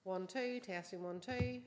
1 2, testing 1 2.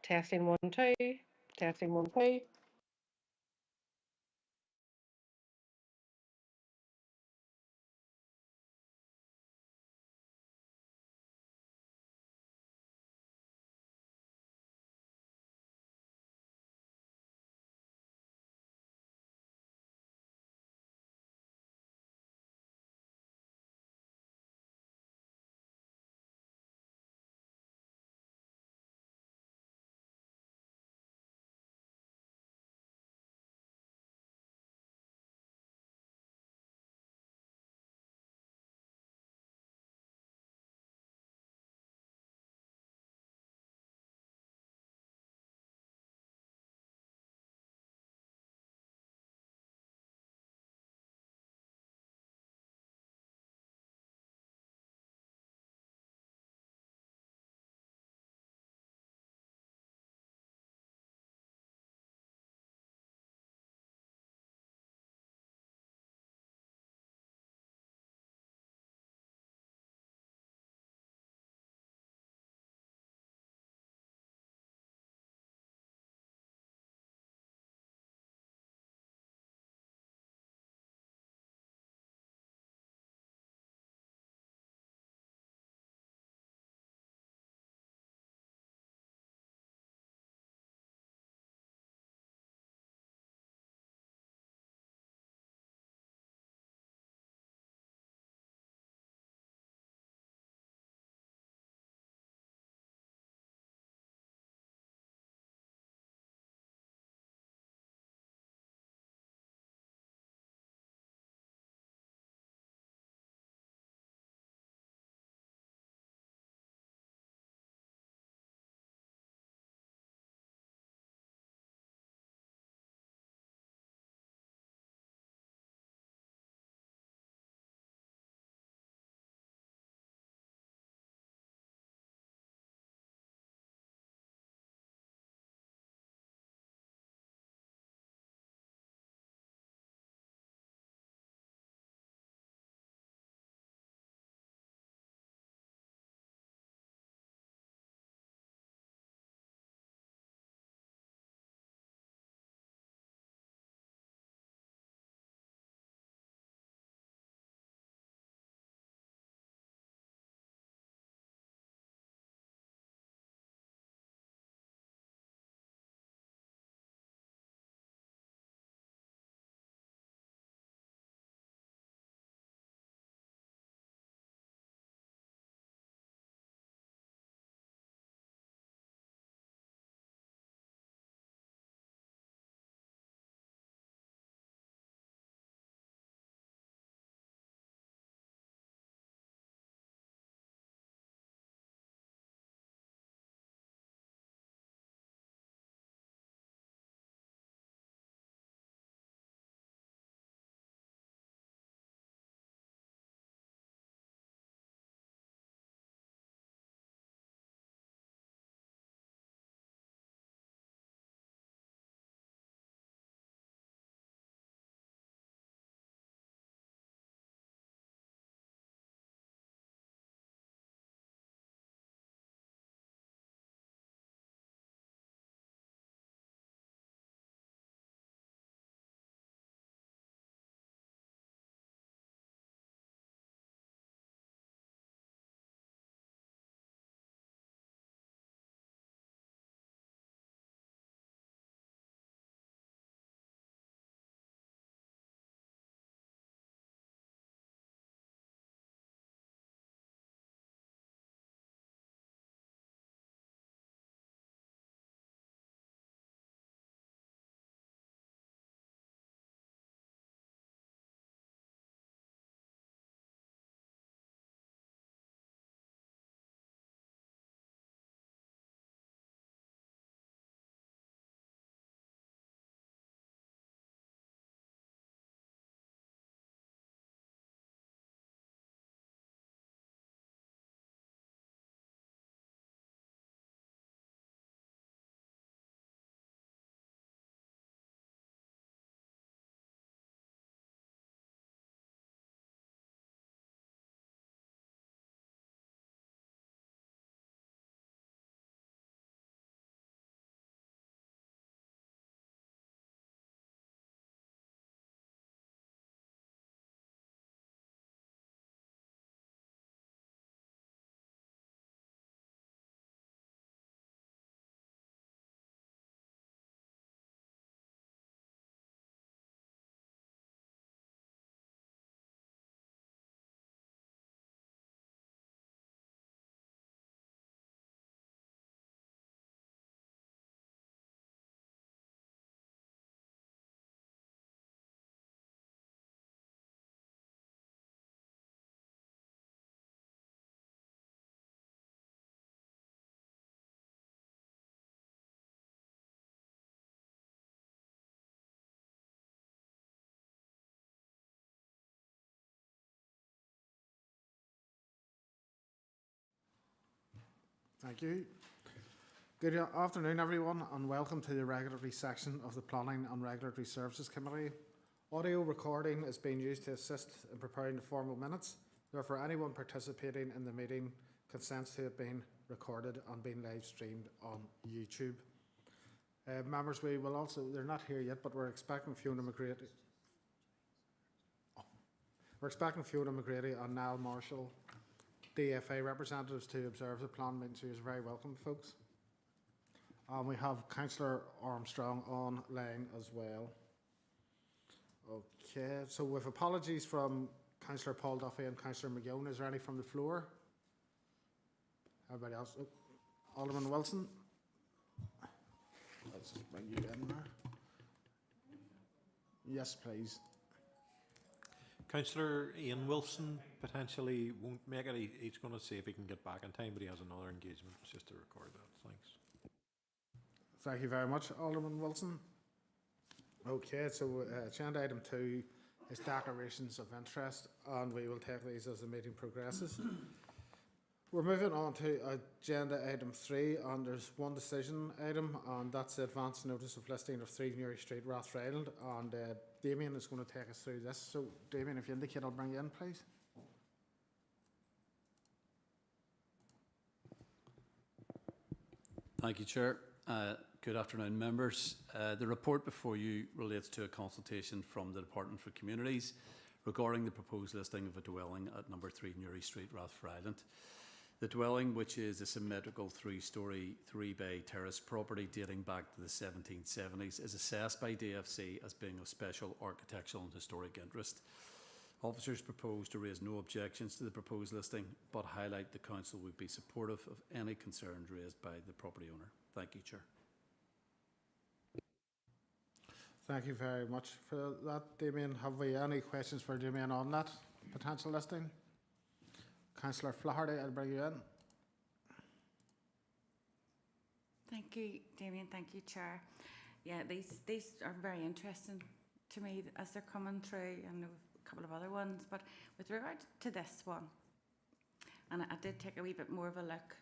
Testing 1 2, testing 1 2. Thank you. Good afternoon, everyone, and welcome to the regulatory section of the Planning and Regulatory Services Committee. Audio recording is being used to assist in preparing the formal minutes. Therefore, anyone participating in the meeting consents to it being recorded and being live streamed on YouTube. Members, we will also, they're not here yet, but we're expecting Fiona McGrady. We're expecting Fiona McGrady and Niall Marshall, DFA representatives, to observe the plan meeting, so you're very welcome, folks. And we have Councillor Armstrong online as well. Okay, so with apologies from Councillor Paul Duffy and Councillor McGowan, is there any from the floor? Everybody else? Oh, Alderman Wilson? Let's just bring you in there. Yes, please. Councillor Ian Wilson potentially won't make it. He's going to see if he can get back in time, but he has another engagement just to record that. Thanks. Thank you very much, Alderman Wilson. Okay, so agenda item 2 is declarations of interest, and we will take these as the meeting progresses. We're moving on to agenda item 3, and there's one decision item, and that's the advance notice of listing of 3 Newry Street, Rathfriland, and Damien is going to take us through this. So, Damien, if you indicate, I'll bring you in, please. Thank you, Chair. Good afternoon, members. The report before you relates to a consultation from the Department for Communities regarding the proposed listing of a dwelling at number 3 Newry Street, Rathfriland. The dwelling, which is a symmetrical 3-storey, 3-bay terrace property dating back to the 1770s, is assessed by DFC as being of special architectural and historic interest. Officers propose to raise no objections to the proposed listing, but highlight the Council would be supportive of any concerns raised by the property owner. Thank you, Chair. Thank you very much for that, Damien. Have we any questions for Damien on that potential listing? Councillor Flaherty, I'll bring you in. Thank you, Damien. Thank you, Chair. Yeah, these are very interesting to me as they're coming through, and a couple of other ones. But with regard to this one, and I did take a wee bit more of a look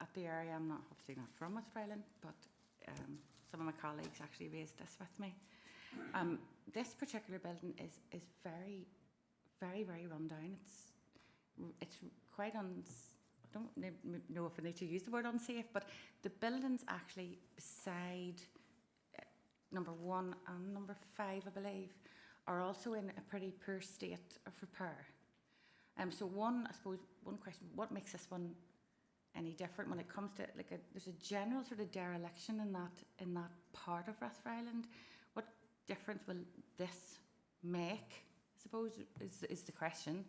at the area. I'm obviously not from Rathfriland, but some of my colleagues actually raised this with me. This particular building is very, very, very run down. It's quite I don't know if I need to use the word unsafe, but the buildings actually beside number 1 and number 5, I believe, are also in a pretty poor state of repair. So I suppose one question: what makes this one any different when it comes to there's a general sort of dereliction in that part of Rathfriland? What difference will this make, I suppose, is the question.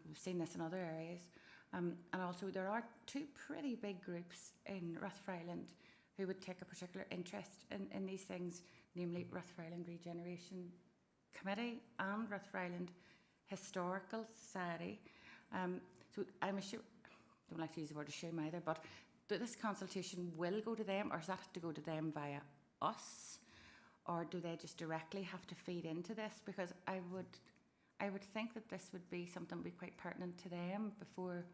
We've seen this in other areas. And also there are 2 pretty big groups in Rathfriland who would take a particular interest in these things, namely Rathfriland Regeneration Committee and Rathfriland Historical Society. So I'm assured, don't like to use the word assume either, but this consultation will go to them, or does that have to go to them via us? Or do they just directly have to feed into this? Because I would think that this would be something that would be quite pertinent to them before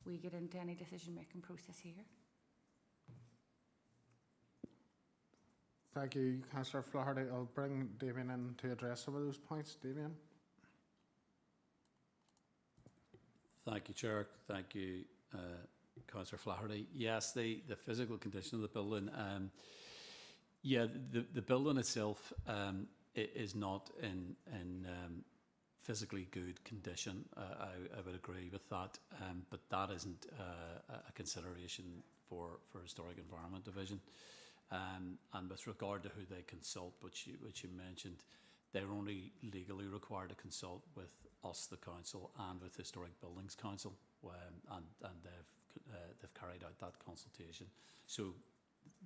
we get into any decision-making process here. Thank you, Councillor Flaherty. I'll bring Damien in to address some of those points. Damien. Thank you, Chair. Thank you, Councillor Flaherty. Yes, the physical condition of the building. The building itself is not in physically good condition. I would agree with that, but that isn't a consideration for Historic Environment Division. And with regard to who they consult, which you mentioned, they're only legally required to consult with us, the Council, and with Historic Buildings Council, and they've carried out that consultation. So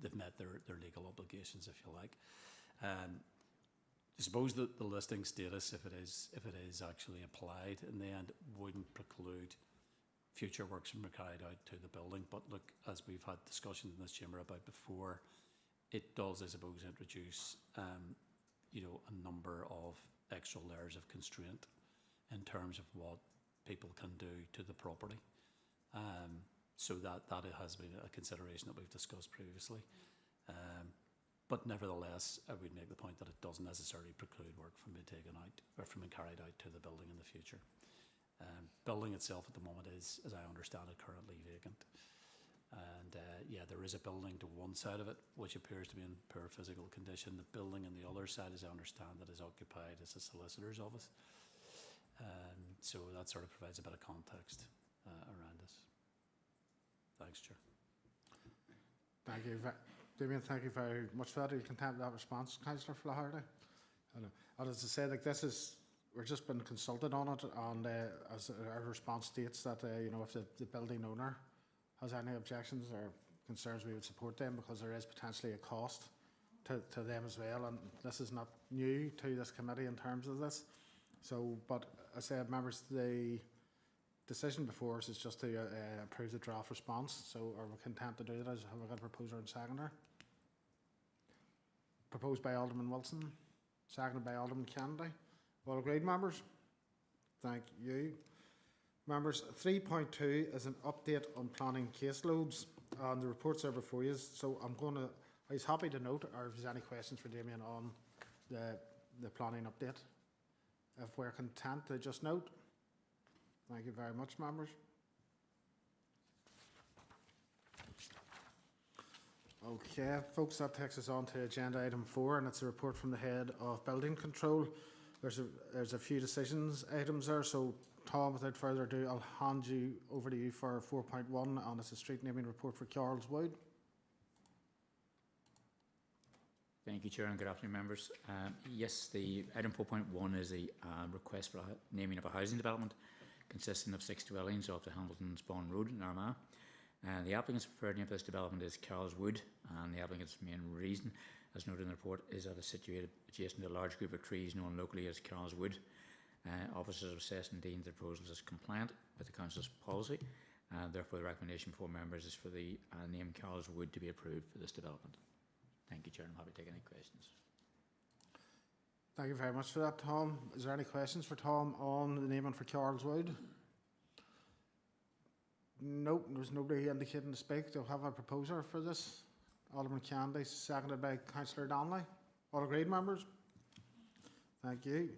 they've met their legal obligations, if you like. I suppose that the listing status, if it is actually applied in the end, wouldn't preclude future works from being carried out to the building. But look, as we've had discussions in this chamber about before, it does, I suppose, introduce a number of extra layers of constraint in terms of what people can do to the property. So that has been a consideration that we've discussed previously. But nevertheless, I would make the point that it doesn't necessarily preclude work from being taken out or from being carried out to the building in the future. Building itself at the moment is, as I understand it, currently vacant. And yeah, there is a building to one side of it which appears to be in poor physical condition. The building on the other side, as I understand it, is occupied as a solicitor's office. So that sort of provides a bit of context around this. Thanks, Chair. Thank you, Damien. Thank you very much for that. Are you content with that response, Councillor Flaherty? And as I said, like we're just been consulted on it, and as our response states that you know, if the building owner has any objections or concerns, we would support them, because there is potentially a cost to them as well, and this is not new to this committee in terms of this. So, but as I said, members, the decision before us is just to approve the draft response. So are we content to do that? Have we got a proposer and seconder? Proposed by Alderman Wilson, seconded by Alderman Kennedy. All agreed, members? Thank you. Members, 3.2 is an update on planning caseloads, and the reports are before you. So I was happy to note, or if there's any questions for Damien on the planning update. If we're content to just note. Thank you very much, members. Okay, folks, that takes us on to agenda item 4, and it's a report from the head of building control. There's a few decisions items there, so Tom, without further ado, I'll hand you over to you for 4.1, and it's a street naming report for Charles Wood. Thank you, Chair, and good afternoon, members. Yes, the item 4.1 is a request for a naming of a housing development consisting of 6 dwellings off the Hamilton Spawn Road in Armagh. The applicant's preferred name for this development is Charles Wood, and the applicant's main reason, as noted in the report, is that it's situated adjacent to a large group of trees known locally as Charles Wood. Officers have assessed and deemed the proposals as compliant with the Council's policy. Therefore, the recommendation for members is for the name Charles Wood to be approved for this development. Thank you, Chair. I'm happy to take any questions. Thank you very much for that, Tom. Is there any questions for Tom on the naming for Charles Wood? Nope, there's nobody indicating to speak. Do we have a proposer for this? Alderman Candy, seconded by Councillor Donnelly. All agreed, members? Thank you.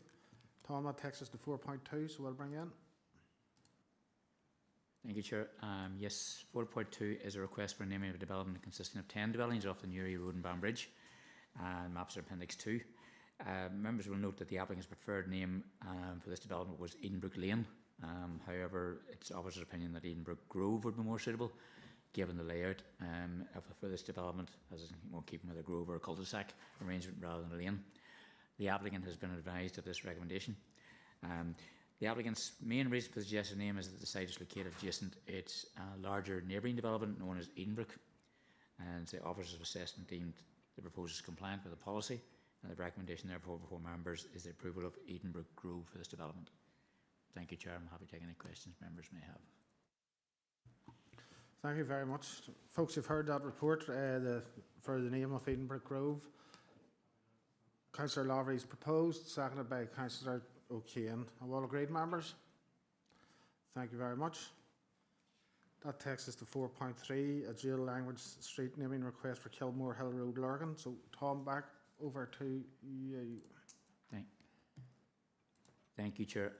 Tom, that takes us to 4.2, so we'll bring in. Thank you, Chair. Yes, 4.2 is a request for naming of a development consisting of 10 dwellings off the Newry Road in Banbridge, and maps are Appendix 2. Members will note that the applicant's preferred name for this development was Edenbrook Lane. However, it's officer's opinion that Edenbrook Grove would be more suitable, given the layout for this development, as is more keeping with a grove or a cul-de-sac arrangement rather than a lane. The applicant has been advised of this recommendation. The applicant's main reason for the suggested name is that the site is located adjacent to its larger neighbouring development known as Edenbrook, and the officers have assessed and deemed the proposal is compliant with the policy, and the recommendation therefore before members is the approval of Edenbrook Grove for this development. Thank you, Chair. I'm happy to take any questions members may have. Thank you very much. Folks, you've heard that report for the name of Edenbrook Grove. Councillor Lavery's proposed, seconded by Councillor O'Kane. Have all agreed, members? Thank you very much. That takes us to 4.3, a dual language street naming request for Kilmore Hill Road, Lurgan. So, Tom, back over to you. Thank you, Chair.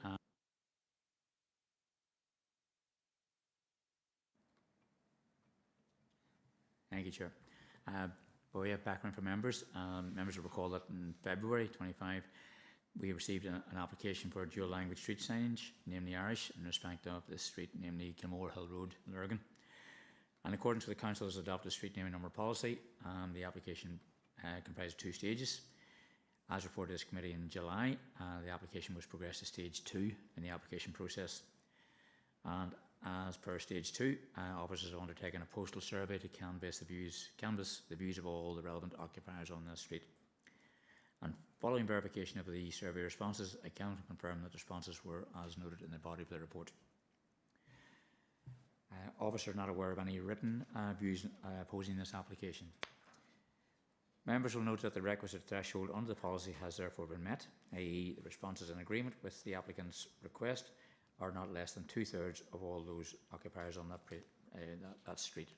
Thank you, Chair. By way of background for members, members will recall that in February 25, we received an application for a dual language street signage, namely Irish, in respect of this street, namely Kilmore Hill Road, Lurgan. In accordance with the Council's adopted street naming number policy, the application comprised 2 stages. As reported to this committee in July, the application was progressed to stage 2 in the application process. And as per stage 2, officers have undertaken a postal survey to canvass the views of all the relevant occupiers on this street. And following verification of the survey responses, I can confirm that the responses were as noted in the body of the report. Officers not aware of any written views opposing this application. Members will note that the requisite threshold under the policy has therefore been met, i.e. the responses in agreement with the applicant's request are not less than 2/3 of all those occupiers on that that street.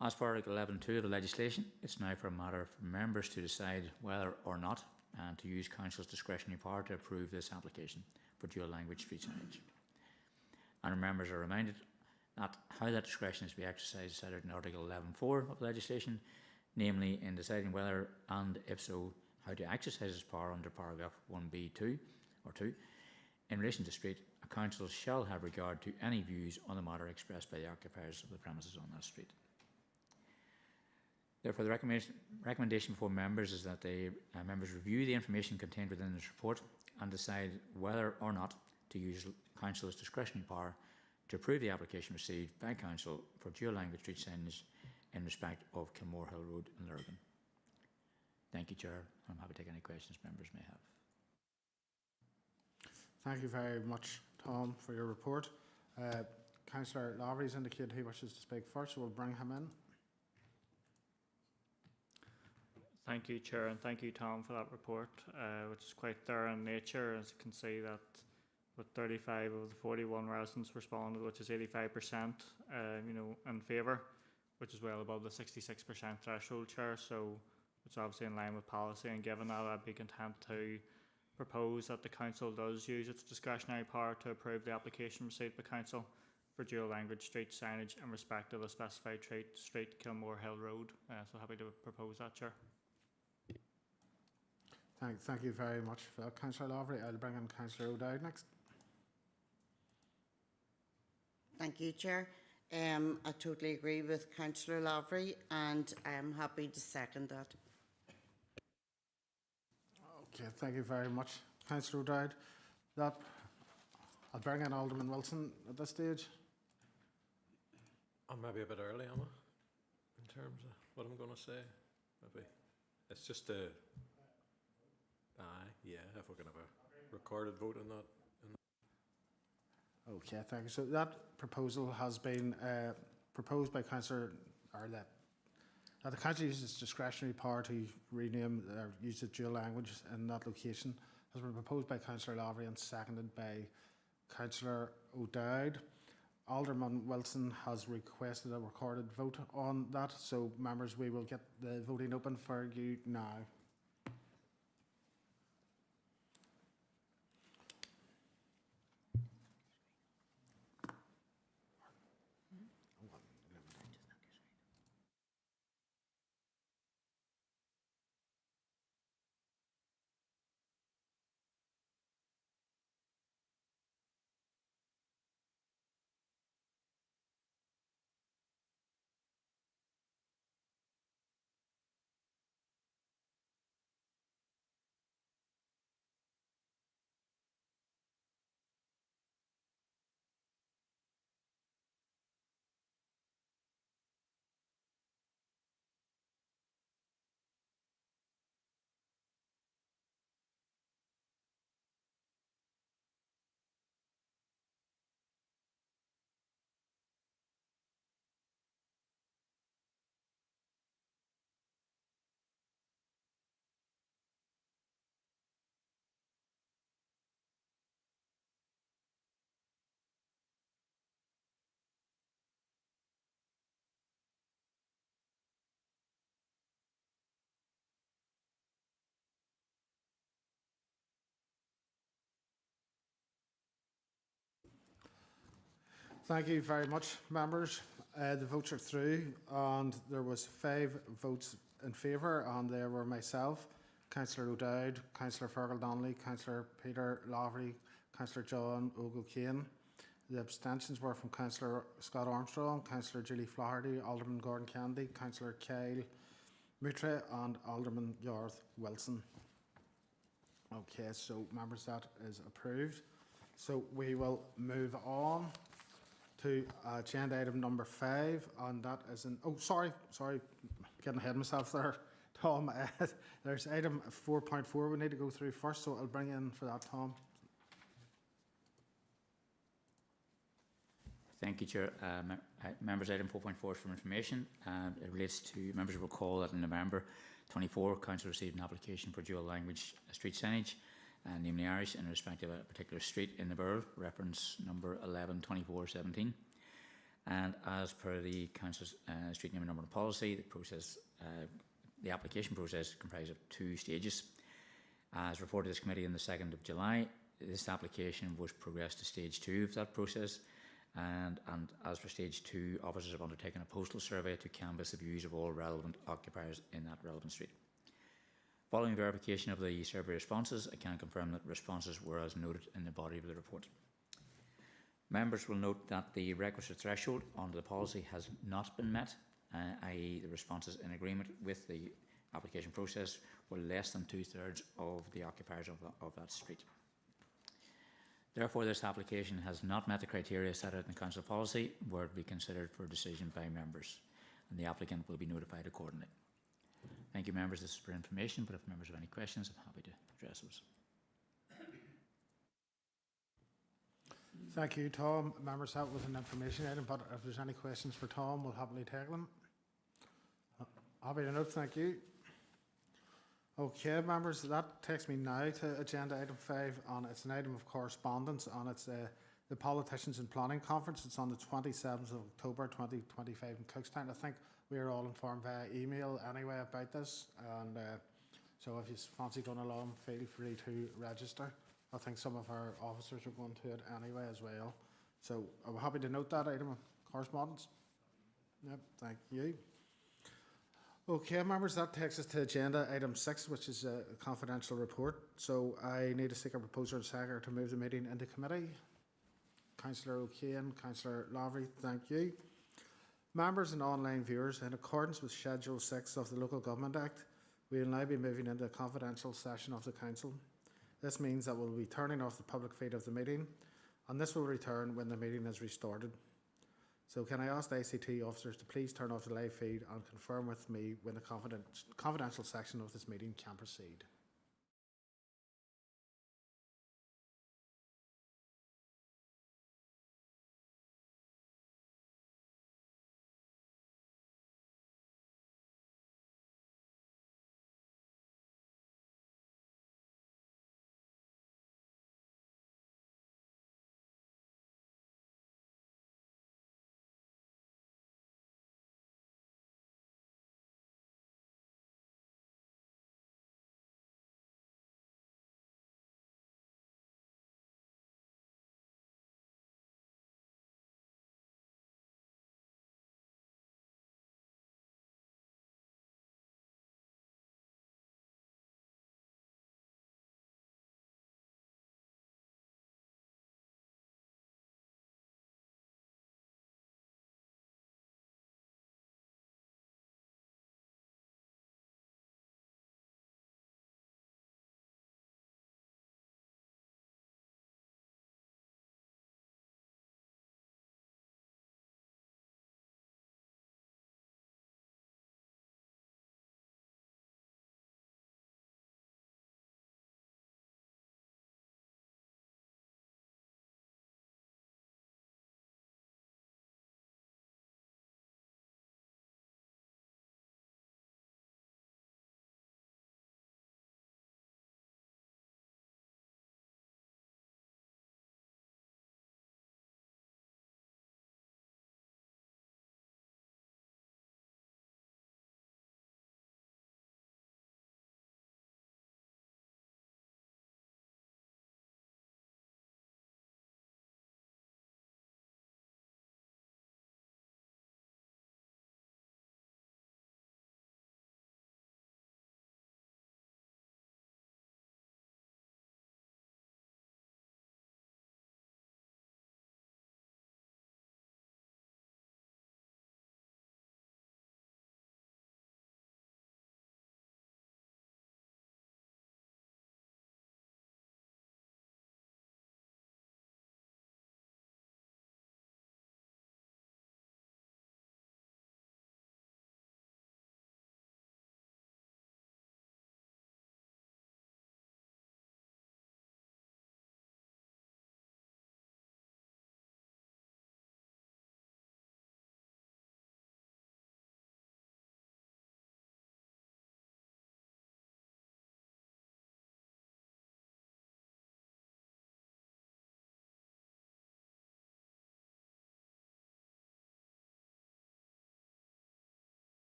As per Article 11.2 of the legislation, it's now for a matter for members to decide whether or not to use Council's discretionary power to approve this application for dual language street signage. And members are reminded that how that discretion is to be exercised is set out in Article 11.4 of the legislation, namely in deciding whether and if so, how to exercise its power under paragraph 1b(2) or 2. In relation to street, a council shall have regard to any views on the matter expressed by the occupiers of the premises on that street. Therefore, the recommendation for members is that the members review the information contained within this report and decide whether or not to use Council's discretionary power to approve the application received by Council for dual language street signage in respect of Kilmore Hill Road in Lurgan. Thank you, Chair. I'm happy to take any questions members may have. Thank you very much, Tom, for your report. Councillor Lavery's indicated he wishes to speak first, so we'll bring him in. Thank you, Chair, and thank you, Tom, for that report, which is quite thorough in nature. As you can see, that with 35 of the 41 residents responded, which is 85%, in favour, which is well above the 66% threshold, Chair. So it's obviously in line with policy, and given that, I'd be content to propose that the Council does use its discretionary power to approve the application received by Council for dual language street signage in respect of the specified street Kilmore Hill Road. So happy to propose that, Chair. Thank you very much for that, Councillor Lavery. I'll bring in Councillor O'Dowd next. Thank you, Chair. I totally agree with Councillor Lavery, and I am happy to second that. Okay, thank you very much, Councillor O'Dowd. I'll bring in Alderman Wilson at this stage. I'm maybe a bit early, am I? In terms of what I'm going to say, maybe it's just a. Yeah, if we're going to have a recorded vote on that. Okay, thank you. So that proposal has been proposed by Councillor Arlett. Now the Council uses its discretionary power to rename or use the dual language in that location. Has been proposed by Councillor Lavery and seconded by Councillor O'Dowd. Alderman Wilson has requested a recorded vote on that. So members, we will get the voting open for you now. Thank you very much, members. The votes are through, and there was 5 votes in favour, and there were myself, Councillor O'Dowd, Councillor Fergal Donnelly, Councillor Peter Lavery, Councillor John O'Gilkane. The abstentions were from Councillor Scott Armstrong, Councillor Julie Flaherty, Alderman Gordon Kennedy, Councillor Kyle Mutre, and Alderman Garth Wilson. Okay, so members, that is approved. So we will move on to agenda item number 5, and that is an. Oh, sorry, getting ahead of myself there, Tom. There's item 4.4 we need to go through first, so I'll bring in for that, Tom. Thank you, Chair. Members, item 4.4 is for information. It relates to, members will recall that in November 24, Council received an application for dual language street signage, namely Irish, in respect of a particular street in the Borough, reference number 112417. And as per the Council's street name and number policy, the application process comprises of 2 stages. As reported to this committee on the 2nd of July, this application was progressed to stage 2 of that process. And as for stage 2, officers have undertaken a postal survey to canvass the views of all relevant occupiers in that relevant street. Following verification of the survey responses, I can confirm that responses were as noted in the body of the report. Members will note that the requisite threshold under the policy has not been met, i.e. the responses in agreement with the application process were less than 2/3 of the occupiers of that street. Therefore, this application has not met the criteria set out in the Council policy, where it be considered for decision by members, and the applicant will be notified accordingly. Thank you, members. This is for information, but if members have any questions, I'm happy to address those. Thank you, Tom. Members, that was an information item, but if there's any questions for Tom, we'll happily take them. Happy to note, thank you. Okay, members, that takes me now to agenda item 5, and it's an item of correspondence, and it's the Politicians in Planning Conference. It's on the 27th of October 2025 in Cookstown. I think we are all informed via email anyway about this, and so if you fancy going along, feel free to register. I think some of our officers are going to it anyway as well. So I'm happy to note that item of correspondence. Yep, thank you. Okay, members, that takes us to agenda item 6, which is a confidential report. So I need to seek a proposer and seconder to move the meeting into committee. Councillor O'Kane, Councillor Lavery, thank you. Members and online viewers, in accordance with Schedule 6 of the Local Government Act, we will now be moving into a confidential session of the Council. This means that we'll be turning off the public feed of the meeting, and this will return when the meeting is restarted. So can I ask the ICT officers to please turn off the live feed and confirm with me when the confidential section of this meeting can proceed.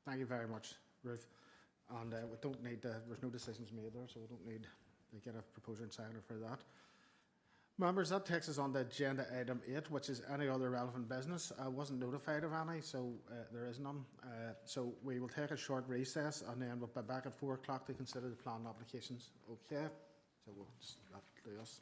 Thank you very much, Ruth. And we don't need, there's no decisions made there, so we don't need to get a proposer and seconder for that. Members, that takes us on to agenda item 8, which is any other relevant business. I wasn't notified of any, so there is none. So we will take a short recess and then we'll be back at 4 o'clock to consider the plan applications. Okay? So we'll just, that'll do us.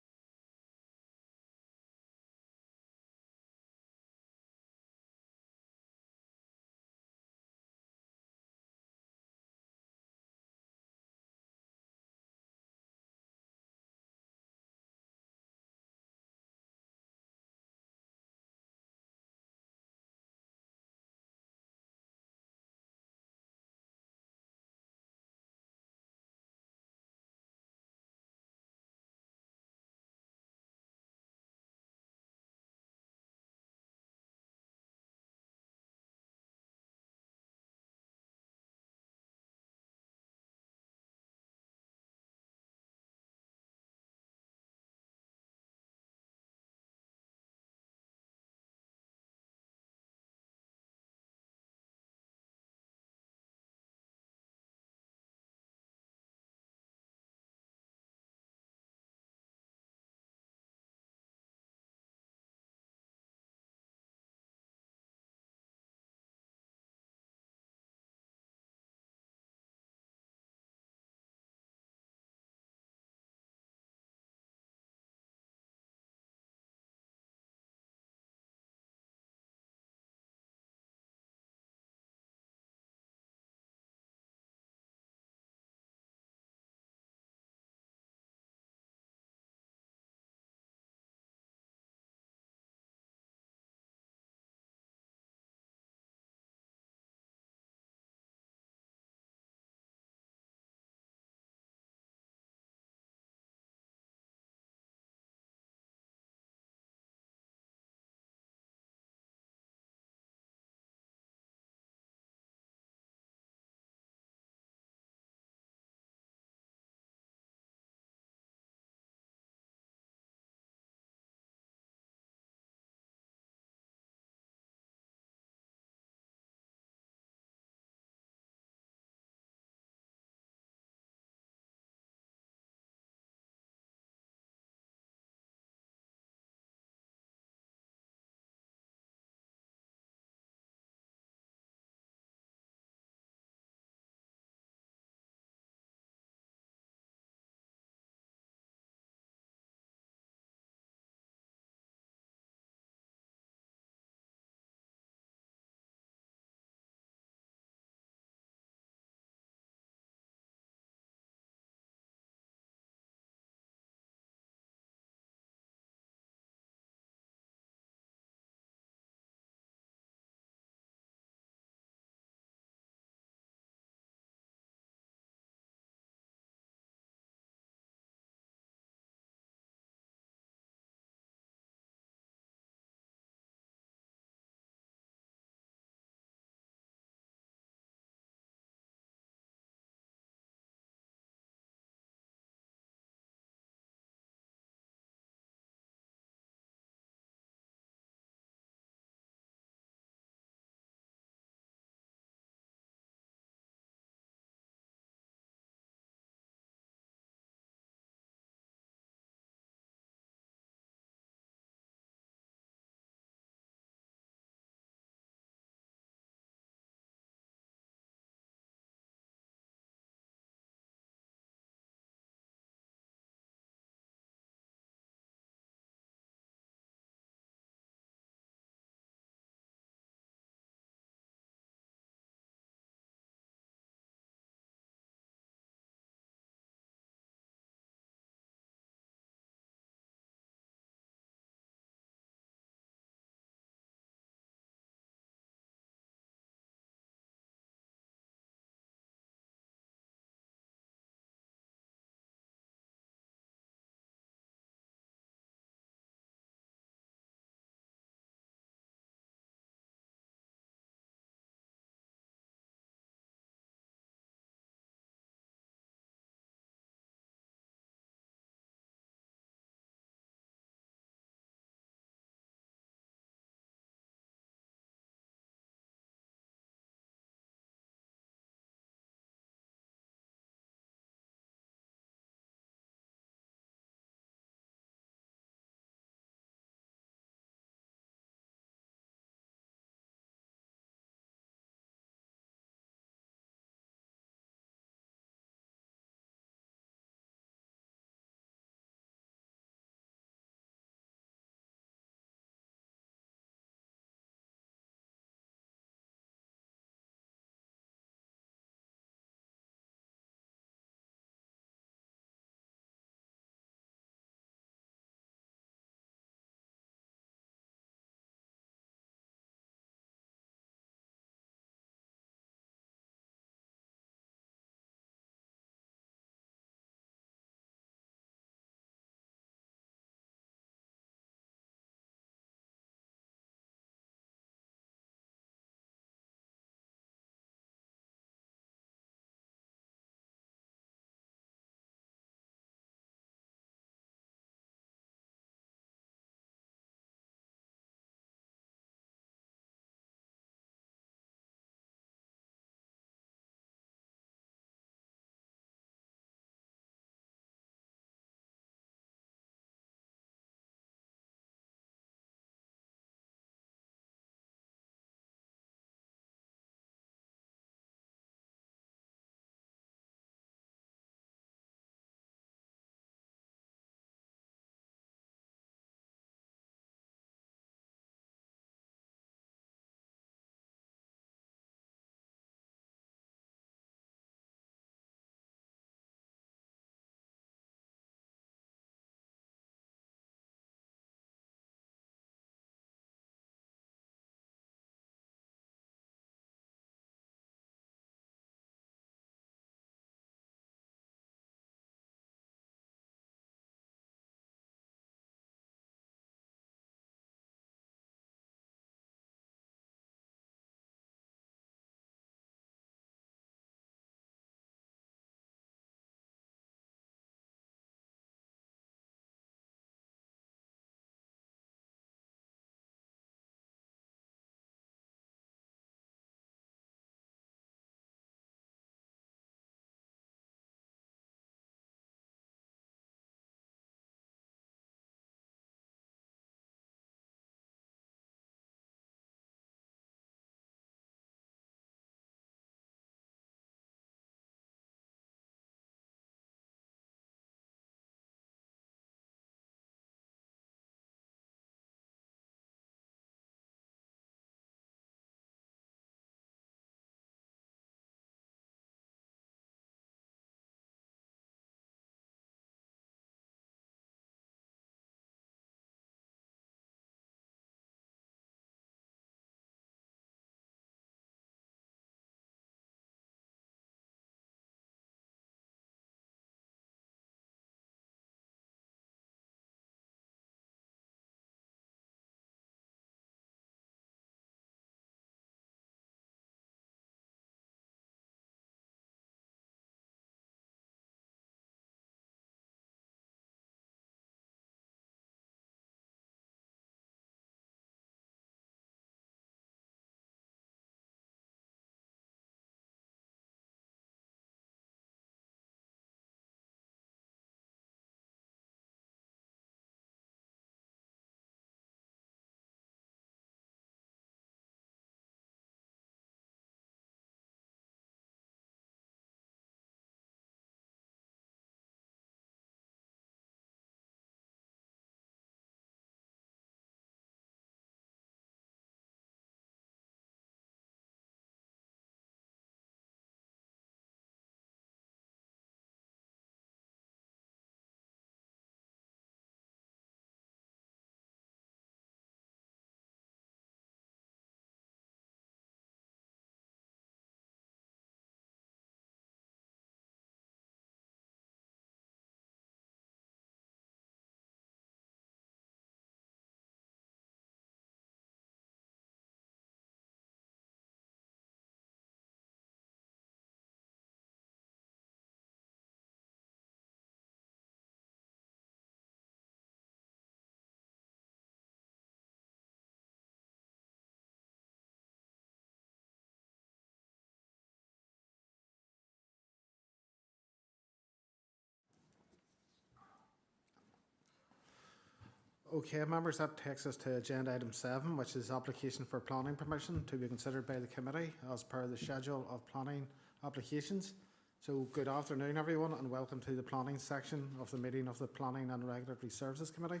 Okay, members, that takes us to agenda item 7, which is application for planning permission to be considered by the committee as per the schedule of planning applications. So good afternoon everyone and welcome to the planning section of the meeting of the Planning and Regulatory Services Committee.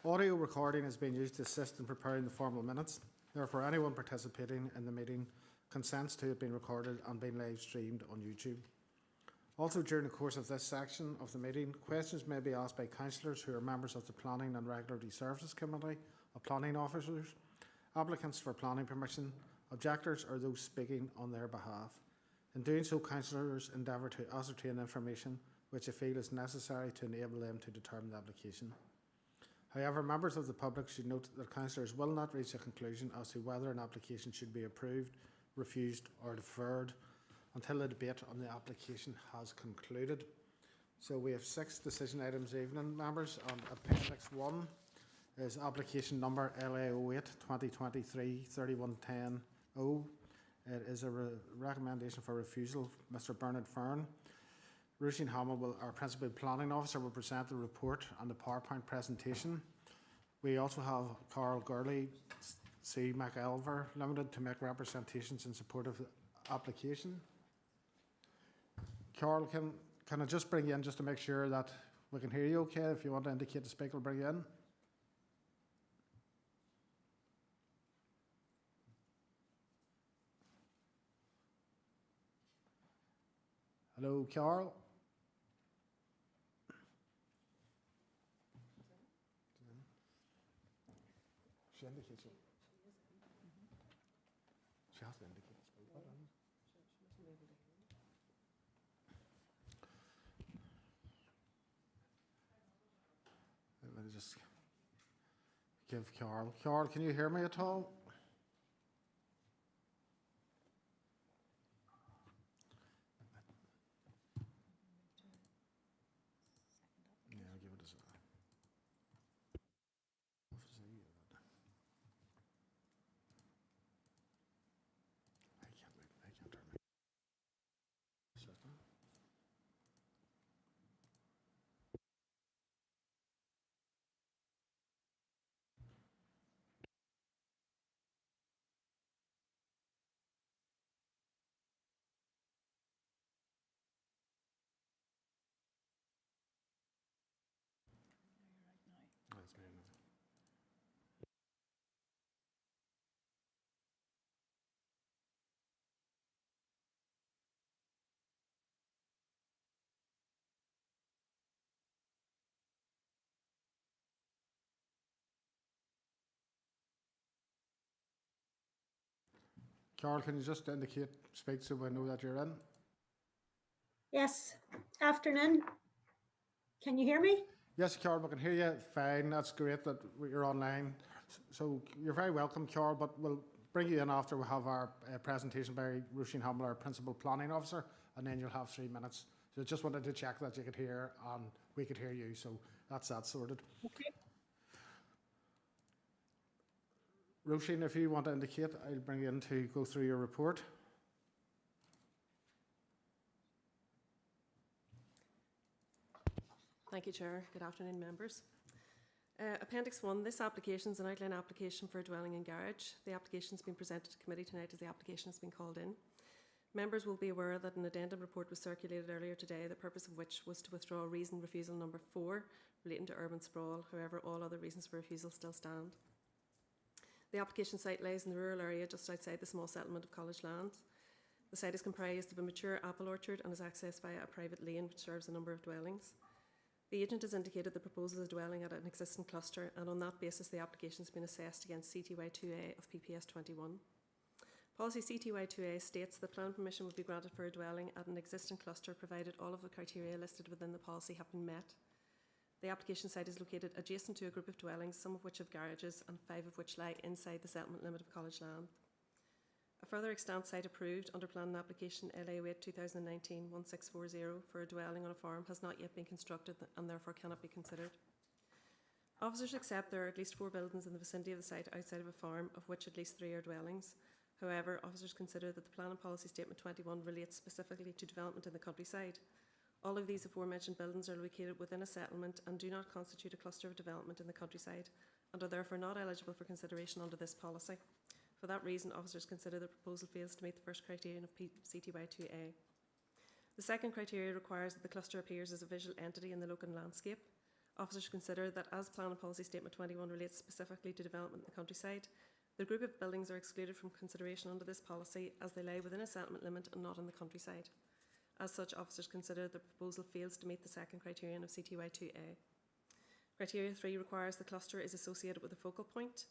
Audio recording is being used to assist in preparing the formal minutes. Therefore, anyone participating in the meeting consents to it being recorded and being live streamed on YouTube. Also, during the course of this section of the meeting, questions may be asked by councillors who are members of the Planning and Regulatory Services Committee, of planning officers, applicants for planning permission, objectors or those speaking on their behalf. In doing so, councillors endeavour to ascertain information which they feel is necessary to enable them to determine the application. However, members of the public should note that councillors will not reach a conclusion as to whether an application should be approved, refused or deferred until the debate on the application has concluded. So we have 6 decision items evening, members, and Appendix 1 is application number LA08 2023 3110-0. It is a recommendation for refusal. Mr Bernard Fern. Roisin Hamill, our Principal Planning Officer, will present the report and the PowerPoint presentation. We also have Carl Gurley, C. McElver Limited, to make representations in support of the application. Carl, can I just bring you in just to make sure that we can hear you okay? If you want to indicate to speak, I'll bring you in. Hello, Carl. She indicates it. She has to indicate to speak. Let me just give Carl. Carl, can you hear me at all? Yeah, I'll give it a second. I can't turn my system. That's me now. Carol, can you just indicate, speak so we know that you're in? Yes, afternoon. Can you hear me? Yes, Carol, we can hear you fine. That's great that you're online. So you're very welcome, Carol, but we'll bring you in after we have our presentation by Roisin Hamill, our Principal Planning Officer, and then you'll have 3 minutes. So just wanted to check that you could hear and we could hear you, so that's that sorted. Okay. Roisin, if you want to indicate, I'll bring you in to go through your report. Thank you, Chair. Good afternoon, members. Appendix 1, this application is an outline application for a dwelling and garage. The application has been presented to committee tonight as the application has been called in. Members will be aware that an addendum report was circulated earlier today, the purpose of which was to withdraw reason refusal number 4 relating to urban sprawl. However, all other reasons for refusal still stand. The application site lies in the rural area just outside the small settlement of College Lands. The site is comprised of a mature apple orchard and is accessed via a private lane which serves a number of dwellings. The agent has indicated the proposal is a dwelling at an existing cluster, and on that basis the application has been assessed against CTY2A of PPS 21. Policy CTY2A states that planning permission would be granted for a dwelling at an existing cluster provided all of the criteria listed within the policy have been met. The application site is located adjacent to a group of dwellings, some of which have garages and 5 of which lie inside the settlement limit of College Land. A further extant site approved under planning application LA08 2019-1640 for a dwelling on a farm has not yet been constructed and therefore cannot be considered. Officers accept there are at least 4 buildings in the vicinity of the site outside of a farm, of which at least 3 are dwellings. However, officers consider that the Planning Policy Statement 21 relates specifically to development in the countryside. All of these aforementioned buildings are located within a settlement and do not constitute a cluster of development in the countryside and are therefore not eligible for consideration under this policy. For that reason, officers consider the proposal fails to meet the first criterion of CTY 2A. The second criteria requires that the cluster appears as a visual entity in the local landscape. Officers consider that as Plan and Policy Statement 21 relates specifically to development in the countryside, the group of buildings are excluded from consideration under this policy as they lie within a settlement limit and not in the countryside. As such, officers consider the proposal fails to meet the second criterion of CTY 2A. Criteria 3 requires the cluster is associated with a focal point.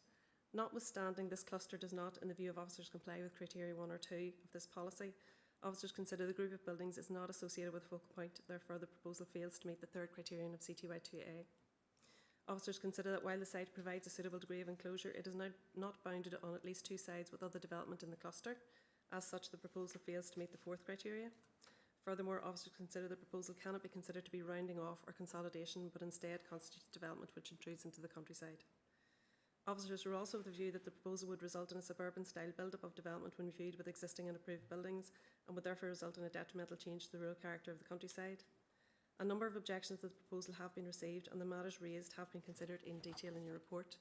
Notwithstanding this cluster does not, in the view of officers, comply with criteria 1 or 2 of this policy, officers consider the group of buildings is not associated with a focal point, therefore the proposal fails to meet the third criterion of CTY 2A. Officers consider that while the site provides a suitable degree of enclosure, it is not bounded on at least two sides with other development in the cluster. As such, the proposal fails to meet the fourth criteria. Furthermore, officers consider the proposal cannot be considered to be rounding off or consolidation, but instead constitutes development which intrudes into the countryside. Officers are also of the view that the proposal would result in a suburban-style build-up of development when viewed with existing and approved buildings, and would therefore result in a detrimental change to the rural character of the countryside. A number of objections to the proposal have been received, and the matters raised have been considered in detail in your report.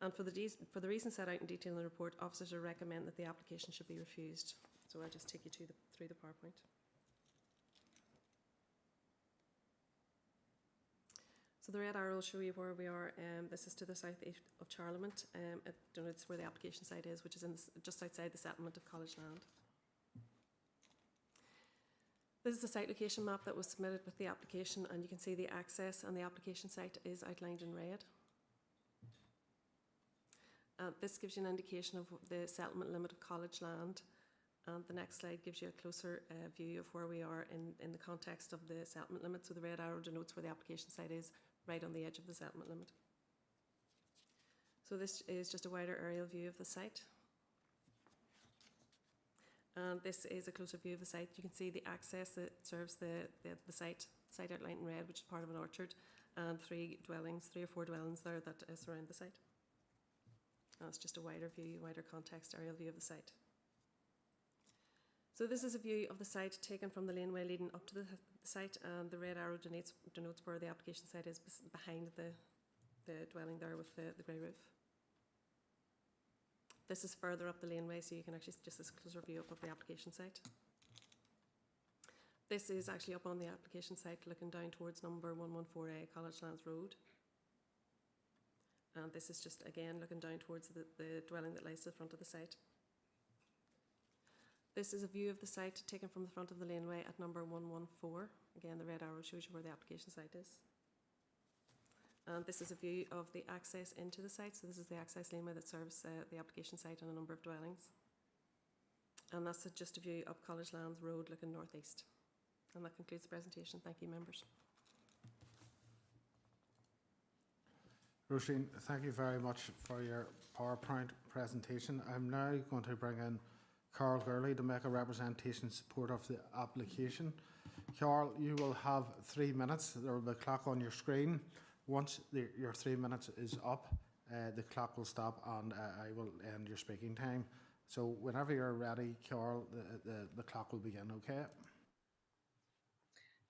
And for the reasons set out in detail in the report, officers are recommend that the application should be refused. So I'll just take you through the PowerPoint. So the red arrow will show you where we are. This is to the south east of Charlemont. It denotes where the application site is, which is just outside the settlement of College Land. This is the site location map that was submitted with the application, and you can see the access and the application site is outlined in red. This gives you an indication of the settlement limit of College Land, and the next slide gives you a closer view of where we are in the context of the settlement limit. So the red arrow denotes where the application site is, right on the edge of the settlement limit. So this is just a wider aerial view of the site. And this is a closer view of the site. You can see the access that serves the site outlined in red, which is part of an orchard, and three or four dwellings there that surround the site. And it's just a wider view, wider context aerial view of the site. So this is a view of the site taken from the laneway leading up to the site, and the red arrow denotes where the application site is behind the dwelling there with the grey roof. This is further up the laneway, so you can actually just this closer view up of the application site. This is actually up on the application site looking down towards number 114A College Lands Road. And this is just again looking down towards the dwelling that lies to the front of the site. This is a view of the site taken from the front of the laneway at number 114. Again, the red arrow shows you where the application site is. And this is a view of the access into the site. So this is the access laneway that serves the application site and a number of dwellings. And that's just a view up College Lands Road looking northeast. And that concludes the presentation. Thank you, members. Roisin, thank you very much for your PowerPoint presentation. I'm now going to bring in Carl Gurley to make a representation in support of the application. Carl, you will have 3 minutes. There will be a clock on your screen. Once your 3 minutes is up, the clock will stop and I will end your speaking time. So whenever you're ready, Carl, the clock will begin, okay?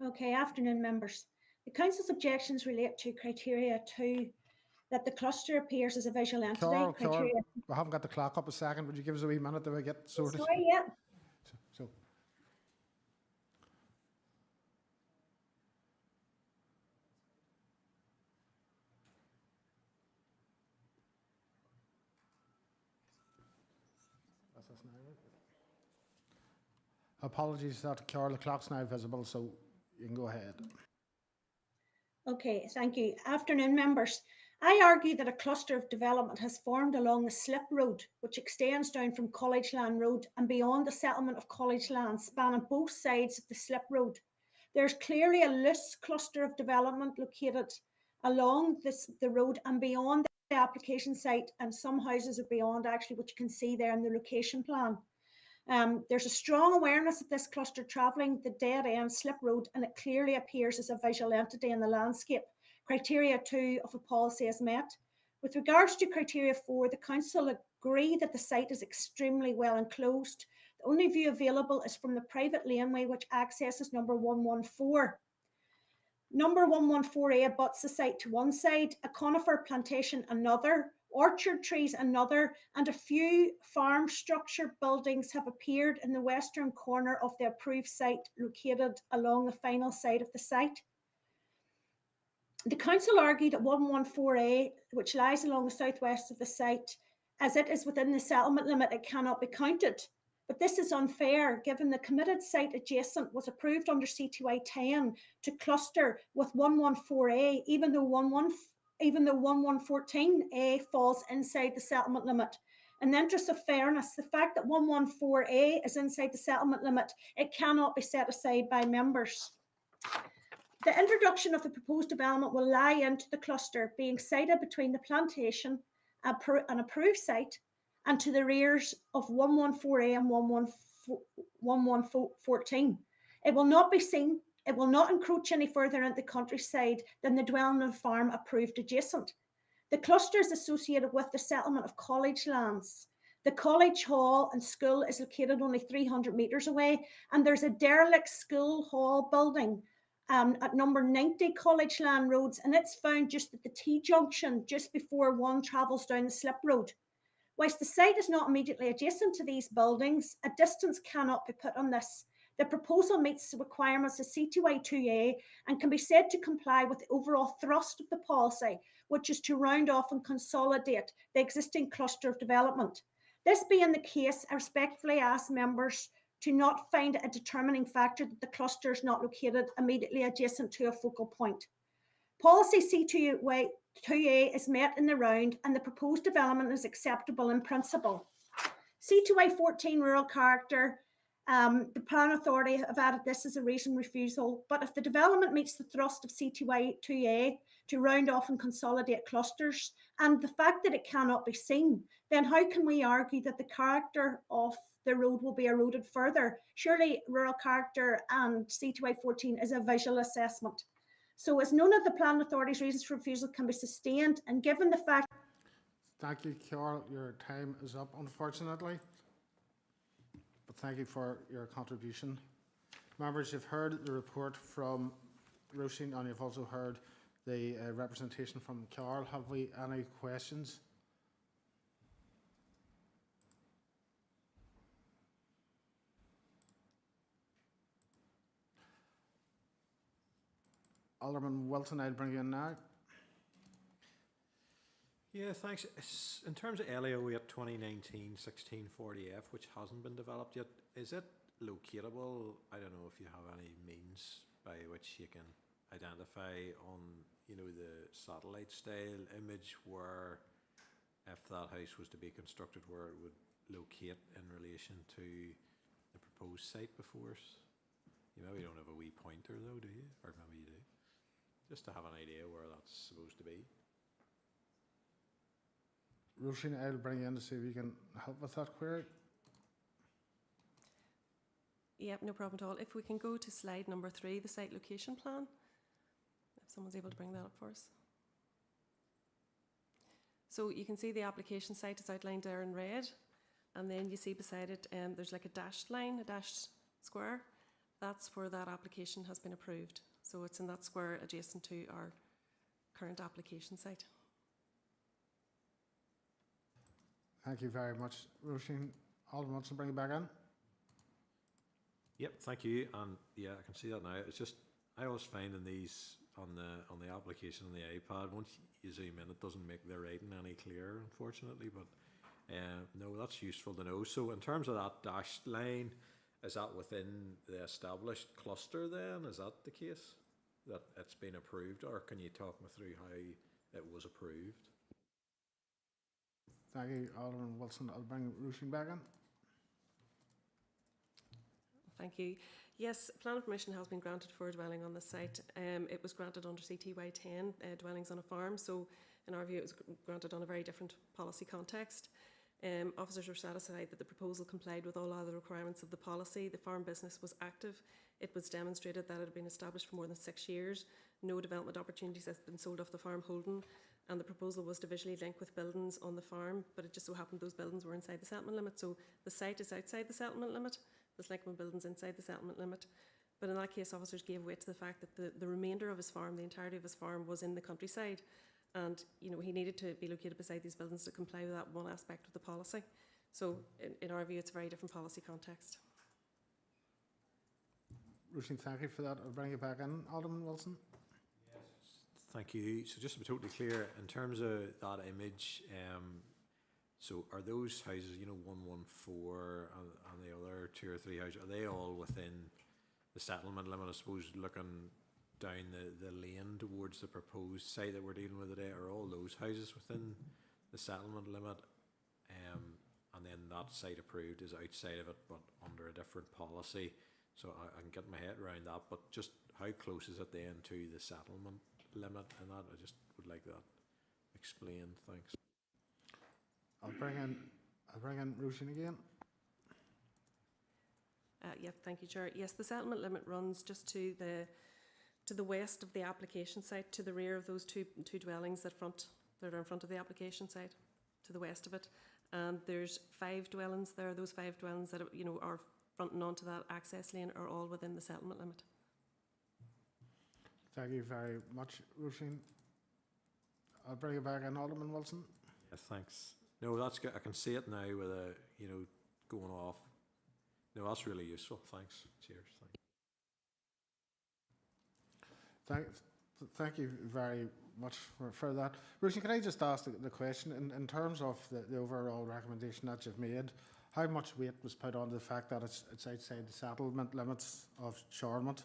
Okay, afternoon, members. The Council's objections relate to criteria 2, that the cluster appears as a visual entity. Carl, we haven't got the clock up a second. Would you give us a wee minute till we get sorted? Sorry, yeah. So. Apologies that Carl, the clock's now visible, so you can go ahead. Okay, thank you. Afternoon, members. I argue that a cluster of development has formed along the slip road, which extends down from College Land Road and beyond the settlement of College Land, spanning both sides of the slip road. There's clearly a loose cluster of development located along the road and beyond the application site, and some houses are beyond actually, which you can see there in the location plan. There's a strong awareness of this cluster travelling the dead end slip road, and it clearly appears as a visual entity in the landscape. Criteria 2 of a policy is met. With regards to criteria 4, the Council agree that the site is extremely well enclosed. The only view available is from the private laneway which accesses number 114. Number 114A abuts the site to one side, a conifer plantation another, orchard trees another, and a few farm structure buildings have appeared in the western corner of the approved site located along the final side of the site. The council argued that 114A, which lies along the southwest of the site, as it is within the settlement limit, it cannot be counted. But this is unfair, given the committed site adjacent was approved under CTY 10 to cluster with 114A, even though 1114A falls inside the settlement limit. In the interest of fairness, the fact that 114A is inside the settlement limit, it cannot be set aside by members. The introduction of the proposed development will lie into the cluster being sited between the plantation, an approved site, and to the rears of 114A and 1114. It will not be seen, it will not encroach any further into the countryside than the dwelling and farm approved adjacent. The cluster is associated with the settlement of college lands. The college hall and school is located only 300 metres away, and there's a derelict school hall building at number 90 College Land Roads, and it's found just at the T-junction, just before one travels down the slip road. Whilst the site is not immediately adjacent to these buildings, a distance cannot be put on this. The proposal meets the requirements of CTY 2A and can be said to comply with the overall thrust of the policy, which is to round off and consolidate the existing cluster of development. This being the case, I respectfully ask members to not find it a determining factor that the cluster is not located immediately adjacent to a focal point. Policy C2A is met in the round and the proposed development is acceptable in principle. C2A 14 rural character, the Plan Authority have added this as a reason refusal, but if the development meets the thrust of C2A 2A to round off and consolidate clusters, and the fact that it cannot be seen, then how can we argue that the character of the road will be eroded further? Surely rural character and C2A 14 is a visual assessment. So as none of the Plan Authority's reasons for refusal can be sustained, and given the fact... Thank you, Carol. Your time is up, unfortunately. But thank you for your contribution. Members, you've heard the report from Roisin and you've also heard the representation from Carol. Have we any questions? Alderman Wilson, I'll bring you in now. Yeah, thanks. In terms of LAO 2019-1640F, which hasn't been developed yet, is it locatable? I don't know if you have any means by which you can identify on, the satellite style image where, if that house was to be constructed, where it would locate in relation to the proposed site before us. You maybe don't have a wee pointer though, do you? Or maybe you do. Just to have an idea where that's supposed to be. Roisin, I'll bring you in to see if you can help with that query. Yep, no problem at all. If we can go to slide number 3, the site location plan, if someone's able to bring that up for us. So you can see the application site is outlined there in red, and then you see beside it there's like a dashed line, a dashed square. That's where that application has been approved. So it's in that square adjacent to our current application site. Thank you very much, Roisin. Alderman Wilson, bring it back in. Yep, thank you. And yeah, I can see that now. It's just I always find in these on the application on the iPad, once you zoom in, it doesn't make the writing any clearer, unfortunately. But no, that's useful to know. So in terms of that dashed line, is that within the established cluster then? Is that the case? That it's been approved? Or can you talk me through how it was approved? Thank you, Alderman Wilson. I'll bring Roisin back in. Thank you. Yes, planning permission has been granted for a dwelling on the site. It was granted under CTY 10, dwellings on a farm. So in our view, it was granted on a very different policy context. Officers were satisfied that the proposal complied with all other requirements of the policy. The farm business was active. It was demonstrated that it had been established for more than 6 years. no development opportunities have been sold off the farm holding, and the proposal was to visually link with buildings on the farm, but it just so happened those buildings were inside the settlement limit. So the site is outside the settlement limit, there's linking with buildings inside the settlement limit. But in that case, officers gave way to the fact that the remainder of his farm, the entirety of his farm, was in the countryside. And, you know, he needed to be located beside these buildings to comply with that one aspect of the policy. So in our view, it's a very different policy context. Roisin, thank you for that. I'll bring you back in. Alderman Wilson. Thank you. So just to be totally clear, in terms of that image, so are those houses, you know, 114 and the other 2 or 3 houses, are they all within the settlement limit? I suppose looking down the lane towards the proposed site that we're dealing with today, are all those houses within the settlement limit? And then that site approved is outside of it, but under a different policy. So I can get my head around that, but just how close is it then to the settlement limit and that? I just would like that explained. Thanks. I'll bring in Roisin again. Yeah, thank you, Chair. Yes, the settlement limit runs just to the west of the application site, to the rear of those two dwellings that are in front of the application site, to the west of it. And there's 5 dwellings there. Those 5 dwellings that are fronting onto that access lane are all within the settlement limit. Thank you very much, Roisin. I'll bring you back in, Alderman Wilson. Yes, thanks. No, that's good. I can see it now with a, going off. No, that's really useful. Thanks. Cheers. Thank you very much for that. Roisin, can I just ask the question, in terms of the overall recommendation that you've made, how much weight was put on the fact that it's outside the settlement limits of Charlemont?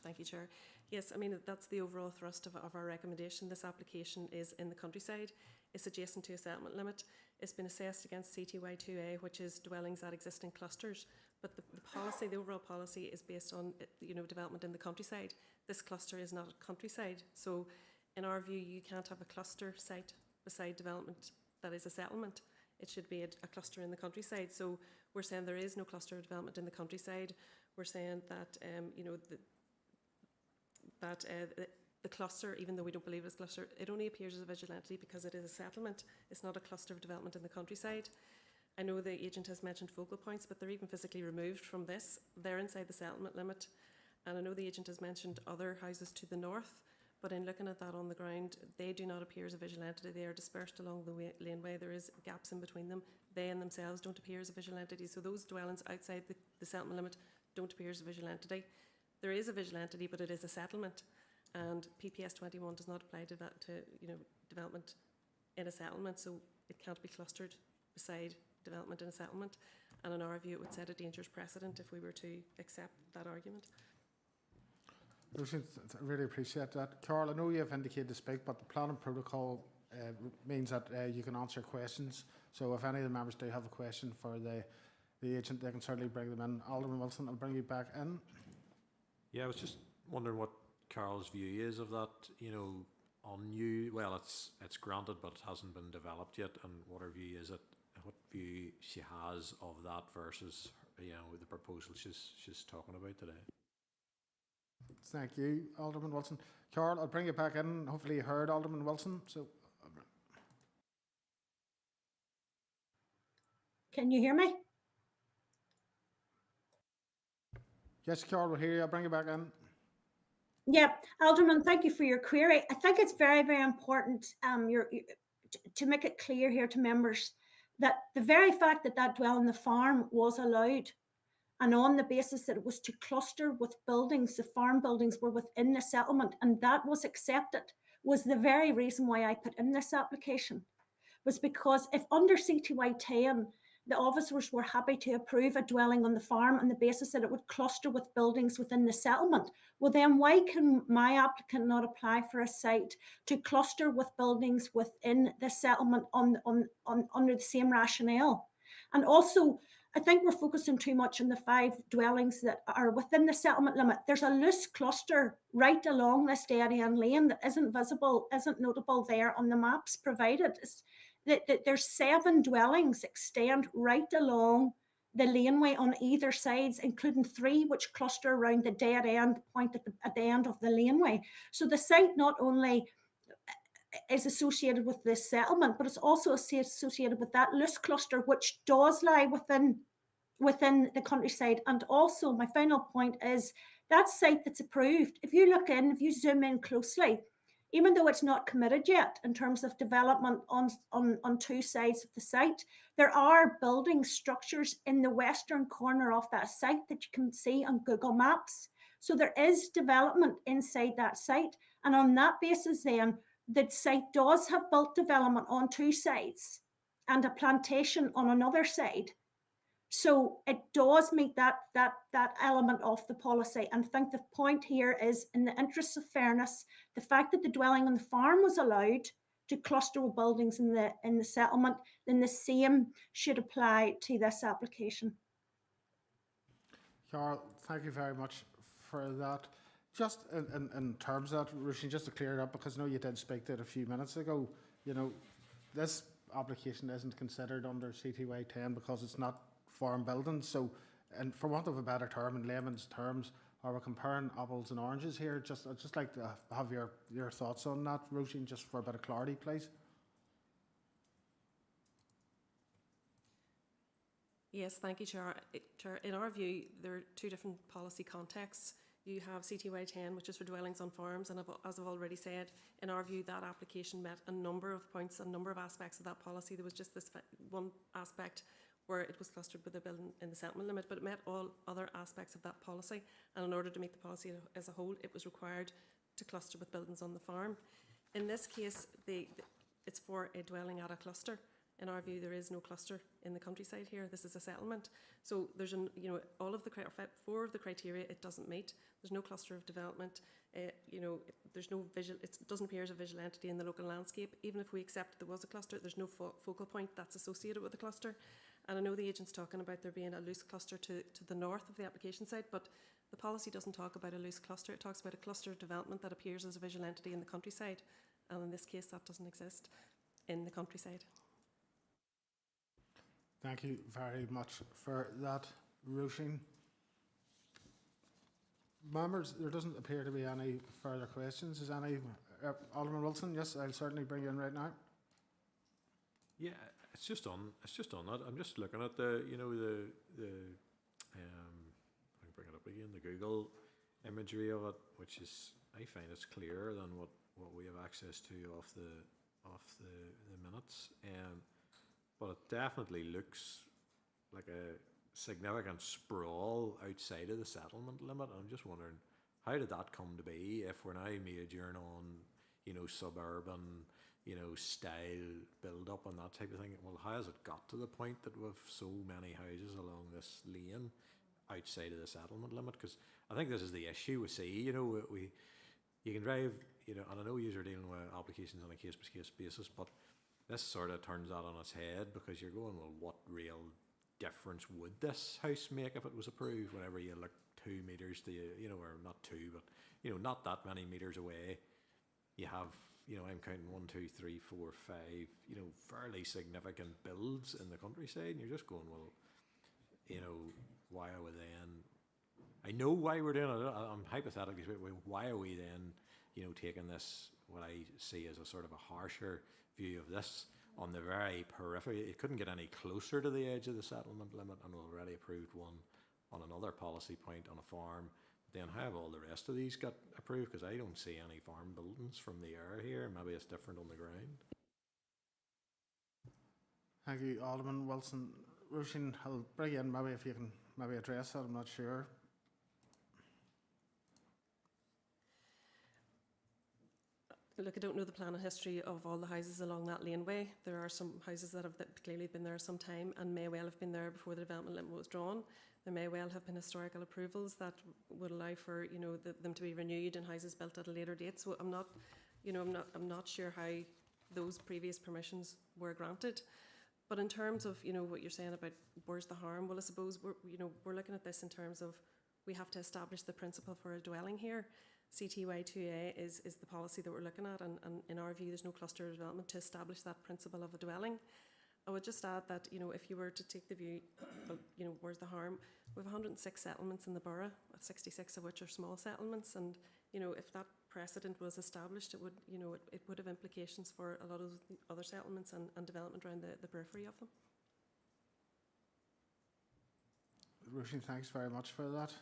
Thank you, Chair. Yes, I mean, that's the overall thrust of our recommendation. This application is in the countryside. It's adjacent to a settlement limit. It's been assessed against CTY 2A, which is dwellings at existing clusters. But the policy, the overall policy, is based on development in the countryside. This cluster is not a countryside. So in our view, you can't have a cluster site beside development that is a settlement. It should be a cluster in the countryside. So we're saying there is no cluster development in the countryside. We're saying that the cluster, even though we don't believe it's a cluster, it only appears as a visual entity because it is a settlement. It's not a cluster of development in the countryside. I know the agent has mentioned focal points, but they're even physically removed from this. They're inside the settlement limit. And I know the agent has mentioned other houses to the north, but in looking at that on the ground, they do not appear as a visual entity. They are dispersed along the laneway. There is gaps in between them. They in themselves don't appear as a visual entity. So those dwellings outside the settlement limit don't appear as a visual entity. There is a visual entity, but it is a settlement. And PPS 21 does not apply to that, development in a settlement, so it can't be clustered beside development in a settlement. And in our view, it would set a dangerous precedent if we were to accept that argument. Roisin, I really appreciate that. Carl, I know you have indicated to speak, but the planning protocol means that you can answer questions. So if any of the members do have a question for the agent, they can certainly bring them in. Alderman Wilson, I'll bring you back in. Yeah, I was just wondering what Carol's view is of that, on new, well, it's granted, but it hasn't been developed yet, and what her view is, what view she has of that versus, the proposal she's talking about today. Thank you, Alderman Wilson. Carol, I'll bring you back in. Hopefully you heard Alderman Wilson. So, can you hear me? yes, Carol, we'll hear you. I'll bring you back in. Yeah, Alderman, thank you for your query. I think it's very, very important to make it clear here to members that the very fact that that dwelling on the farm was allowed, and on the basis that it was to cluster with buildings, the farm buildings were within the settlement, and that was accepted, was the very reason why I put in this application. Was because if under CTY 10, the officers were happy to approve a dwelling on the farm on the basis that it would cluster with buildings within the settlement, well then why can my applicant not apply for a site to cluster with buildings within the settlement under the same rationale? And also, I think we're focusing too much on the 5 dwellings that are within the settlement limit. There's a loose cluster right along this Darien Lane that isn't visible, isn't notable there on the maps provided. There's 7 dwellings extend right along the laneway on either sides, including 3 which cluster around the dead end point at the end of the laneway. So the site not only is associated with this settlement, but it's also associated with that loose cluster which does lie within the countryside. And also, my final point is that site that's approved, if you zoom in closely, even though it's not committed yet in terms of development on 2 sides of the site, there are building structures in the western corner of that site that you can see on Google Maps. So there is development inside that site. And on that basis then, the site does have built development on 2 sides and a plantation on another side. So it does meet that element of the policy. And I think the point here is, in the interests of fairness, the fact that the dwelling on the farm was allowed to cluster with buildings in the settlement, then the same should apply to this application. Carol, thank you very much for that. Just in terms of that, Roisin, just to clear it up, because I know you did speak to it a few minutes ago, this application isn't considered under CTY 10 because it's not farm buildings. So, and for want of a better term, in layman's terms, are we comparing apples and oranges here? I'd just like to have your thoughts on that, Roisin, just for a bit of clarity, please. Yes, thank you, Chair. In our view, there are 2 different policy contexts. You have CTY 10, which is for dwellings on farms, and as I've already said, in our view, that application met a number of points, a number of aspects of that policy. There was just this one aspect where it was clustered with a building in the settlement limit, but it met all other aspects of that policy. And in order to meet the policy as a whole, it was required to cluster with buildings on the farm. In this case, it's for a dwelling at a cluster. In our view, there is no cluster in the countryside here. This is a settlement. So there's all of the 4 of the criteria it doesn't meet. There's no cluster of development. There's no visual. It doesn't appear as a visual entity in the local landscape. Even if we accept there was a cluster, there's no focal point that's associated with the cluster. And I know the agent's talking about there being a loose cluster to the north of the application site, but the policy doesn't talk about a loose cluster. It talks about a cluster of development that appears as a visual entity in the countryside. And in this case, that doesn't exist in the countryside. Thank you very much for that, Roisin. Members, there doesn't appear to be any further questions. Is any Alderman Wilson? Yes, I'll certainly bring you in right now. Yeah, it's just on that. I'm just looking at the I can bring it up again, the Google imagery of it, which is, I find it's clearer than what we have access to off the minutes. But it definitely looks like a significant sprawl outside of the settlement limit. I'm just wondering, how did that come to be if we're now majoring on, suburban, style build-up and that type of thing? Well, how has it got to the point that we've so many houses along this lane outside of the settlement limit? Because I think this is the issue we see. You can drive, and I know you're dealing with applications on a case-by-case basis, but this sort of turns that on its head, because you're going, well, what real difference would this house make if it was approved? Whenever you look 2 metres to, or not 2, but, not that many metres away, you have, I'm counting 1, 2, 3, 4, 5, fairly significant builds in the countryside, and you're just going, well, why are we then, I know why we're doing it, I'm hypothetically, why are we then, taking this, what I see as a sort of a harsher view of this on the very periphery? It couldn't get any closer to the edge of the settlement limit, and we've already approved one on another policy point on a farm. Then how have all the rest of these got approved? Because I don't see any farm buildings from the air here. Maybe it's different on the ground. Thank you, Alderman Wilson. Roisin, I'll bring you in maybe if you can maybe address that. I'm not sure. Look, I don't know the plan and history of all the houses along that laneway. There are some houses that have clearly been there some time and may well have been there before the development limit was drawn. There may well have been historical approvals that would allow for them to be renewed and houses built at a later date. So I'm not sure how those previous permissions were granted. But in terms of what you're saying about where's the harm, well, I suppose we're looking at this in terms of we have to establish the principle for a dwelling here. CTY2A is the policy that we're looking at, and in our view, there's no cluster development to establish that principle of a dwelling. I would just add that, if you were to take the view, well, where's the harm? We have 106 settlements in the borough, 66 of which are small settlements, and, if that precedent was established, it would, it would have implications for a lot of the other settlements and development around the periphery of them. Roisin, thanks very much for that.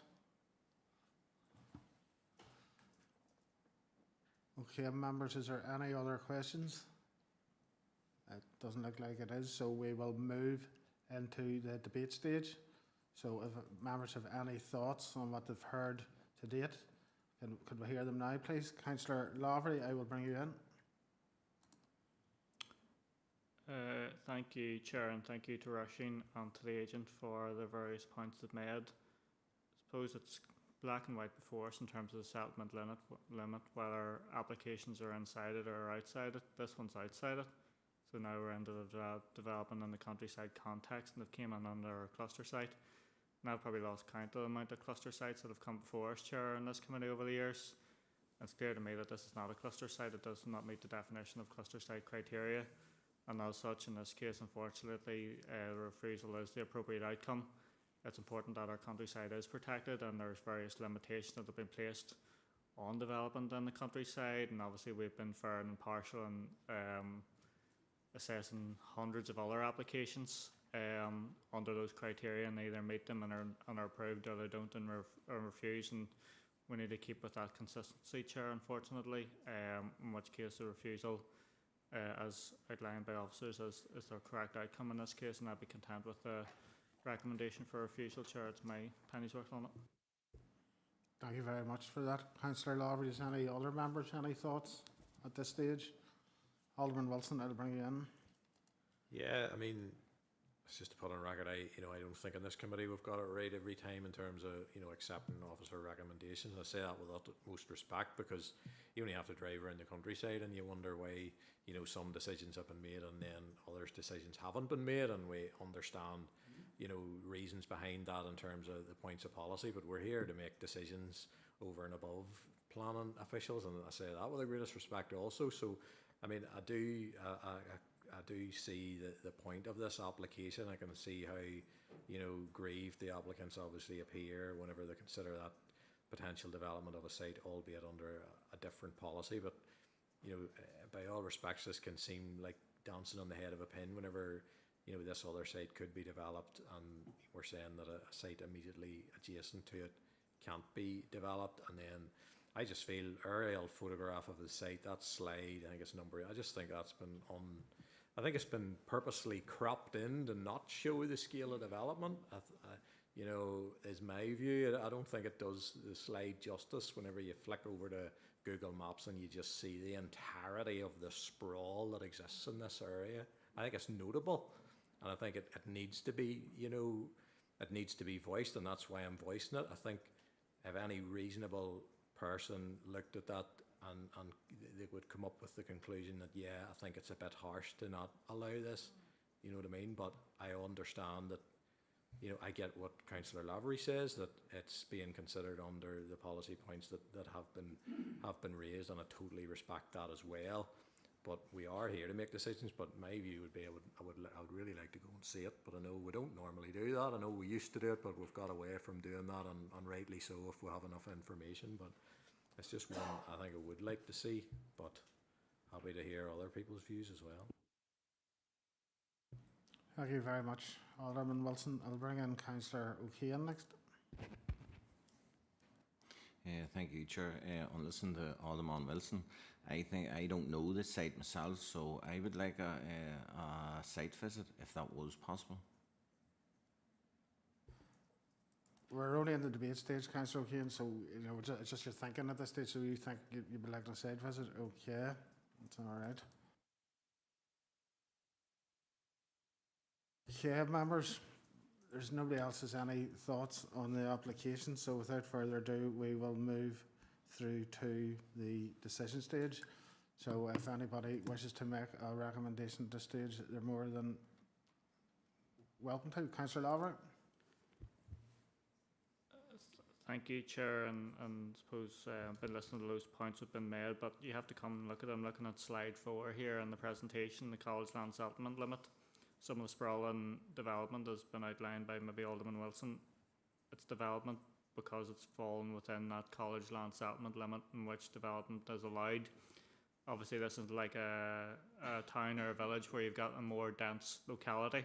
Okay, members, is there any other questions? It doesn't look like it is, so we will move into the debate stage. So if members have any thoughts on what they've heard to date, could we hear them now, please? Councillor Lavery, I will bring you in. Thank you, Chair, and thank you to Roisin and to the agent for the various points they've made. I suppose it's black and white before us in terms of the settlement limit, whether applications are inside it or outside it. This one's outside it. So now we're into the development in the countryside context, and they've came in under a cluster site. And I've probably lost count of the amount of cluster sites that have come before us, Chair, in this committee over the years. And it's clear to me that this is not a cluster site. It does not meet the definition of cluster site criteria. And as such, in this case, unfortunately, the refusal is the appropriate outcome. It's important that our countryside is protected, and there's various limitations that have been placed on development in the countryside. And obviously, we've been fair and impartial in assessing hundreds of other applications under those criteria, and either meet them and are approved, or they don't and refuse. And we need to keep with that consistency, Chair, unfortunately, in which case the refusal, as outlined by officers, is the correct outcome in this case, and I'd be content with the recommendation for refusal, Chair. It's my penny's worth on it. Thank you very much for that. Councillor Lavery, is any other members, any thoughts at this stage? Alderman Wilson, I'll bring you in. Yeah, I mean, it's just to put on record, I don't think in this committee we've got it right every time in terms of, accepting officer recommendations. I say that with utmost respect, because you only have to drive around the countryside and you wonder why, some decisions have been made and then others decisions haven't been made, and we understand, reasons behind that in terms of the points of policy, but we're here to make decisions over and above planning officials, and I say that with the greatest respect also. So, I mean, I do see the point of this application. I can see how, grieved the applicants obviously appear whenever they consider that potential development of a site, albeit under a different policy. But, by all respects, this can seem like dancing on the head of a pin whenever, this other site could be developed, and we're saying that a site immediately adjacent to it can't be developed. And then I just feel aerial photograph of the site, that slide, I think it's number, I just think that's been I think it's been purposely cropped in to not show the scale of development. Is my view. I don't think it does the slide justice whenever you flick over to Google Maps and you just see the entirety of the sprawl that exists in this area. I think it's notable, and I think it needs to be, it needs to be voiced, and that's why I'm voicing it. I think if any reasonable person looked at that and they would come up with the conclusion that, yeah, I think it's a bit harsh to not allow this, you know what I mean? But I understand that, I get what Councillor Lavery says, that it's being considered under the policy points that have been raised, and I totally respect that as well. But we are here to make decisions. But my view would be, I would really like to go and see it, but I know we don't normally do that. I know we used to do it, but we've got away from doing that, and rightly so if we have enough information. But it's just one I think I would like to see, but happy to hear other people's views as well. Thank you very much, Alderman Wilson. I'll bring in Councillor O'Kane next. Thank you, Chair. On listening to Alderman Wilson, I think I don't know this site myself, so I would like a site visit if that was possible. We're only in the debate stage, Councillor O'Kane, so it's just your thinking at this stage. So you think you'd be like a site visit? Okay, that's all right. Okay, members, there's nobody else has any thoughts on the application, so without further ado, we will move through to the decision stage. So if anybody wishes to make a recommendation at this stage, they're more than welcome to. Councillor Lavery. Thank you, Chair, and suppose I've been listening to those points that have been made, but you have to come and look at them. Looking at slide 4 here in the presentation, the college land settlement limit. Some of the sprawling development has been outlined by maybe Alderman Wilson. It's development because it's fallen within that college land settlement limit in which development is allowed. Obviously, this is like a town or a village where you've got a more dense locality.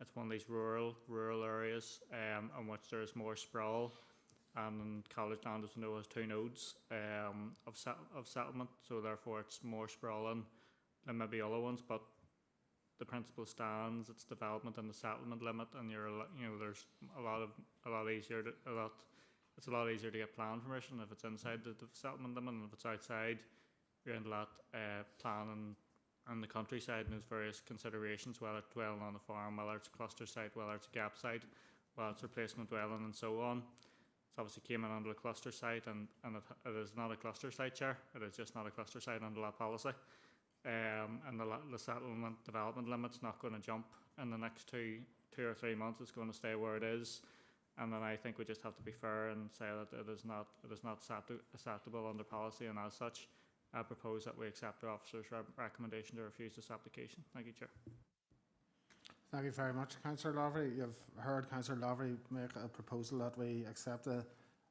It's one of these rural areas in which there's more sprawl. And college land, as we know, has 2 nodes of settlement, so therefore it's more sprawling than maybe other ones. But the principle stands; it's development in the settlement limit, and there's it's a lot easier to get plan permission if it's inside the settlement limit, and if it's outside, you're into that plan and the countryside and those various considerations, whether it's dwelling on a farm, whether it's a cluster site, whether it's a gap site, whether it's replacement dwelling, and so on. Obviously came in under a cluster site, and it is not a cluster site, Chair. It is just not a cluster site under that policy. And the settlement development limit's not going to jump in the next two or 3 months. It's going to stay where it is. And then I think we just have to be fair and say that it is not acceptable under policy, and as such, I propose that we accept the officer's recommendation to refuse this application. Thank you, Chair. Thank you very much, Councillor Lavery. You've heard Councillor Lavery make a proposal that we accept the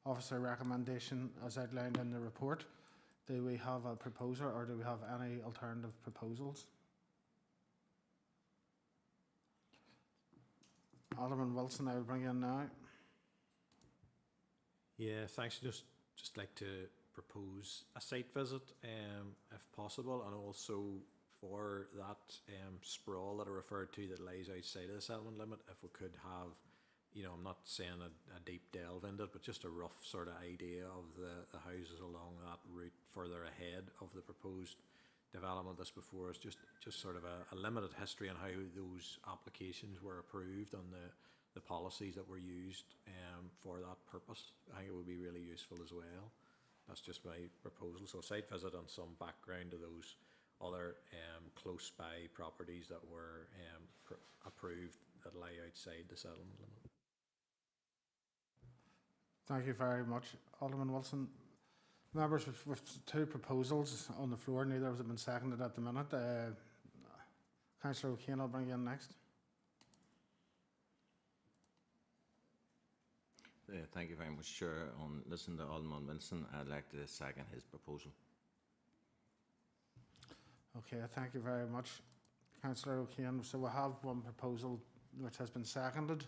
officer recommendation as outlined in the report. Do we have a proposer, or do we have any alternative proposals? Alderman Wilson, I will bring you in now. Yeah, thanks. Just like to propose a site visit, if possible, and also for that sprawl that I referred to that lies outside of the settlement limit, if we could have, I'm not saying a deep delve into it, but just a rough sort of idea of the houses along that route further ahead of the proposed development that's before us, just sort of a limited history on how those applications were approved on the policies that were used for that purpose. I think it would be really useful as well. That's just my proposal. So site visit on some background of those other close by properties that were approved that lie outside the settlement limit. Thank you very much, Alderman Wilson. Members, with 2 proposals on the floor, neither of them have been seconded at the minute. Councillor O'Kane, I'll bring you in next. Thank you very much, Chair. On listening to Alderman Wilson, I'd like to second his proposal. Okay, thank you very much, Councillor O'Kane. So we have one proposal which has been seconded,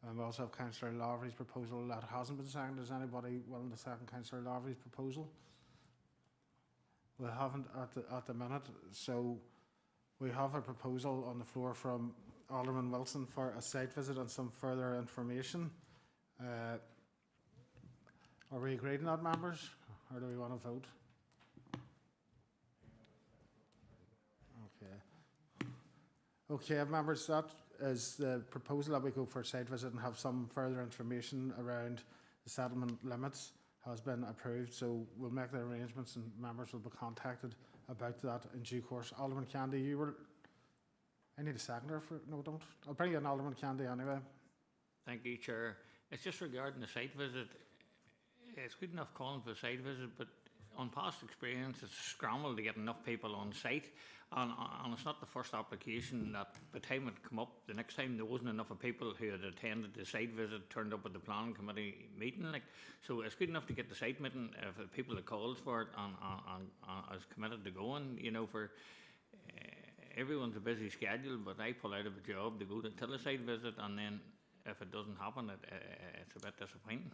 and we also have Councillor Lavery's proposal that hasn't been seconded. Is anybody willing to second Councillor Lavery's proposal? We haven't at the minute, so we have a proposal on the floor from Alderman Wilson for a site visit and some further information. Are we agreed on that, members, or do we want to vote? Okay, members, that is the proposal that we go for a site visit and have some further information around the settlement limits has been approved. So we'll make the arrangements and members will be contacted about that in due course. Alderman Candy, I need a seconder for, no, don't. I'll bring you in, Alderman Candy, anyway. Thank you, Chair. It's just regarding the site visit. It's good enough calling for a site visit, but on past experience, it's a scramble to get enough people on site. And it's not the first application that by the time it come up, the next time there wasn't enough of people who had attended the site visit turned up at the planning committee meeting. So it's good enough to get the site meeting if the people that called for it and is committed to going. For everyone's a busy schedule, but I pull out of a job to go to the site visit, and then if it doesn't happen, it's a bit disappointing.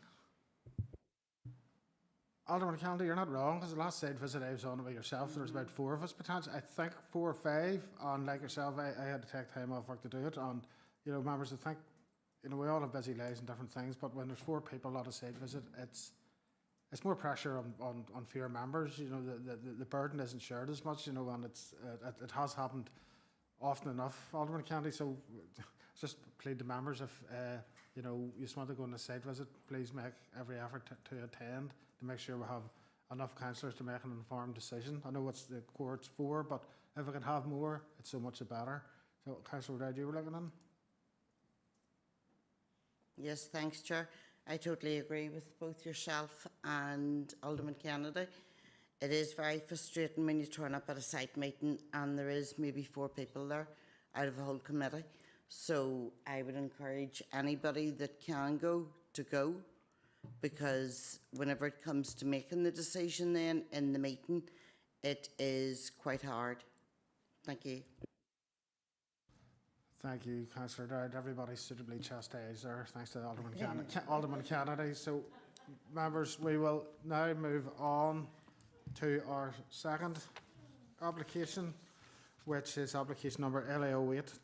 Alderman Kennedy, you're not wrong, because the last site visit I was on with yourself, there was about 4 of us potentially, I think 4 or 5, and like yourself, I had to take time off work to do it, and, members, I think, we all have busy lives and different things, but when there's 4 people at a site visit, it's more pressure on fewer members, the burden isn't shared as much, and it has happened often enough, Alderman Kennedy, so just plead to members if, you just want to go on a site visit, please make every effort to attend, to make sure we have enough councillors to make an informed decision. I know what the court's for, but if we can have more, it's so much better. So, Councillor Red, you were looking in? Yes, thanks, Chair. I totally agree with both yourself and Alderman Kennedy. It is very frustrating when you turn up at a site meeting and there is maybe 4 people there out of a whole committee. So I would encourage anybody that can go to go, because whenever it comes to making the decision then in the meeting, it is quite hard. Thank you. Thank you, Councillor Dowd. Everybody's suitably chastised there, thanks to Alderman Kennedy. So, members, we will now move on to our second application, which is application number LA08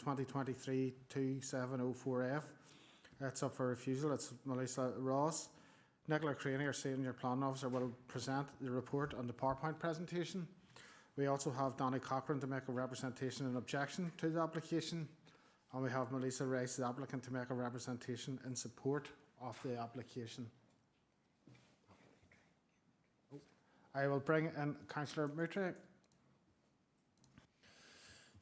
2023-2704F. It's up for refusal. It's Melissa Ross. Nicola Craney, our Senior Planning Officer, will present the report on the PowerPoint presentation. We also have Danny Cochran to make a representation and objection to the application. And we have Melissa Rice, the applicant, to make a representation in support of the application. I will bring in Councillor Moutre.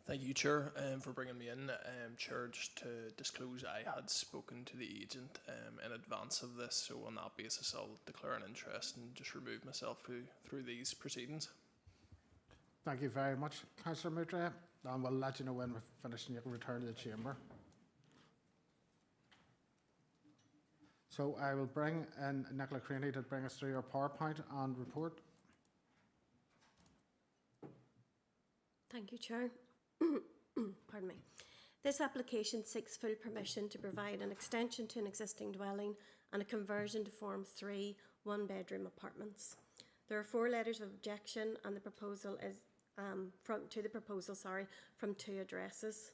Thank you, Chair, for bringing me in. Chair, just to disclose, I had spoken to the agent in advance of this, so on that basis I'll declare an interest and just remove myself through these proceedings. Thank you very much, Councillor Moutre, and we'll let you know when we're finished and you can return to the chamber. So I will bring in Nicola Craney to bring us through your PowerPoint and report. Thank you, Chair. Pardon me. This application seeks full permission to provide an extension to an existing dwelling and a conversion to form 3 one-bedroom apartments. There are 4 letters of objection, and the proposal is from 2 addresses.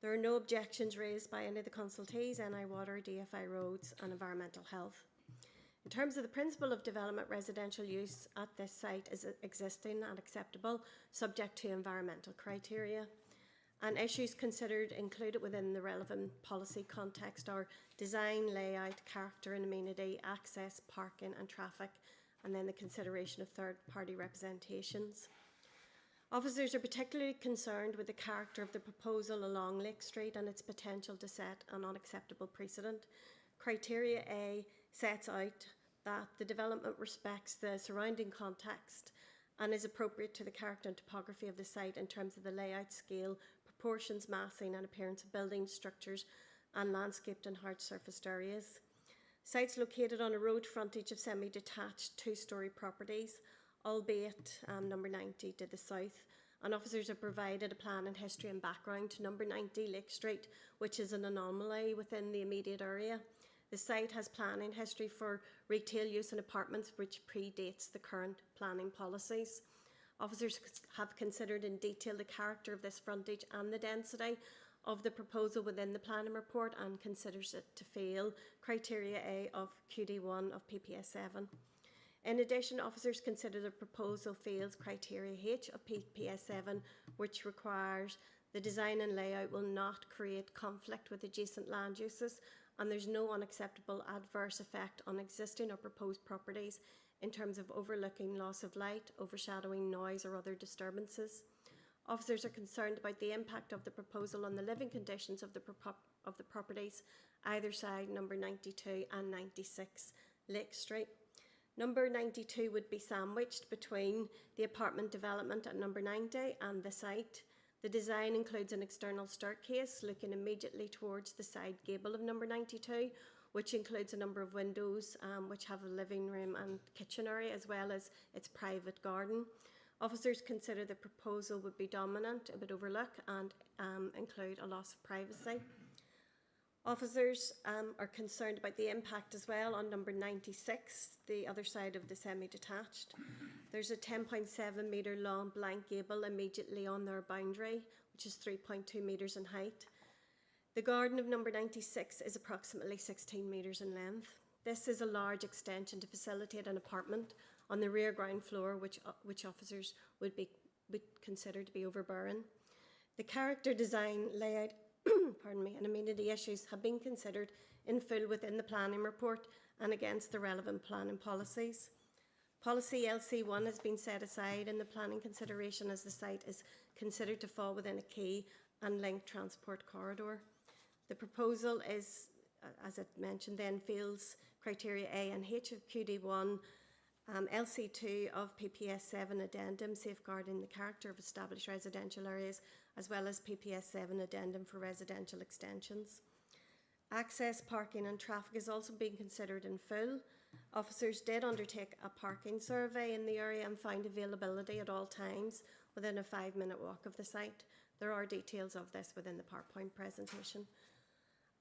There are no objections raised by any of the consultees, NI Water, DFI Roads and Environmental Health. In terms of the principle of development, residential use at this site is existing and acceptable, subject to environmental criteria. And issues considered included within the relevant policy context are design, layout, character and amenity, access, parking and traffic, and then the consideration of third-party representations. Officers are particularly concerned with the character of the proposal along Lake Street and its potential to set an unacceptable precedent. Criteria A sets out that the development respects the surrounding context and is appropriate to the character and topography of the site in terms of the layout, scale, proportions, massing and appearance of buildings, structures and landscaped and hard surfaced areas. Sites located on a road frontage of semi-detached 2-storey properties, albeit number 90 to the south, and officers have provided a plan and history and background to number 90 Lake Street, which is an anomaly within the immediate area. The site has planning history for retail use in apartments which predates the current planning policies. Officers have considered in detail the character of this frontage and the density of the proposal within the planning report and considers it to fail criteria A of QD1 of PPS 7. In addition, officers consider the proposal fails criteria H of PPS 7, which requires the design and layout will not create conflict with adjacent land uses, and there's no unacceptable adverse effect on existing or proposed properties in terms of overlooking loss of light, overshadowing, noise or other disturbances. Officers are concerned about the impact of the proposal on the living conditions of the properties either side number 92 and 96 Lake Street. Number 92 would be sandwiched between the apartment development at number 90 and the site. The design includes an external staircase looking immediately towards the side gable of number 92, which includes a number of windows which have a living room and kitchen area as well as its private garden. Officers consider the proposal would be dominant, it would overlook and include a loss of privacy. Officers are concerned about the impact as well on number 96, the other side of the semi-detached. There's a 10.7 metre long blank gable immediately on their boundary, which is 3.2 metres in height. The garden of number 96 is approximately 16 metres in length. This is a large extension to facilitate an apartment on the rear ground floor, which officers would consider to be overbearing. The character, design, layout, and amenity issues have been considered in full within the planning report and against the relevant planning policies. Policy LC1 has been set aside in the planning consideration as the site is considered to fall within a key and linked transport corridor. The proposal is, as I mentioned then, fails criteria A and H of QD1, LC2 of PPS 7 addendum safeguarding the character of established residential areas, as well as PPS 7 addendum for residential extensions. Access, parking and traffic is also being considered in full. Officers did undertake a parking survey in the area and found availability at all times within a 5-minute walk of the site. There are details of this within the PowerPoint presentation.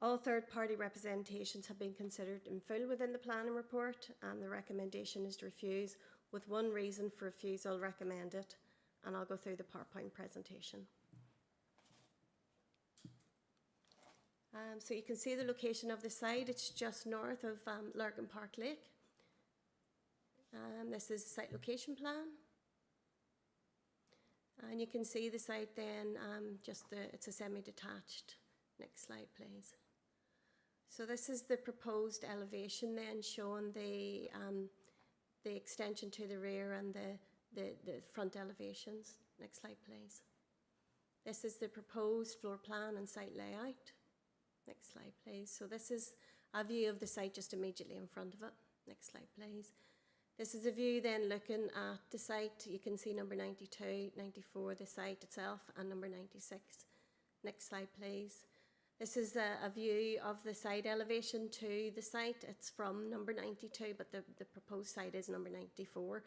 All third-party representations have been considered in full within the planning report, and the recommendation is to refuse, with one reason for refusal recommended, and I'll go through the PowerPoint presentation. So you can see the location of the site. It's just north of Lurgan Park Lake. This is the site location plan. And you can see the site then, it's a semi-detached. Next slide, please. So this is the proposed elevation then, showing the extension to the rear and the front elevations. Next slide, please. This is the proposed floor plan and site layout. Next slide, please. So this is a view of the site just immediately in front of it. Next slide, please. This is a view then looking at the site. You can see number 92, 94, the site itself, and number 96. Next slide, please. This is a view of the site elevation to the site. It's from number 92, but the proposed site is number 94.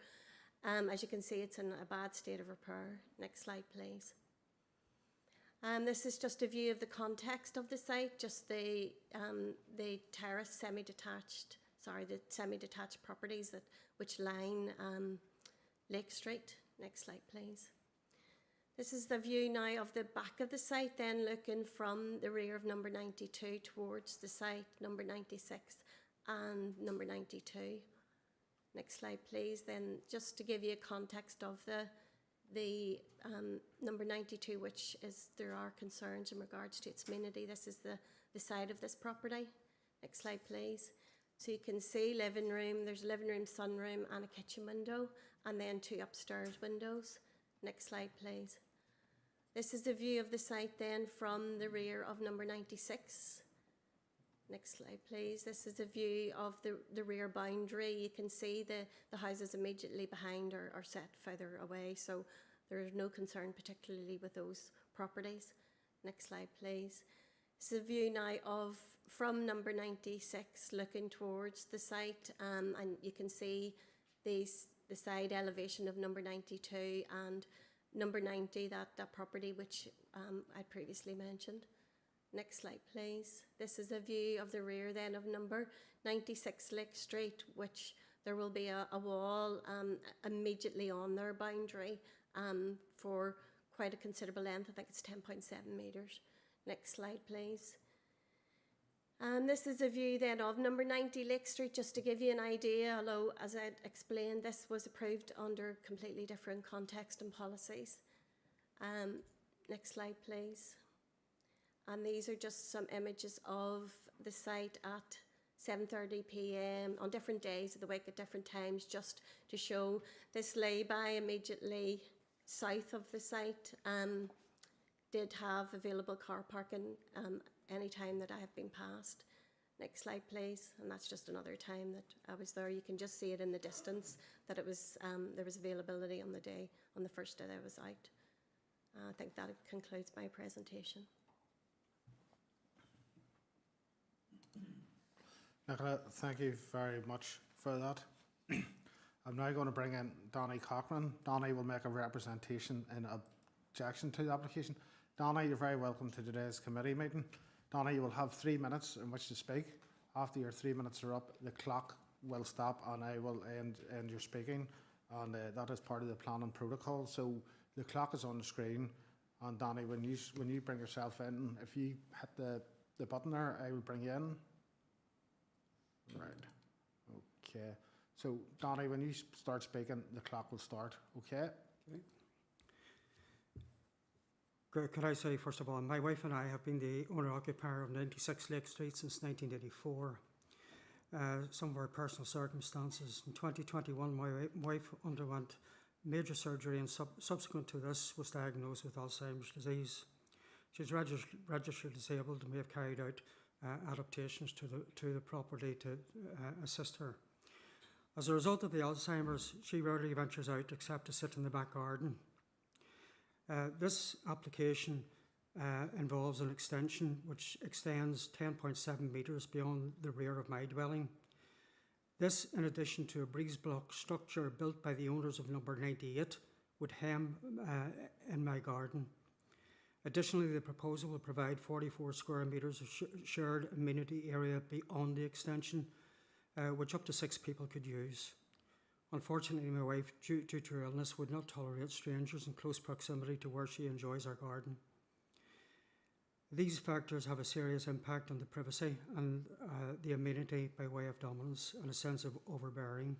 As you can see, it's in a bad state of repair. Next slide, please. This is just a view of the context of the site, just the terrace semi-detached, the semi-detached properties which line Lake Street. Next slide, please. This is the view now of the back of the site, then looking from the rear of number 92 towards the site, number 96 and number 92. Next slide, please. Then just to give you a context of the number 92, which is there are concerns in regards to its amenity. This is the side of this property. Next slide, please. So you can see living room, there's a living room, sunroom and a kitchen window, and then 2 upstairs windows. Next slide, please. This is the view of the site then from the rear of number 96. Next slide, please. This is a view of the rear boundary. You can see the houses immediately behind are set further away, so there is no concern particularly with those properties. Next slide, please. This is a view now of from number 96 looking towards the site, and you can see the side elevation of number 92 and number 90, that property which I previously mentioned. Next slide, please. This is a view of the rear then of number 96 Lake Street, which there will be a wall immediately on their boundary for quite a considerable length. I think it's 10.7 metres. Next slide, please. And this is a view then of number 90 Lake Street, just to give you an idea, although as I explained, this was approved under completely different context and policies. Next slide, please. And these are just some images of the site at 7:30 p.m. on different days of the week at different times, just to show this lay-by immediately south of the site did have available car parking any time that I have been passed. Next slide, please. And that's just another time that I was there. You can just see it in the distance that it was there was availability on the first day that I was out. I think that concludes my presentation. Nicola, thank you very much for that. I'm now going to bring in Donnie Cochran. Donnie will make a representation in objection to the application. Donnie, you're very welcome to today's committee meeting. Donnie, you will have 3 minutes in which to speak. After your 3 minutes are up, the clock will stop and I will end your speaking. And that is part of the planning protocol. So the clock is on the screen. And Donnie, when you bring yourself in, if you hit the button there, I will bring you in. Right. Okay. So, Donnie, when you start speaking, the clock will start. Okay? Could I say, first of all, my wife and I have been the owner-occupier of 96 Lake Street since 1984. Some of our personal circumstances. In 2021, my wife underwent major surgery and subsequent to this was diagnosed with Alzheimer's disease. She's registered disabled and we have carried out adaptations to the property to assist her. As a result of the Alzheimer's, she rarely ventures out except to sit in the back garden. This application involves an extension which extends 10.7 metres beyond the rear of my dwelling. This, in addition to a breeze block structure built by the owners of number 98, would hem in my garden. Additionally, the proposal will provide 44 square metres of shared amenity area beyond the extension, which up to 6 people could use. Unfortunately, my wife, due to her illness, would not tolerate strangers in close proximity to where she enjoys her garden. These factors have a serious impact on the privacy and the amenity by way of dominance and a sense of overbearing.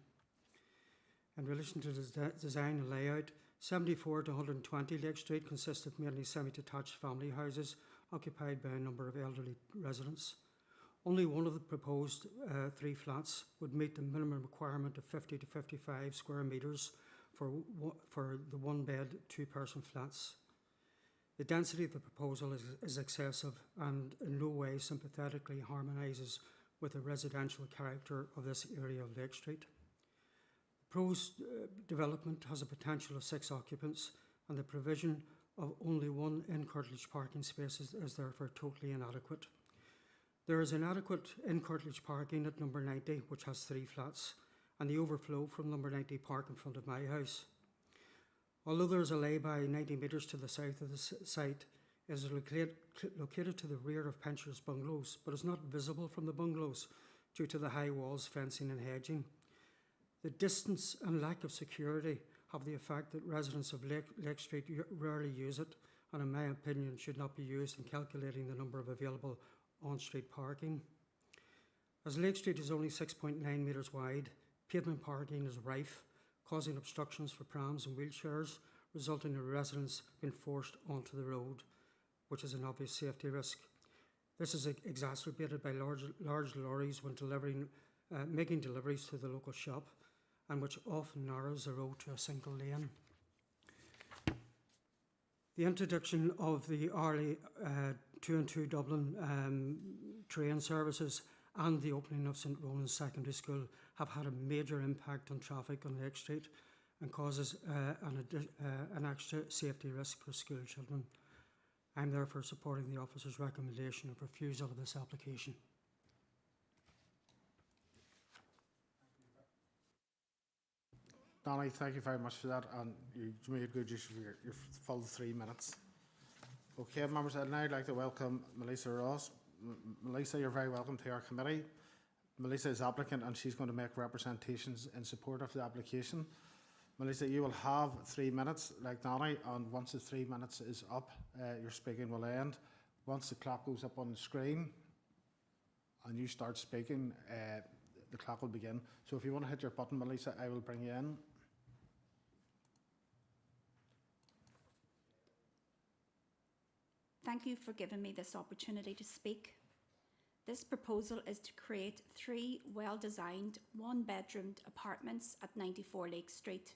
In relation to the design and layout, 74 to 120 Lake Street consists of mainly semi-detached family houses occupied by a number of elderly residents. Only one of the proposed 3 flats would meet the minimum requirement of 50 to 55 square metres for the 1-bed, 2-person flats. The density of the proposal is excessive and in no way sympathetically harmonises with the residential character of this area of Lake Street. The proposed development has a potential of 6 occupants, and the provision of only 1 in-curtilage parking space is therefore totally inadequate. There is inadequate in-curtilage parking at number 90, which has 3 flats, and the overflow from number 90 park in front of my house. Although there is a lay-by 90 metres to the south of the site, it is located to the rear of Pincher's bungalows, but is not visible from the bungalows due to the high walls, fencing and hedging. The distance and lack of security have the effect that residents of Lake Street rarely use it, and in my opinion should not be used in calculating the number of available on-street parking. As Lake Street is only 6.9 metres wide, pavement parking is rife, causing obstructions for prams and wheelchairs, resulting in residents being forced onto the road, which is an obvious safety risk. This is exacerbated by large lorries when making deliveries to the local shop, and which often narrows the road to a single lane. The introduction of the hourly 2 and 2 Dublin train services and the opening of St Ronan's Secondary School have had a major impact on traffic on Lake Street and causes an extra safety risk for school children. I am therefore supporting the officer's recommendation of refusal of this application. Donnie, thank you very much for that, and you made good use of your full 3 minutes. Okay, members, I'd now like to welcome Melissa Ross. Melissa, you're very welcome to our committee. Melissa is applicant and she's going to make representations in support of the application. Melissa, you will have 3 minutes like Donnie, and once the 3 minutes is up, your speaking will end. Once the clock goes up on the screen and you start speaking, the clock will begin. So if you want to hit your button, Melissa, I will bring you in. Thank you for giving me this opportunity to speak. This proposal is to create 3 well-designed, 1-bedroomed apartments at 94 Lake Street.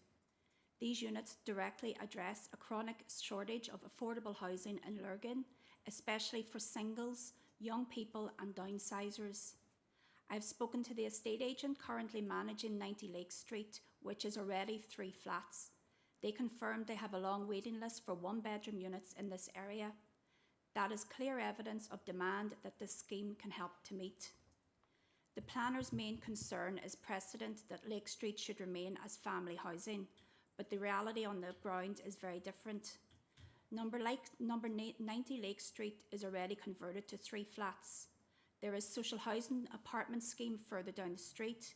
These units directly address a chronic shortage of affordable housing in Lurgan, especially for singles, young people and downsizers. I've spoken to the estate agent currently managing 90 Lake Street, which is already 3 flats. They confirmed they have a long waiting list for 1-bedroom units in this area. That is clear evidence of demand that this scheme can help to meet. The planner's main concern is precedent that Lake Street should remain as family housing, but the reality on the ground is very different. Number 90 Lake Street is already converted to 3 flats. There is social housing apartment scheme further down the street.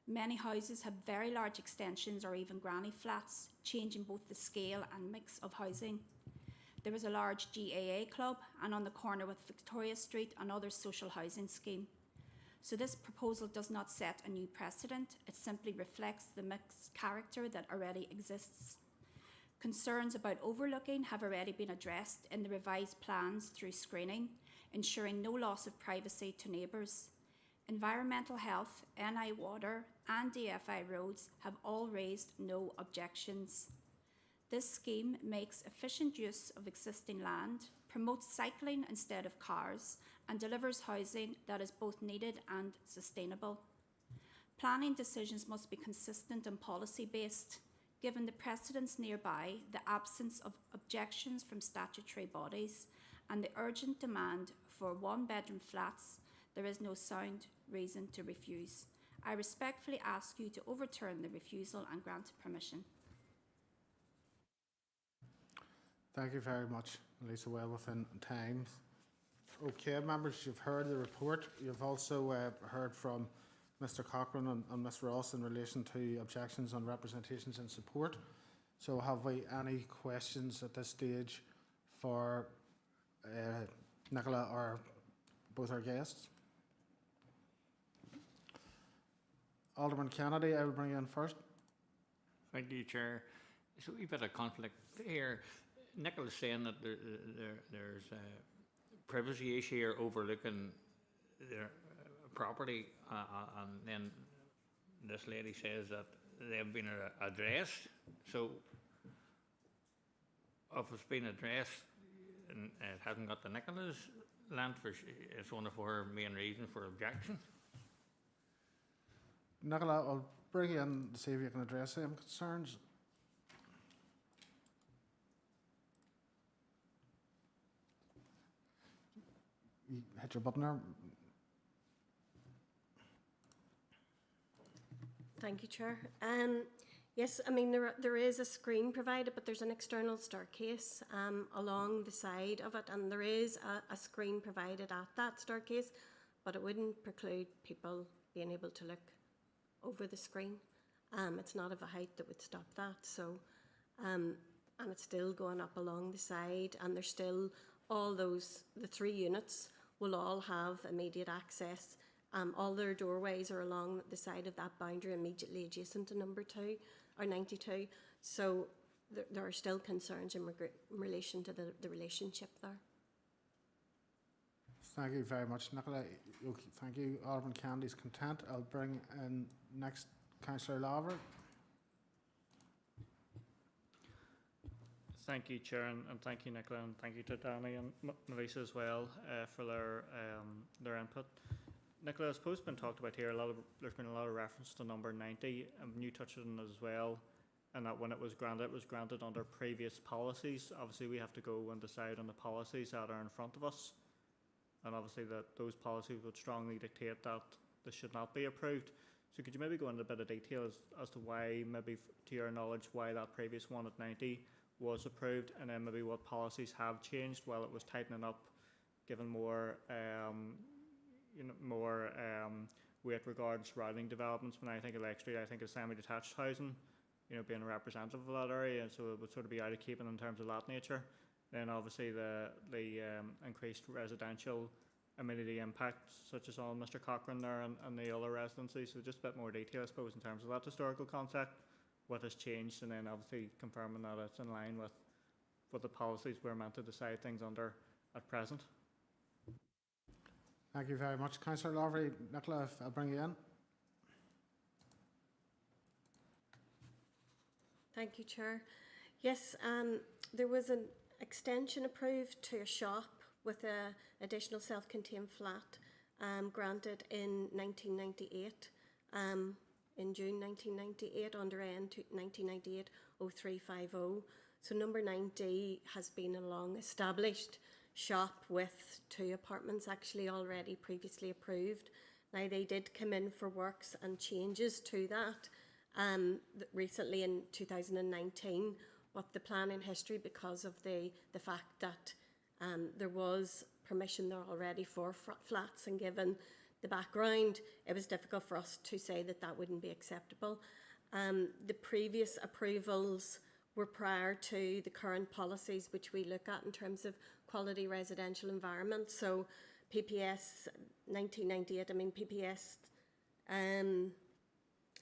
Many houses have very large extensions or even granny flats, changing both the scale and mix of housing. There is a large GAA club, and on the corner with Victoria Street, another social housing scheme. So this proposal does not set a new precedent, it simply reflects the mixed character that already exists. Concerns about overlooking have already been addressed in the revised plans through screening, ensuring no loss of privacy to neighbours. Environmental health, NI Water and DFI Roads have all raised no objections. This scheme makes efficient use of existing land, promotes cycling instead of cars, and delivers housing that is both needed and sustainable. Planning decisions must be consistent and policy-based, given the precedents nearby, the absence of objections from statutory bodies, and the urgent demand for one-bedroom flats. There is no sound reason to refuse. I respectfully ask you to overturn the refusal and grant permission. Thank you very much, Lisa, well within time. Okay, members, you've heard the report. You've also heard from Mr Cochrane and Ms Ross in relation to objections on representations in support. So have we any questions at this stage for Nicola or both our guests? Alderman Kennedy, I will bring you in first. Thank you, Chair. There's a wee bit of conflict here. Nicola's saying that there's a privacy issue here overlooking their property, and then this lady says that they've been addressed. So if it's been addressed and it hasn't got the Nicola's land, it's one of her main reasons for objection. Nicola, I'll bring you in to see if you can address them concerns. You hit your button there. Thank you, Chair. Yes, I mean, there is a screen provided, but there's an external staircase along the side of it, and there is a screen provided at that staircase, but it wouldn't preclude people being able to look over the screen. It's not of a height that would stop that, so, and it's still going up along the side, and there's still all those, the 3 units will all have immediate access. All their doorways are along the side of that boundary immediately adjacent to number 2 or 92. So there are still concerns in relation to the relationship there. Thank you very much, Nicola. Okay, thank you. Alderman Candy's content. I'll bring in next Councillor Lawver. Thank you, Chair, and thank you, Nicola, and thank you to Danny and Melissa as well for their input. Nicola, I suppose it's been talked about here. There's been a lot of reference to number 90, and you touched on it as well. And that when it was granted under previous policies. Obviously, we have to go and decide on the policies that are in front of us, and obviously that those policies would strongly dictate that this should not be approved. So could you maybe go into a bit of detail as to why, maybe to your knowledge, why that previous one at 90 was approved, and then maybe what policies have changed while it was tightening up, given more weight regards surrounding developments. When I think of Lake Street, I think of semi-detached housing, being a representative of that area, so it would sort of be out of keeping in terms of that nature. Then obviously the increased residential amenity impacts, such as on Mr Cochrane there and the other residencies. So just a bit more detail, I suppose, in terms of that historical concept, what has changed, and then obviously confirming that it's in line with what the policies we're meant to decide things under at present. Thank you very much, Councillor Lawver. Nicola, I'll bring you in. Thank you, Chair. Yes, there was an extension approved to a shop with an additional self-contained flat granted in 1998, in June 1998, under N 1998-0350. So number 90 has been a long established shop with 2 apartments actually already previously approved. Now they did come in for works and changes to that recently in 2019, but the planning history, because of the fact that there was permission there already for flats, and given the background, it was difficult for us to say that that wouldn't be acceptable. The previous approvals were prior to the current policies which we look at in terms of quality residential environment. So PPS 1998, I mean PPS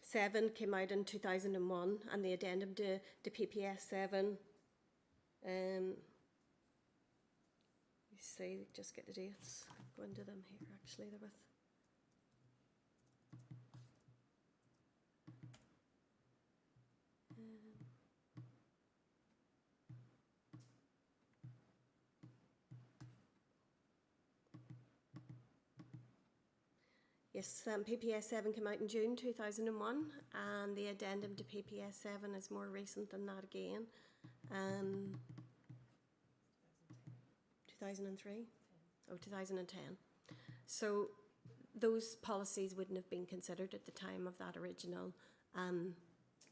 7 came out in 2001, and the addendum to PPS 7, you see, just get the dates, go into them here actually, they're with. Yes, PPS 7 came out in June 2001, and the addendum to PPS 7 is more recent than that again. 2003? Oh, 2010. So those policies wouldn't have been considered at the time of that original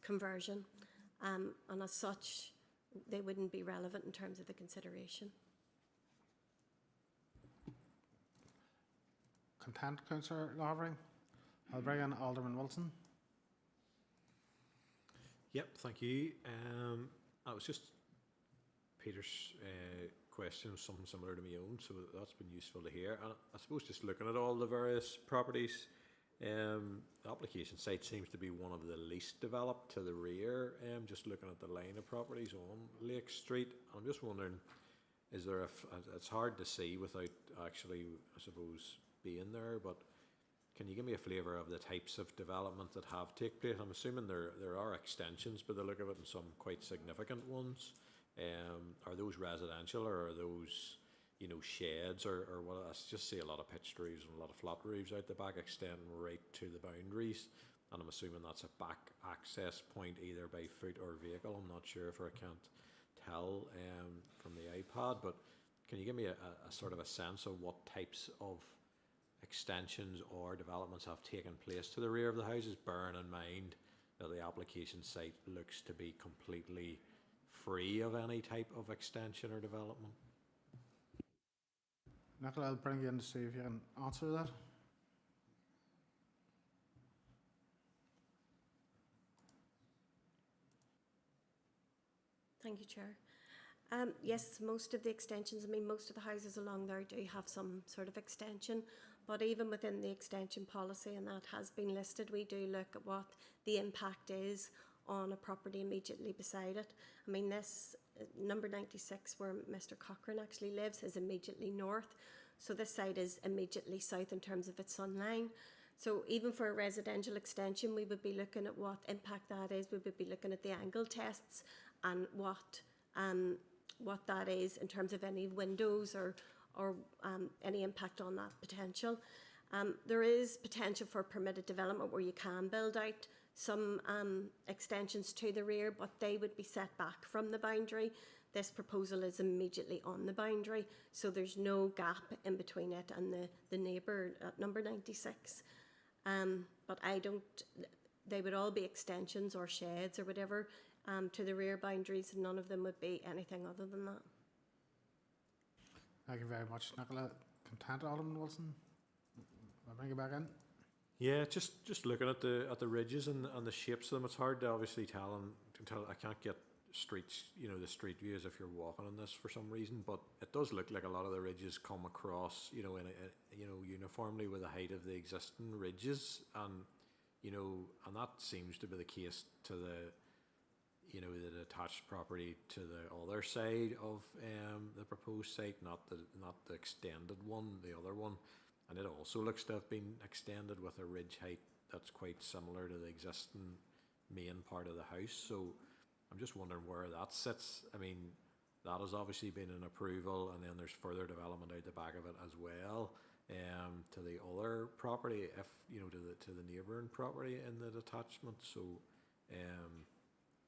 conversion. And as such, they wouldn't be relevant in terms of the consideration. Content, Councillor Lavering. I'll bring in Alderman Wilson. Yep, thank you. That was just Peter's question, something similar to my own, so that's been useful to hear. And I suppose just looking at all the various properties, the application site seems to be one of the least developed to the rear, just looking at the line of properties on Lake Street. I'm just wondering, is there it's hard to see without actually, I suppose, being there, but can you give me a flavour of the types of development that have taken place? I'm assuming there are extensions by the look of it, and some quite significant ones. Are those residential, or are those, you know, sheds, or what? I just see a lot of pitched roofs and a lot of flat roofs out the back extending right to the boundaries, and I'm assuming that's a back access point either by foot or vehicle. I'm not sure, if I can't tell from the iPad, but can you give me a sort of a sense of what types of extensions or developments have taken place to the rear of the houses, bearing in mind that the application site looks to be completely free of any type of extension or development? Nicola, I'll bring you in to see if you can answer that. Thank you, Chair. Yes, most of the extensions, I mean, most of the houses along there do have some sort of extension, but even within the extension policy, and that has been listed, we do look at what the impact is on a property immediately beside it. I mean, this number 96, where Mr. Cochrane actually lives, is immediately north. So this site is immediately south in terms of its sun line. So even for a residential extension, we would be looking at what impact that is. We would be looking at the angle tests and what that is in terms of any windows or any impact on that potential. There is potential for permitted development where you can build out some extensions to the rear, but they would be set back from the boundary. This proposal is immediately on the boundary, so there's no gap in between it and the neighbour at number 96. But they would all be extensions or sheds or whatever to the rear boundaries, and none of them would be anything other than that. Thank you very much, Nicola. Content, Alderman Wilson? I'll bring you back in. Yeah, just looking at the ridges and the shapes of them, it's hard to obviously tell. I can't get streets, you know, the street views if you're walking on this for some reason, but it does look like a lot of the ridges come across, you know, uniformly with the height of the existing ridges, and and that seems to be the case to the the detached property to the other side of the proposed site, not the extended one, the other one. And it also looks to have been extended with a ridge height that's quite similar to the existing main part of the house. So I'm just wondering where that sits. I mean, that has obviously been an approval, and then there's further development out the back of it as well, to the other property, if to the neighbouring property in the detachment. So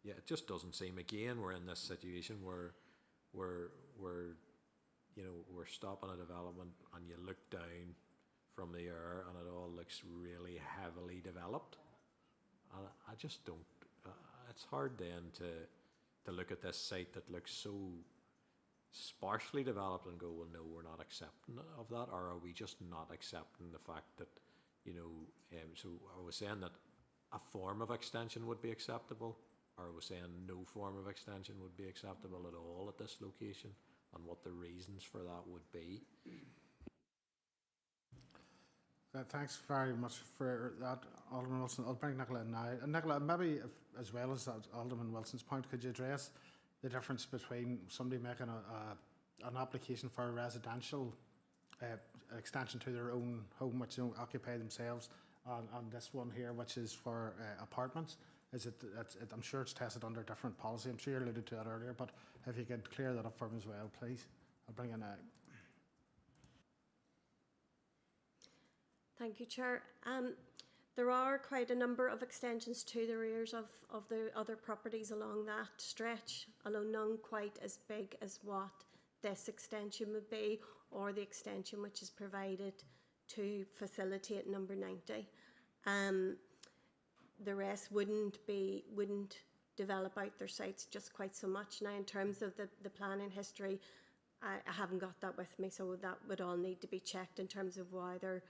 yeah, it just doesn't seem, again, we're in this situation where we're stopping a development and you look down from the air and it all looks really heavily developed. And I just don't, it's hard then to look at this site that looks so sparsely developed and go, well, no, we're not accepting of that, or are we just not accepting the fact that, so I was saying that a form of extension would be acceptable, or I was saying no form of extension would be acceptable at all at this location, and what the reasons for that would be. Thanks very much for that, Alderman Wilson. I'll bring Nicola in now. And Nicola, maybe as well as that, Alderman Wilson's point, could you address the difference between somebody making an application for a residential extension to their own home, which they don't occupy themselves, and this one here, which is for apartments? I'm sure it's tested under different policy. I'm sure you alluded to that earlier, but if you could clear that up for me as well, please. I'll bring in Thank you, Chair. There are quite a number of extensions to the rears of the other properties along that stretch, although none quite as big as what this extension would be, or the extension which is provided to facilitate number 90. The rest wouldn't develop out their sites just quite so much. Now, in terms of the planning history, I haven't got that with me, so that would all need to be checked in terms of whether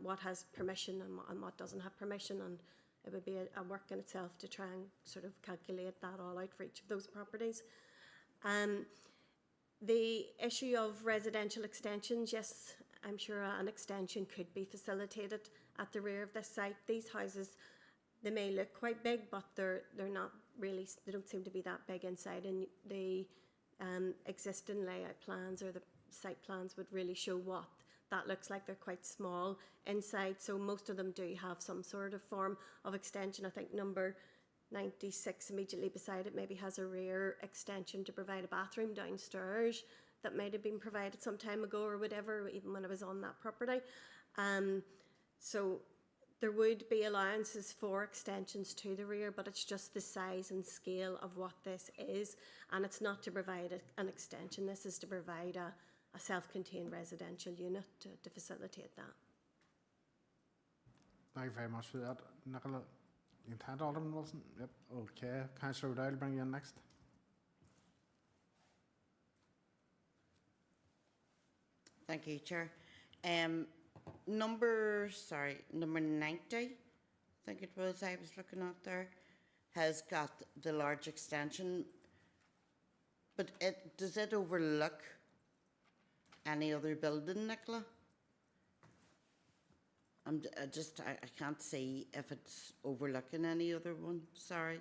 what has permission and what doesn't have permission, and it would be a work in itself to try and sort of calculate that all out for each of those properties. The issue of residential extensions, yes, I'm sure an extension could be facilitated at the rear of this site. These houses, they may look quite big, but they're not really, they don't seem to be that big inside, and the existing layout plans or the site plans would really show what that looks like. They're quite small inside, so most of them do have some sort of form of extension. I think number 96 immediately beside it maybe has a rear extension to provide a bathroom downstairs that might have been provided some time ago or whatever, even when I was on that property. So there would be allowances for extensions to the rear, but it's just the size and scale of what this is, and it's not to provide an extension. This is to provide a self-contained residential unit to facilitate that. Thank you very much for that, Nicola. You intend, Alderman Wilson? Yep. Okay. Councillor O'Dowd, I'll bring you in next. Thank you, Chair. Number 90, I think it was, I was looking at there, has got the large extension, but does it overlook any other building, Nicola? I can't see if it's overlooking any other one, sorry.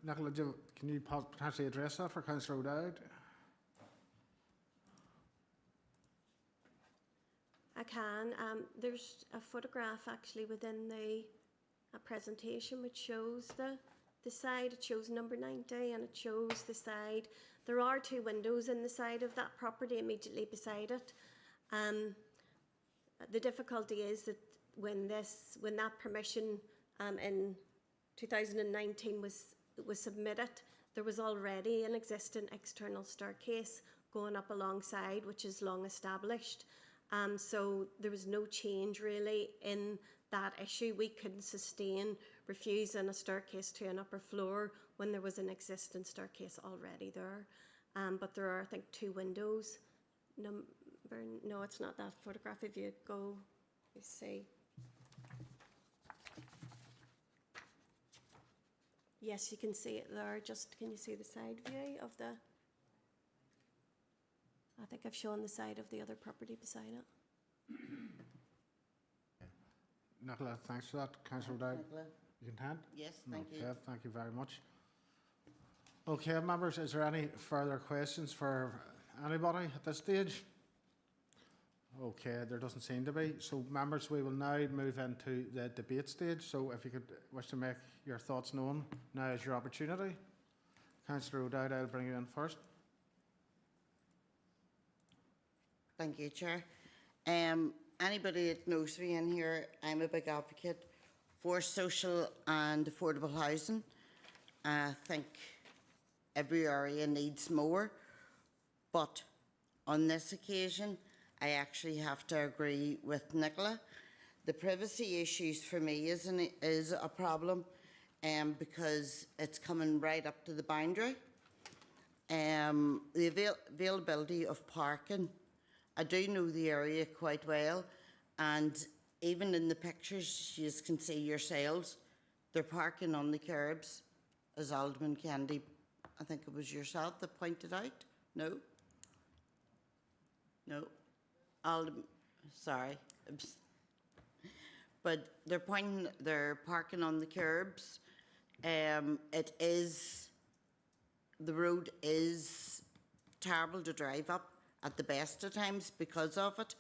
Nicola, can you potentially address that for Councillor O'Dowd? I can. There's a photograph actually within a presentation which shows the side. It shows number 90 and it shows the side. There are 2 windows in the side of that property immediately beside it. The difficulty is that when that permission in 2019 was submitted, there was already an existing external staircase going up alongside, which is long established. So there was no change really in that issue. We couldn't sustain refusing a staircase to an upper floor when there was an existing staircase already there. But there are, I think, 2 windows. No, it's not that photograph. If you go, you see. Yes, you can see it there. Just, can you see the side view of the... I think I've shown the side of the other property beside it. Nicola, thanks for that. Councillor O'Dowd, you intend? Yes, thank you. Thank you very much. Okay, members, is there any further questions for anybody at this stage? Okay, there doesn't seem to be. So, members, we will now move into the debate stage. So, if you could wish to make your thoughts known, now is your opportunity. Councillor O'Dowd, I'll bring you in first. Thank you, Chair. Anybody that knows me in here, I'm a big advocate for social and affordable housing. I think every area needs more, but on this occasion, I actually have to agree with Nicola. The privacy issues for me is a problem because it's coming right up to the boundary. The availability of parking, I do know the area quite well, and even in the pictures you can see yourselves, they're parking on the curbs, as Alderman Kennedy, I think it was yourself that pointed out. No? No? Sorry. Oops. But they're parking on the curbs. The road is terrible to drive up at the best of times because of it.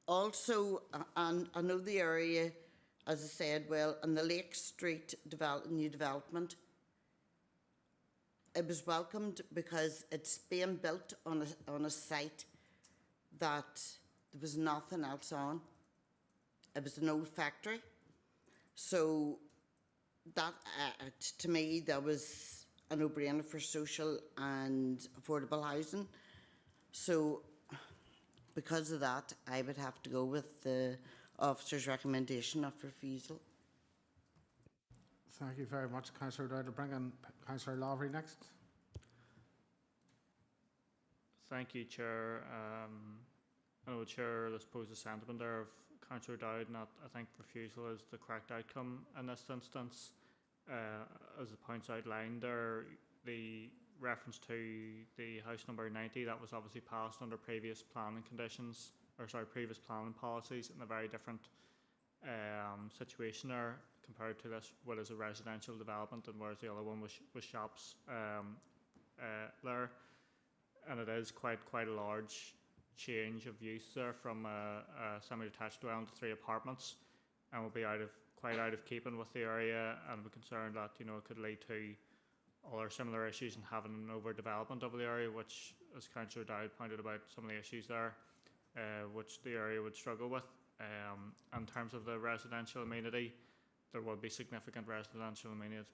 Also, and I know the area, as I said, well, and the Lake Street new development, it was welcomed because it's being built on a site that there was nothing else on. It was an old factory. So that, to me, that was a no-brainer for social and affordable housing. So because of that, I would have to go with the officer's recommendation of refusal. Thank you very much, Councillor Dowd. I'll bring in Councillor Lowry next. Thank you, Chair. I know, Chair, I suppose the sentiment there of Councillor Dowd, and I think refusal is the correct outcome in this instance. As the points outlined there, the reference to the house number 90, that was obviously passed under previous planning conditions, or sorry, previous planning policies, in a very different situation there compared to this, what is a residential development, and whereas the other one was shops there. And it is quite a large change of use there from a semi-detached dwelling to 3 apartments, and will be quite out of keeping with the area, and we're concerned that it could lead to other similar issues and having an overdevelopment of the area, which, as Councillor Dowd pointed about, some of the issues there, which the area would struggle with. In terms of the residential amenity, there will be significant residential amenities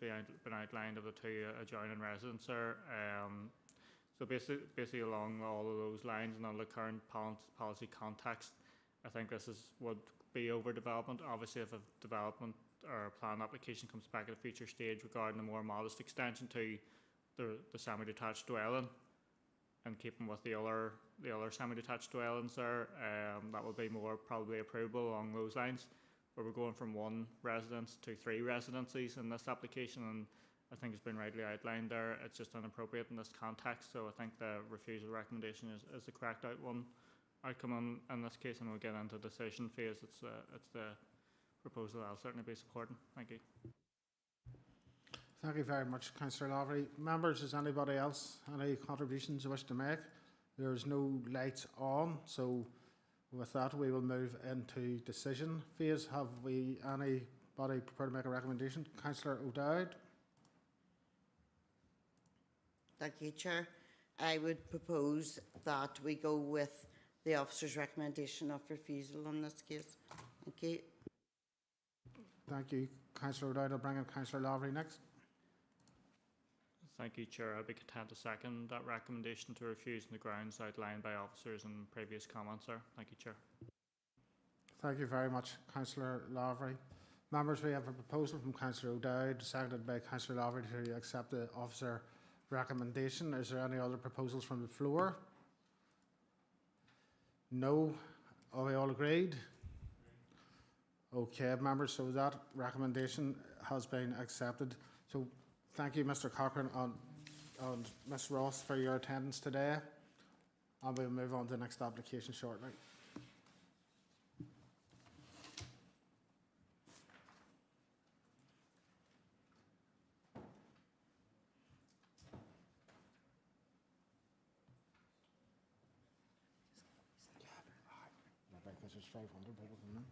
been outlined of the 2 adjoining residents there. So basically along all of those lines and on the current policy context, I think this would be overdevelopment. Obviously, if a development or a plan application comes back at a future stage regarding a more modest extension to the semi-detached dwelling, and keeping with the other semi-detached dwellings there, that would be more probably approvable along those lines, where we're going from 1 residence to 3 residencies in this application, and I think it's been rightly outlined there. It's just inappropriate in this context, so I think the refusal recommendation is the correct outcome in this case, and we'll get into the decision phase. It's the proposal I'll certainly be supporting. Thank you. Thank you very much, Councillor Lowry. Members, is anybody else any contributions you wish to make? There is no lights on, so with that we will move into decision phase. Have we anybody prepared to make a recommendation? Councillor O'Dowd. Thank you, Chair. I would propose that we go with the officer's recommendation of refusal on this case. Thank you. Thank you, Councillor O'Dowd. I'll bring in Councillor Lowry next. Thank you, Chair. I'll be content to second that recommendation to refuse on the grounds outlined by officers in previous comments there. Thank you, Chair. Thank you very much, Councillor Lowry. Members, we have a proposal from Councillor O'Dowd, seconded by Councillor Lowry, to accept the officer recommendation. Is there any other proposals from the floor? No? Are we all agreed? Okay, members, so that recommendation has been accepted. So thank you, Mr. Cochrane and Ms. Ross, for your attendance today. And we'll move on to the next application shortly. Because there's 500 people in there.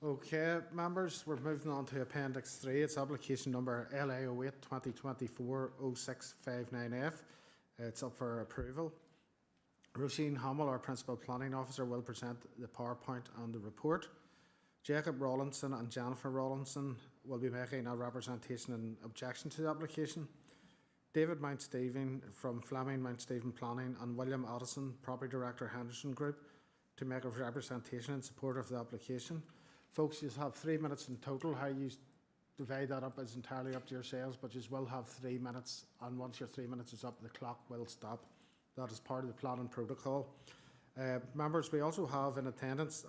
Okay, members, we're moving on to Appendix 3. It's application number LA08 2024 0659F. It's up for approval. Roisin Hamill, our Principal Planning Officer, will present the PowerPoint and the report. Jacob Rawlinson and Jennifer Rawlinson will be making a representation and objection to the application. David Mount Stephen from Fleming Mount Stephen Planning and William Addison, Property Director, Henderson Group, to make a representation in support of the application. Folks, you have 3 minutes in total. How you divide that up is entirely up to yourselves, but you will have 3 minutes, and once your 3 minutes is up, the clock will stop. That is part of the planning protocol. Members, we also have in attendance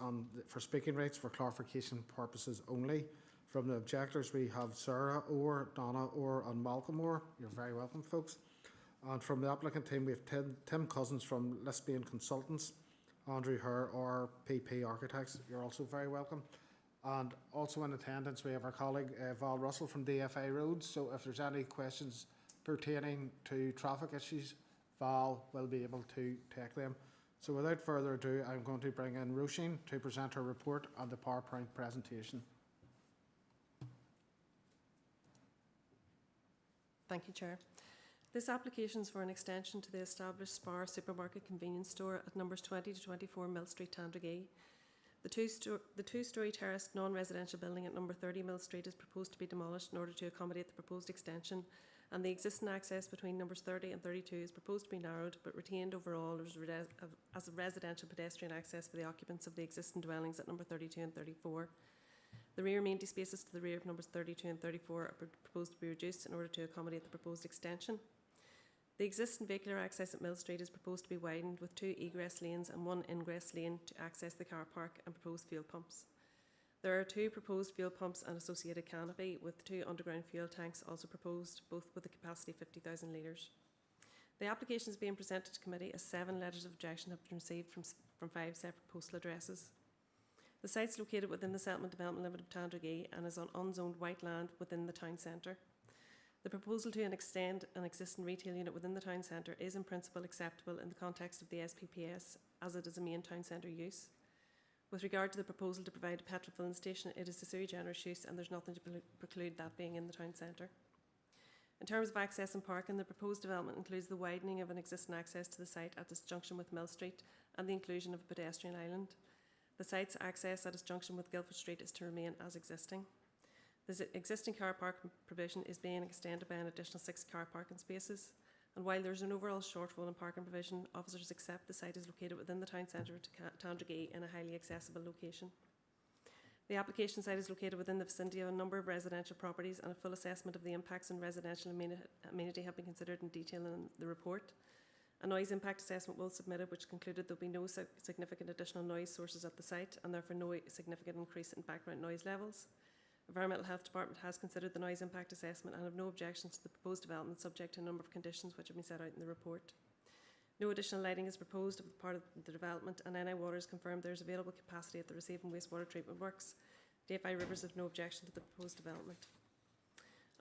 for speaking rights for clarification purposes only. From the objectors, we have Sarah Orr, Donna Orr and Malcolm Orr. You're very welcome, folks. And from the applicant team, we have Tim Cousins from Lesbian Consultants, Andrew Herr, RPP Architects. You're also very welcome. And also in attendance, we have our colleague Val Russell from DFI Roads. So if there's any questions pertaining to traffic issues, Val will be able to take them. So without further ado, I'm going to bring in Roisin to present her report and the PowerPoint presentation. Thank you, Chair. This application is for an extension to the established Spar supermarket convenience store at numbers 20 to 24 Mill Street, Tandragee. The two-storey terraced non-residential building at number 30 Mill Street is proposed to be demolished in order to accommodate the proposed extension, and the existing access between numbers 30 and 32 is proposed to be narrowed but retained overall as a residential pedestrian access for the occupants of the existing dwellings at number 32 and 34. The rear amenity spaces to the rear of numbers 32 and 34 are proposed to be reduced in order to accommodate the proposed extension. The existing vehicular access at Mill Street is proposed to be widened with 2 egress lanes and 1 ingress lane to access the car park and proposed fuel pumps. There are 2 proposed fuel pumps and associated canopy, with 2 underground fuel tanks also proposed, both with a capacity of 50,000 litres. The application is being presented to committee as 7 letters of objection have been received from 5 separate postal addresses. The site is located within the Settlement Development Limited of Tandragee and is on unzoned white land within the town centre. The proposal to extend an existing retail unit within the town centre is in principle acceptable in the context of the SPPS, as it is a main town centre use. With regard to the proposal to provide a petrol filling station, it is a sui generis use and there's nothing to preclude that being in the town centre. In terms of access and parking, the proposed development includes the widening of an existing access to the site at its junction with Mill Street and the inclusion of a pedestrian island. The site's access at its junction with Guildford Street is to remain as existing. The existing car park provision is being extended by an additional 6 car parking spaces, and while there is an overall shortfall in parking provision, officers accept the site is located within the town centre to Tandragee in a highly accessible location. The application site is located within the vicinity of a number of residential properties, and a full assessment of the impacts on residential amenity have been considered in detail in the report. A noise impact assessment was submitted, which concluded there will be no significant additional noise sources at the site, and therefore no significant increase in background noise levels. Environmental Health Department has considered the noise impact assessment and have no objections to the proposed development, subject to a number of conditions which have been set out in the report. No additional lighting is proposed as part of the development, and NI Water has confirmed there is available capacity at the receiving wastewater treatment works. DFI Rivers have no objection to the proposed development.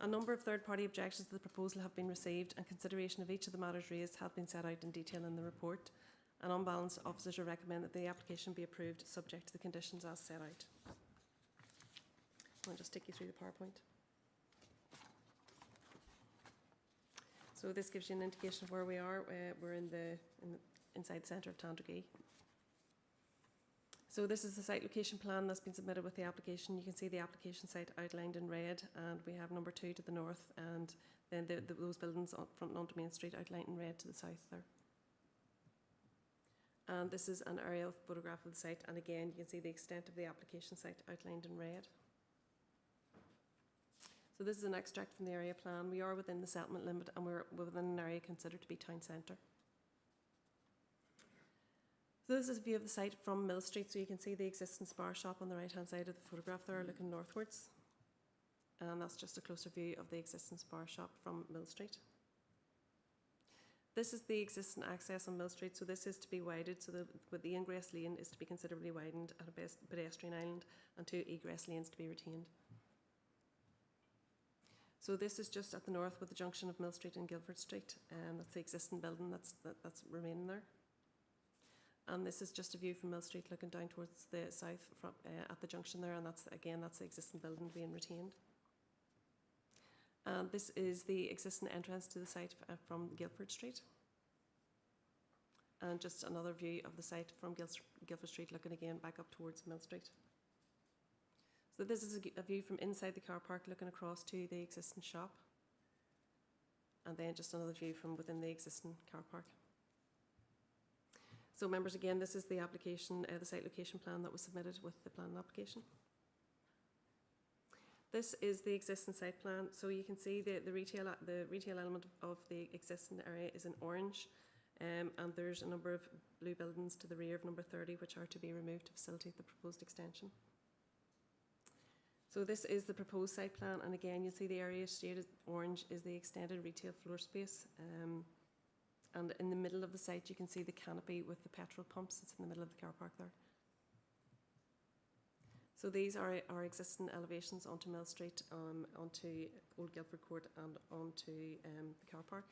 A number of third-party objections to the proposal have been received, and consideration of each of the matters raised have been set out in detail in the report. And on balance, officers will recommend that the application be approved, subject to the conditions as set out. I'll just take you through the PowerPoint. So this gives you an indication of where we are. We're inside the centre of Tandragee. So this is the site location plan that's been submitted with the application. You can see the application site outlined in red, and we have number 2 to the north, and then those buildings front onto Main Street outlined in red to the south there. And this is an aerial photograph of the site, and again you can see the extent of the application site outlined in red. So this is an extract from the area plan. We are within the settlement limit, and we're within an area considered to be town centre. So this is a view of the site from Mill Street. So you can see the existing Spar shop on the right hand side of the photograph there, looking northwards. And that's just a closer view of the existing Spar shop from Mill Street. This is the existing access on Mill Street. So this is to be widened, so the ingress lane is to be considerably widened at a pedestrian island, and 2 egress lanes to be retained. So this is just at the north with the junction of Mill Street and Guildford Street, and that's the existing building that's remaining there. And this is just a view from Mill Street looking down towards the south from, at the junction there, and that's the existing building being retained. And this is the existing entrance to the site from Guildford Street. And just another view of the site from Guildford Street looking again back up towards Mill Street. So this is a view from inside the car park looking across to the existing shop. And then just another view from within the existing car park. So members, again, this is the application, the site location plan that was submitted with the planning application. This is the existing site plan. So you can see the retail element of the existing area is in orange, and there's a number of blue buildings to the rear of number 30 which are to be removed to facilitate the proposed extension. So this is the proposed site plan, and again you'll see the area shaded orange is the extended retail floor space. And in the middle of the site, you can see the canopy with the petrol pumps. It's in the middle of the car park there. So these are our existing elevations onto Mill Street, onto Old Guildford Court, and onto the car park.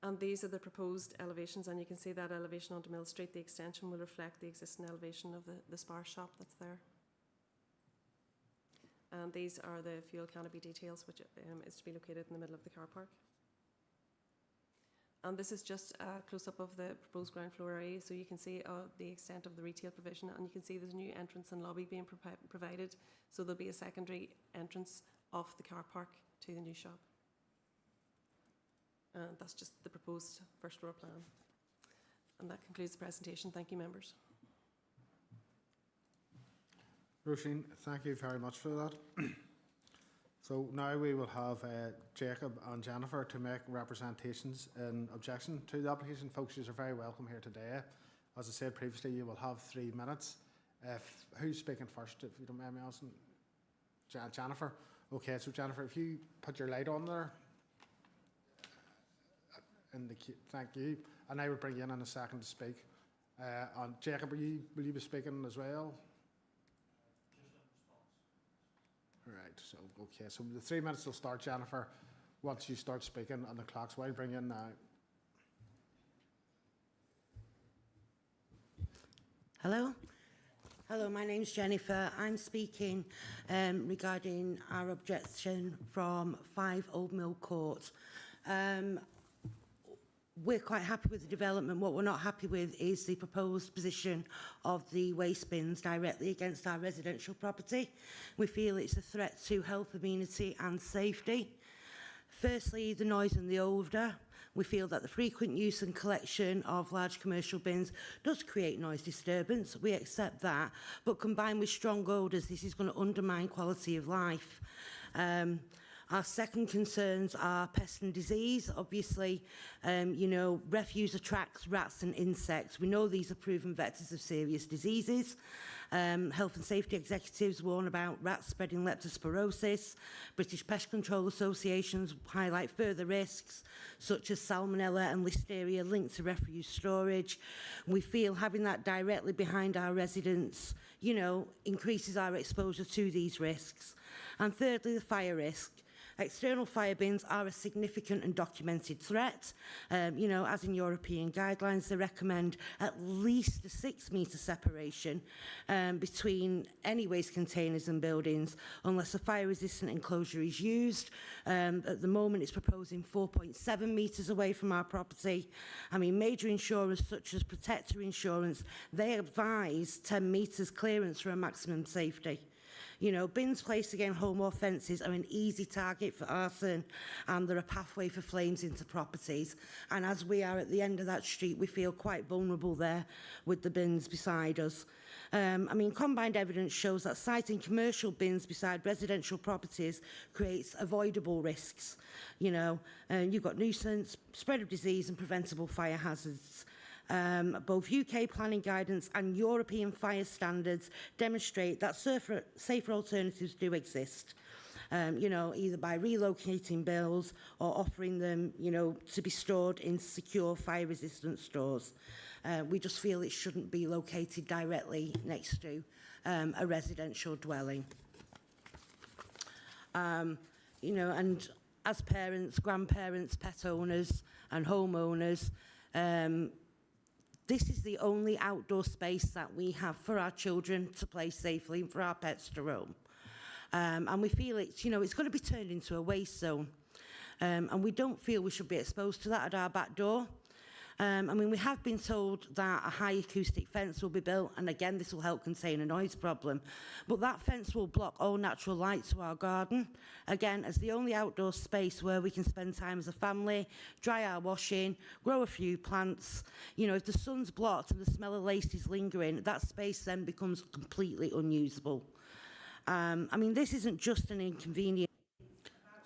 And these are the proposed elevations, and you can see that elevation onto Mill Street. The extension will reflect the existing elevation of the Spar shop that's there. And these are the fuel canopy details, which is to be located in the middle of the car park. And this is just a close-up of the proposed ground floor area, so you can see the extent of the retail provision, and you can see there's a new entrance and lobby being provided, so there'll be a secondary entrance off the car park to the new shop. And that's just the proposed first floor plan. And that concludes the presentation. Thank you, members. Roisin, thank you very much for that. So now we will have Jacob and Jennifer to make representations in objection to the application. Folks, you are very welcome here today. As I said previously, you will have 3 minutes. Who's speaking first, if you don't mind me asking? Jennifer. Okay, so Jennifer, if you put your light on there. Thank you. And I will bring you in a second to speak. And Jacob, will you be speaking as well? Right, so okay, so the 3 minutes will start, Jennifer, once you start speaking, and the clocks will bring you in now. Hello. Hello, my name's Jennifer. I'm speaking regarding our objection from 5 Old Mill Court. We're quite happy with the development. What we're not happy with is the proposed position of the waste bins directly against our residential property. We feel it's a threat to health, amenity and safety. Firstly, the noise and the odour. We feel that the frequent use and collection of large commercial bins does create noise disturbance. We accept that, but combined with strong odours, this is going to undermine quality of life. Our second concerns are pest and disease. Obviously, refuse attracts rats and insects. We know these are proven vectors of serious diseases. Health and safety executives warn about rats spreading leptospirosis. British Pest Control Associations highlight further risks, such as salmonella and listeria linked to refuse storage. We feel having that directly behind our residents, increases our exposure to these risks. And thirdly, the fire risk. External fire bins are a significant and documented threat. As in European guidelines, they recommend at least a 6-metre separation between any waste containers and buildings, unless a fire-resistant enclosure is used. At the moment, it's proposing 4.7 metres away from our property. Major insurers such as Protector Insurance, they advise 10 metres clearance for a maximum safety. Bins placed against home or fences are an easy target for arson, and they're a pathway for flames into properties. And as we are at the end of that street, we feel quite vulnerable there with the bins beside us. Combined evidence shows that siting commercial bins beside residential properties creates avoidable risks. You've got nuisance, spread of disease and preventable fire hazards. Both UK planning guidance and European fire standards demonstrate that safer alternatives do exist, either by relocating bills or offering them, to be stored in secure fire-resistant stores. We just feel it shouldn't be located directly next to a residential dwelling. And as parents, grandparents, pet owners and homeowners, this is the only outdoor space that we have for our children to play safely and for our pets to roam. And we feel it's, it's going to be turned into a waste zone. And we don't feel we should be exposed to that at our back door. We have been told that a high acoustic fence will be built, and again, this will help contain a noise problem. But that fence will block all natural light to our garden, again, as the only outdoor space where we can spend time as a family, dry our washing, grow a few plants. If the sun's blocked and the smell of lace is lingering, that space then becomes completely unusable. This isn't just an inconvenience.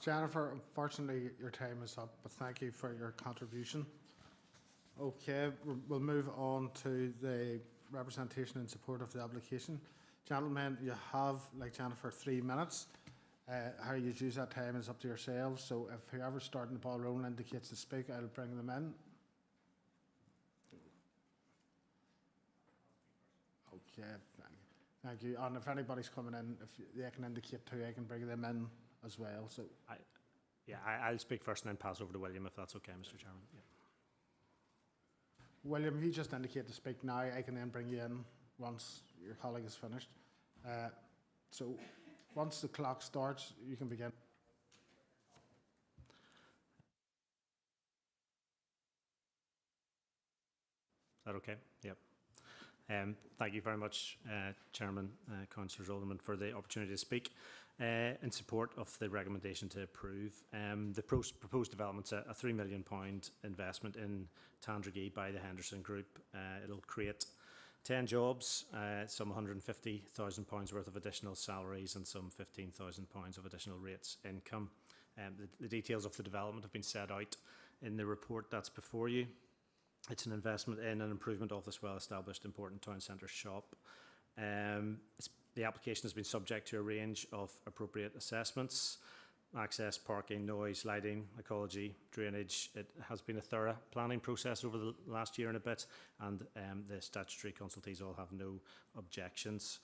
Jennifer, unfortunately, your time is up, but thank you for your contribution. Okay, we'll move on to the representation in support of the application. Gentlemen, you have, like Jennifer, 3 minutes. How you use that time is up to yourselves, so if whoever's starting the ball rolling indicates to speak, I'll bring them in. Okay, thank you. And if anybody's coming in, if they can indicate too, I can bring them in as well. So, I'll speak first and then pass over to William, if that's okay, Mr. Chairman. Yeah. William, if you just indicate to speak now, I can then bring you in once your colleague is finished. So once the clock starts, you can begin. Is that okay? Yep. Thank you very much, Chairman, Councillors Alderman, for the opportunity to speak in support of the recommendation to approve. The proposed development's a £3 million investment in Tandragee by the Henderson Group. It'll create 10 jobs, some £150,000 worth of additional salaries and some £15,000 of additional rates income. The details of the development have been set out in the report that's before you. It's an investment in an improvement of this well-established important town centre shop. The application has been subject to a range of appropriate assessments: access, parking, noise, lighting, ecology, drainage. It has been a thorough planning process over the last year and a bit, and the statutory consultees all have no objections.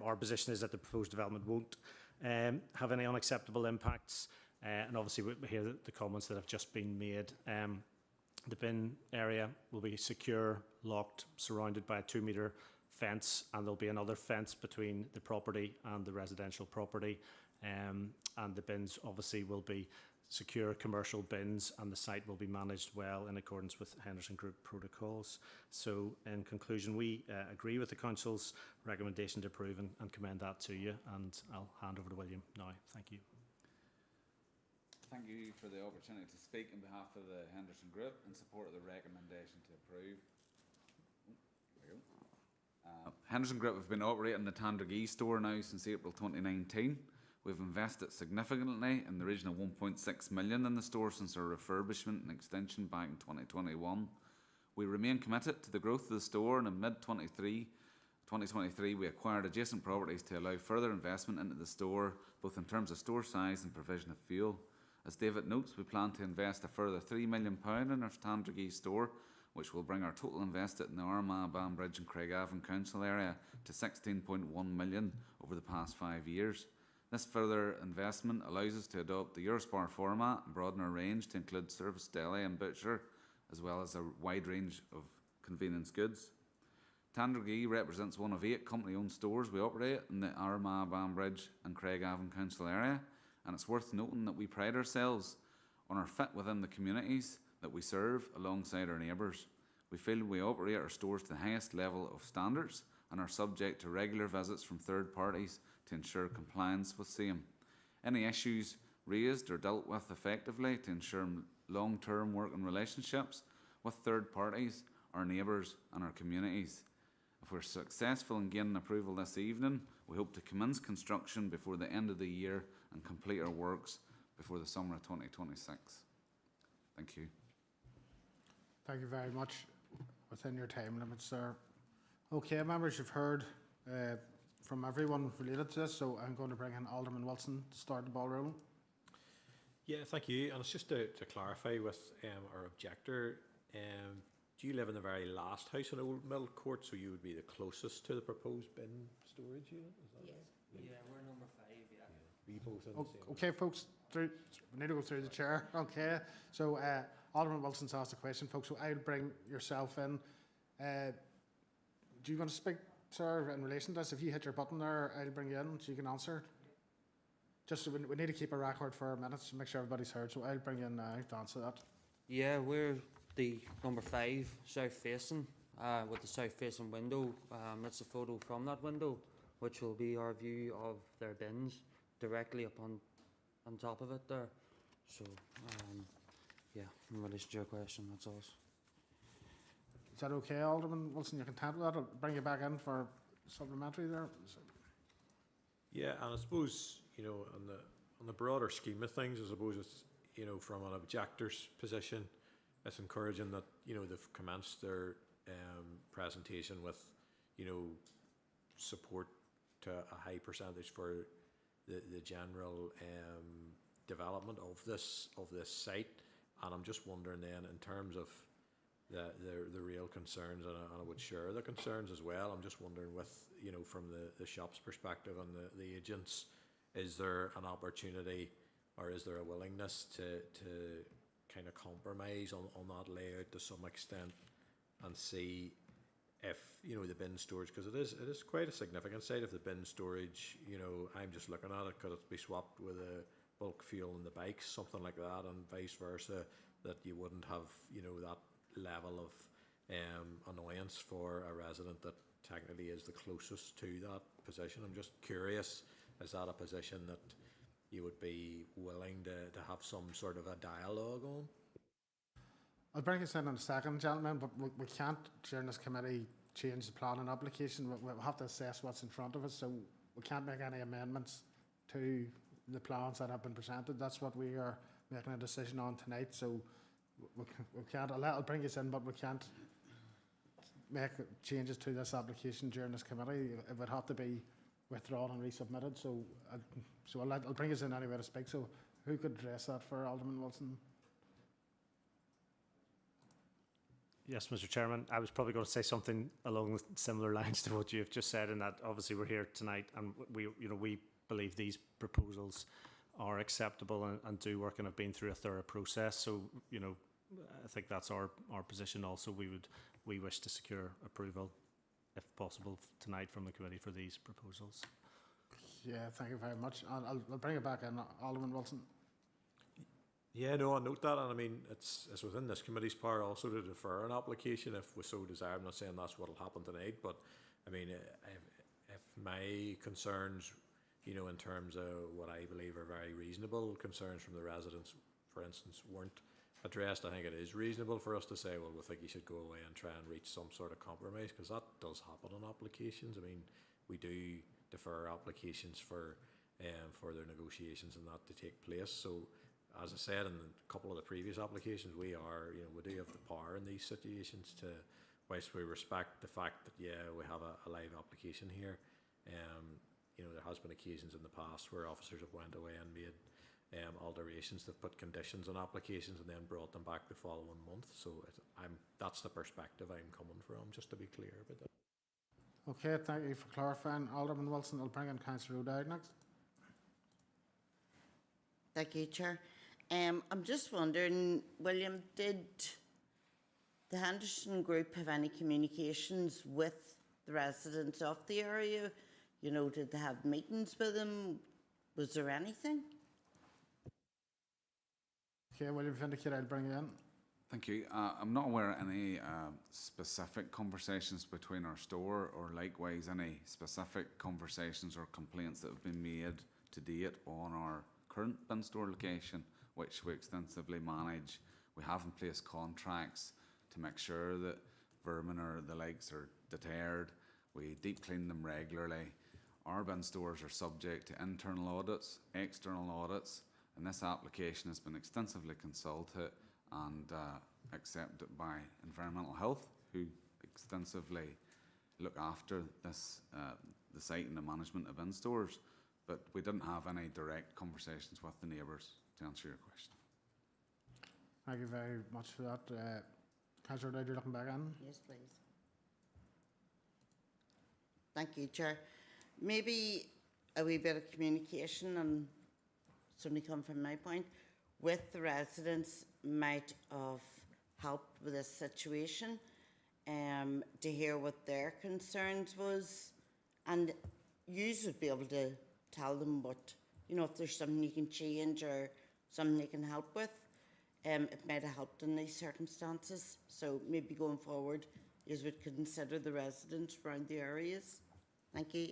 Our position is that the proposed development won't have any unacceptable impacts, and obviously we hear the comments that have just been made. The bin area will be secure, locked, surrounded by a 2-metre fence, and there'll be another fence between the property and the residential property. And the bins obviously will be secure commercial bins, and the site will be managed well in accordance with Henderson Group protocols. So in conclusion, we agree with the Council's recommendation to approve and commend that to you, and I'll hand over to William now. Thank you. Thank you for the opportunity to speak on behalf of the Henderson Group in support of the recommendation to approve. Henderson Group have been operating the Tandragee store now since April 2019. We've invested significantly in the region of 1.6 million in the store since our refurbishment and extension back in 2021. We remain committed to the growth of the store, and in mid-2023 we acquired adjacent properties to allow further investment into the store, both in terms of store size and provision of fuel. As David notes, we plan to invest a further £3 million in our Tandragee store, which will bring our total invested in the Armagh, Banbridge and Craigavon council area to 16.1 million over the past 5 years. This further investment allows us to adopt the Eurospar format and broaden our range to include service deli and butcher, as well as a wide range of convenience goods. Tandragee represents one of 8 company-owned stores we operate in the Armagh, Banbridge and Craigavon council area, and it's worth noting that we pride ourselves on our fit within the communities that we serve alongside our neighbours. We feel we operate our stores to the highest level of standards and are subject to regular visits from third parties to ensure compliance with same. Any issues raised are dealt with effectively to ensure long-term working relationships with third parties, our neighbours and our communities. If we're successful in gaining approval this evening, we hope to commence construction before the end of the year and complete our works before the summer of 2026. Thank you. Thank you very much. Within your time limits, sir. Okay, members, you've heard from everyone related to this, so I'm going to bring in Alderman Wilson to start the ball rolling. Yeah, thank you. And it's just to clarify with our objector, do you live in the very last house in Old Mill Court, so you would be the closest to the proposed bin storage unit? Is that right? Yeah, we're number 5, yeah. We both in the same. Okay, folks, we need to go through the chair. Okay, so Alderman Wilson's asked a question, folks, so I'll bring yourself in. Do you want to speak, sir, in relation to this? If you hit your button there, I'll bring you in so you can answer. Just so we need to keep a record for minutes to make sure everybody's heard, so I'll bring you in now to answer that. Yeah, we're the number 5 south facing, with the south facing window. That's a photo from that window, which will be our view of their bins directly up on top of it there. So, yeah, in relation to your question, that's all. Is that okay, Alderman Wilson? You're content with that? I'll bring you back in for supplementary there. Yeah, and I suppose, you know, on the broader scheme of things, I suppose it's, you know, from an objector's position, it's encouraging that, you know, they've commenced their presentation with, you know, support to a high percentage for the general development of this site. And I'm just wondering then, in terms of the real concerns, and I would share the concerns as well. I'm just wondering, with, you know, from the shop's perspective and the agents, is there an opportunity, or is there a willingness to kind of compromise on that layout to some extent, and see if, you know, the bin storage, because it is quite a significant site. If the bin storage, you know, I'm just looking at it, could it be swapped with a bulk fuel in the bikes, something like that, and vice versa, that you wouldn't have, you know, that level of annoyance for a resident that technically is the closest to that position. I'm just curious, is that a position that you would be willing to have some sort of a dialogue on? I'll bring us in a second, gentlemen, but we can't, during this committee, change the planning application. We'll have to assess what's in front of us, so we can't make any amendments to the plans that have been presented. That's what we are making a decision on tonight, so we can't. I'll bring us in, but we can't make changes to this application during this committee. It would have to be withdrawn and resubmitted, so I'll bring us in anyway to speak. So who could address that for Alderman Wilson? Yes, Mr. Chairman, I was probably going to say something along similar lines to what you've just said, in that obviously we're here tonight and we believe these proposals are acceptable and do work and have been through a thorough process. So, you know, I think that's our position also. We wish to secure approval, if possible, tonight from the committee for these proposals. Yeah, thank you very much. I'll bring it back in, Alderman Wilson. Yeah, no, I note that, and I mean, it's within this committee's power also to defer an application if we so desire. I'm not saying that's what will happen tonight, but I mean, if my concerns, you know, in terms of what I believe are very reasonable concerns from the residents, for instance, weren't addressed, I think it is reasonable for us to say, well, we think you should go away and try and reach some sort of compromise, because that does happen on applications. I mean, we do defer applications for their negotiations and that to take place. So, as I said in a couple of the previous applications, we do have the power in these situations to, whilst we respect the fact that, yeah, we have a live application here, you know, there has been occasions in the past where officers have went away and made alterations, they've put conditions on applications and then brought them back the following month. So that's the perspective I'm coming from, just to be clear about that. Okay, thank you for clarifying. Alderman Wilson, I'll bring in Councillor O'Dowd next. Thank you, Chair. I'm just wondering, William, did the Henderson Group have any communications with the residents of the area? You know, did they have meetings with them? Was there anything? Okay, William Vindicate, I'll bring you in. Thank you. I'm not aware of any specific conversations between our store, or likewise any specific conversations or complaints that have been made to date on our current bin store location, which we extensively manage. We have in place contracts to make sure that vermin or the likes are deterred. We deep clean them regularly. Our bin stores are subject to internal audits, external audits, and this application has been extensively consulted and accepted by Environmental Health, who extensively look after this, the site and the management of bin stores. But we didn't have any direct conversations with the neighbours, to answer your question. Thank you very much for that. Councillor O'Dowd, you're looking back in? Yes, please. Thank you, Chair. Maybe a wee bit of communication, and it's only come from my point, with the residents might have helped with this situation. to hear what their concerns was, and you would be able to tell them what, you know, if there's something you can change or something they can help with. It might have helped in these circumstances. So maybe going forward, you would consider the residents around the areas. Thank you.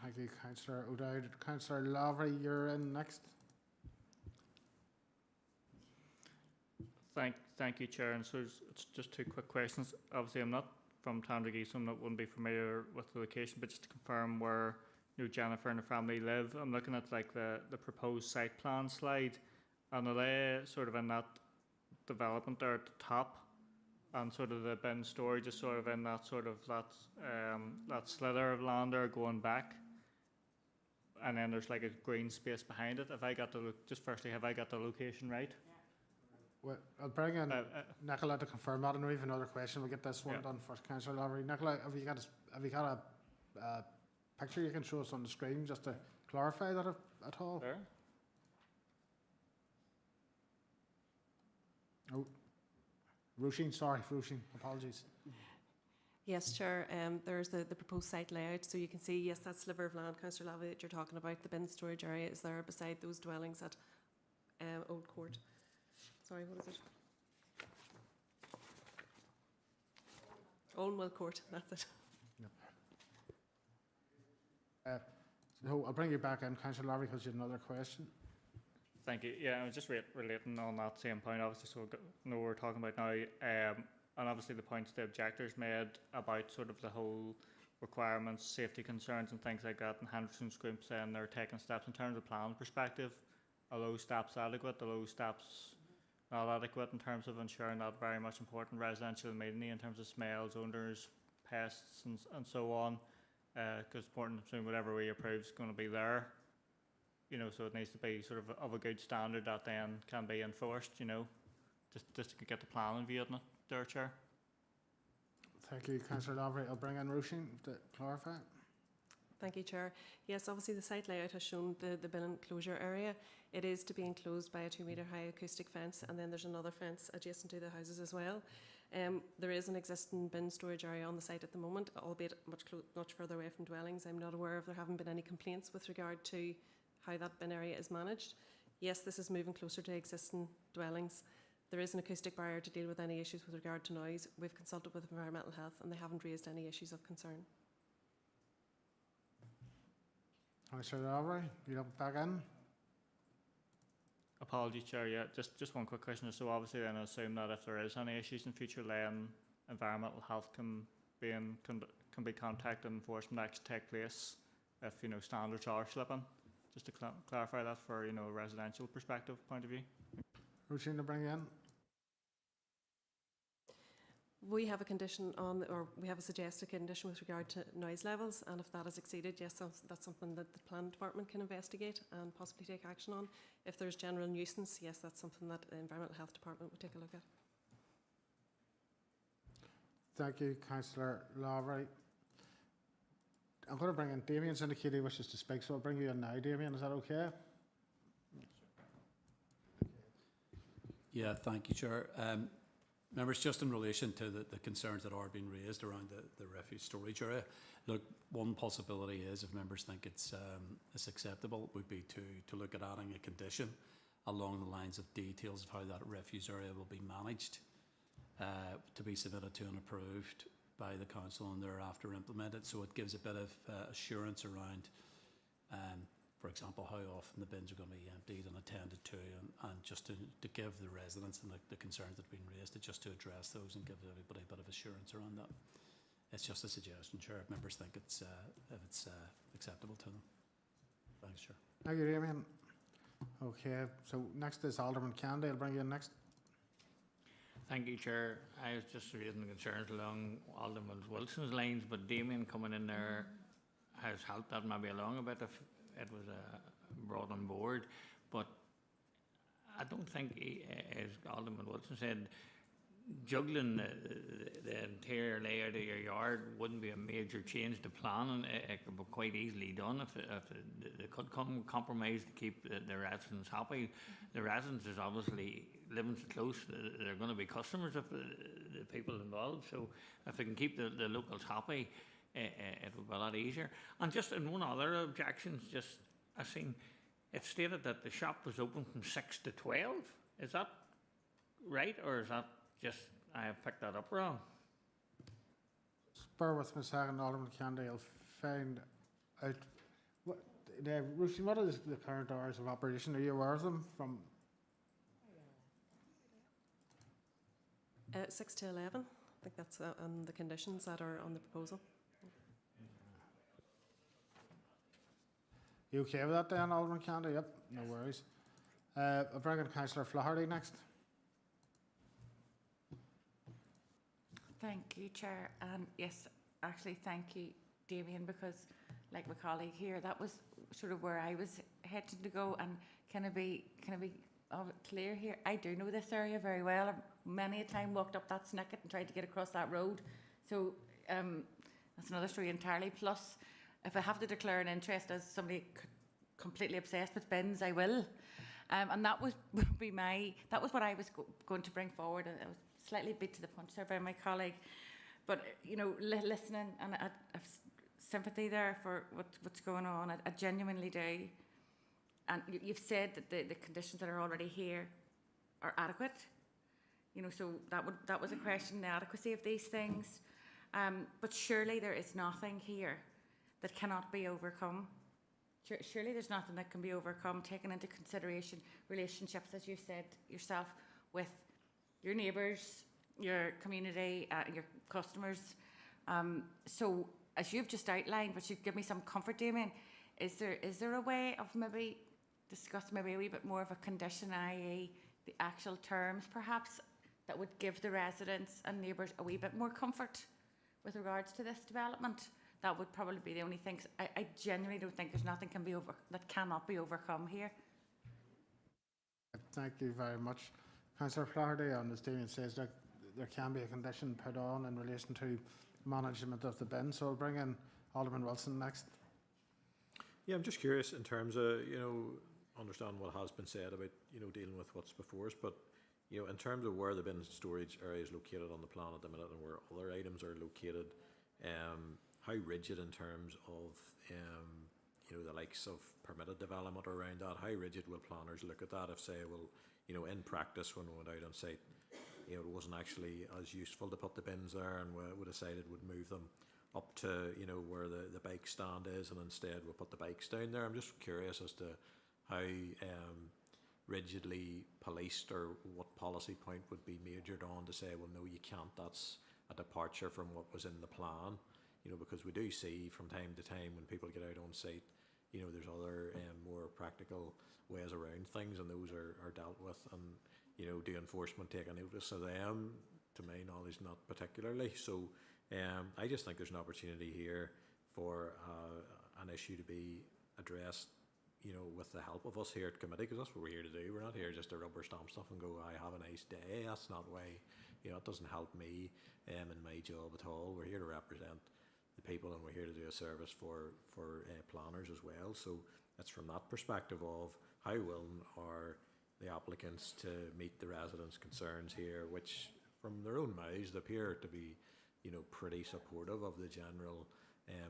Thank you, Councillor O'Dowd. Councillor Lavery, you're in next. Thank you, Chair. And so it's just two quick questions. Obviously, I'm not from Tandragee, so wouldn't be familiar with the location, but just to confirm where, you know, Jennifer and her family live, I'm looking at like the proposed site plan slide, and are they sort of in that development there at the top, and sort of the bin storage is sort of in that that slither of land there going back, and then there's like a green space behind it. Have I got the location right? Well, I'll bring in Nicola to confirm that, and we have another question. We'll get this one done first, Councillor Lavery. Nicola, have you got a picture you can show us on the screen just to clarify that at all? There. Oh, Roisin, sorry, Roisin, apologies. Yes, Chair, there's the proposed site layout, so you can see, yes, that sliver of land, Councillor Lavey, that you're talking about, the bin storage area is there beside those dwellings at Old Court. Sorry, what is it? Oldmill Court, that's it. Yep. So I'll bring you back in, Councillor Lavery, because you had another question. Thank you. Yeah, I was just relating on that same point, obviously, so we know what we're talking about now. And obviously the points the objectors made about sort of the whole requirements, safety concerns and things like that, and Henderson's group saying they're taking steps in terms of plan perspective. Are those steps adequate? Are those steps not adequate in terms of ensuring that very much important residential amenity in terms of smells, odours, pests and so on? Because it's important to assume whatever we approve is going to be there. You know, so it needs to be sort of a good standard that then can be enforced, you know, just to get the plan in view of it there, Chair. Thank you, Councillor Lavery. I'll bring in Roisin to clarify. Thank you, Chair. Yes, obviously the site layout has shown the bin enclosure area. It is to be enclosed by a 2 metre high acoustic fence, and then there's another fence adjacent to the houses as well. There is an existing bin storage area on the site at the moment, albeit much further away from dwellings. I'm not aware of there haven't been any complaints with regard to how that bin area is managed. Yes, this is moving closer to existing dwellings. There is an acoustic barrier to deal with any issues with regard to noise. We've consulted with environmental health and they haven't raised any issues of concern. Councillor Lavery, you back in? Apologies, Chair. Yeah, just one quick question. So obviously then I assume that if there is any issues in future, then environmental health can be contacted and enforcement actions take place if, you know, standards are slipping. Just to clarify that for, you know, a residential perspective point of view. Roisin, to bring you in. We have a condition on, or we have a suggested condition with regard to noise levels, and if that is exceeded, yes, that's something that the planning department can investigate and possibly take action on. If there's general nuisance, yes, that's something that the environmental health department would take a look at. Thank you, Councillor Lavery. I'm going to bring in Damien's indicated he wishes to speak, so I'll bring you in now, Damien. Is that okay? Yeah, thank you, Chair. Members, just in relation to the concerns that are being raised around the refuse storage area, look, one possibility is, if members think it's acceptable, would be to look at adding a condition along the lines of details of how that refuse area will be managed, to be submitted to and approved by the council and thereafter implemented. So it gives a bit of assurance around, for example, how often the bins are going to be emptied and attended to, and just to give the residents and the concerns that have been raised, just to address those and give everybody a bit of assurance around that. It's just a suggestion, Chair, if members think it's acceptable to them. Thanks, Chair. Thank you, Damien. Okay, so next is Alderman Candy. I'll bring you in next. Thank you, Chair. I was just raising the concerns along Alderman Wilson's lines, but Damien coming in there has helped that maybe along a bit if it was brought on board. But I don't think, as Alderman Wilson said, juggling the interior layout of your yard wouldn't be a major change to planning. It could be quite easily done if they could come compromise to keep the residents happy. The residents is obviously living so close, they're going to be customers of the people involved. So if they can keep the locals happy, it would be a lot easier. And just in one other objection, just I seen it stated that the shop was open from 6 to 12. Is that right, or is that just I have picked that up wrong? Bear with me a second, Alderman Candy. I'll find out. Roisin, what is the current hours of operation? Are you aware of them? From 6 to 11. I think that's on the conditions that are on the proposal. You okay with that then, Alderman Candy? Yep, no worries. I'll bring in Councillor Flaherty next. Thank you, Chair. And yes, actually, thank you, Damien, because like my colleague here, that was sort of where I was heading to go. And can I be clear here? I do know this area very well. I've many a time walked up that snicket and tried to get across that road. So that's another story entirely. Plus, if I have to declare an interest as somebody completely obsessed with bins, I will. And that would be that was what I was going to bring forward. I was slightly beat to the punch there by my colleague. But, you know, listening, and I have sympathy there for what's going on. I genuinely do. And you've said that the conditions that are already here are adequate. You know, so that was a question, the adequacy of these things. But surely there is nothing here that cannot be overcome. Surely there's nothing that can be overcome, taking into consideration relationships, as you've said yourself, with your neighbours, your community, your customers. So, as you've just outlined, which you've given me some comfort, Damien, is there a way of maybe discussing maybe a wee bit more of a condition, i.e. the actual terms, perhaps, that would give the residents and neighbours a wee bit more comfort with regards to this development? That would probably be the only thing. I genuinely don't think there's nothing that cannot be overcome here. Thank you very much. Councillor Flaherty, and as Damien says, there can be a condition put on in relation to management of the bin. So I'll bring in Alderman Wilson next. Yeah, I'm just curious in terms of, understand what has been said about, dealing with what's before us, but, in terms of where the bin storage area is located on the plan at the minute and where other items are located, how rigid in terms of, the likes of permitted development around that, how rigid will planners look at that if, say, in practice when we went out on site, it wasn't actually as useful to put the bins there, and we decided we'd move them up to, where the bike stand is, and instead we'll put the bikes down there. I'm just curious as to how rigidly policed, or what policy point would be majored on to say, well, no, you can't, that's a departure from what was in the plan. Because we do see from time to time when people get out on site, there's other more practical ways around things, and those are dealt with, and do enforcement take a notice of them? To my knowledge, not particularly. So I just think there's an opportunity here for an issue to be addressed, with the help of us here at committee, because that's what we're here to do. We're not here just to rubber stamp stuff and go, I have a nice day. That's not why, it doesn't help me in my job at all. We're here to represent the people, and we're here to do a service for planners as well. So it's from that perspective of how willing are the applicants to meet the residents' concerns here, which from their own mouths appear to be, pretty supportive of the general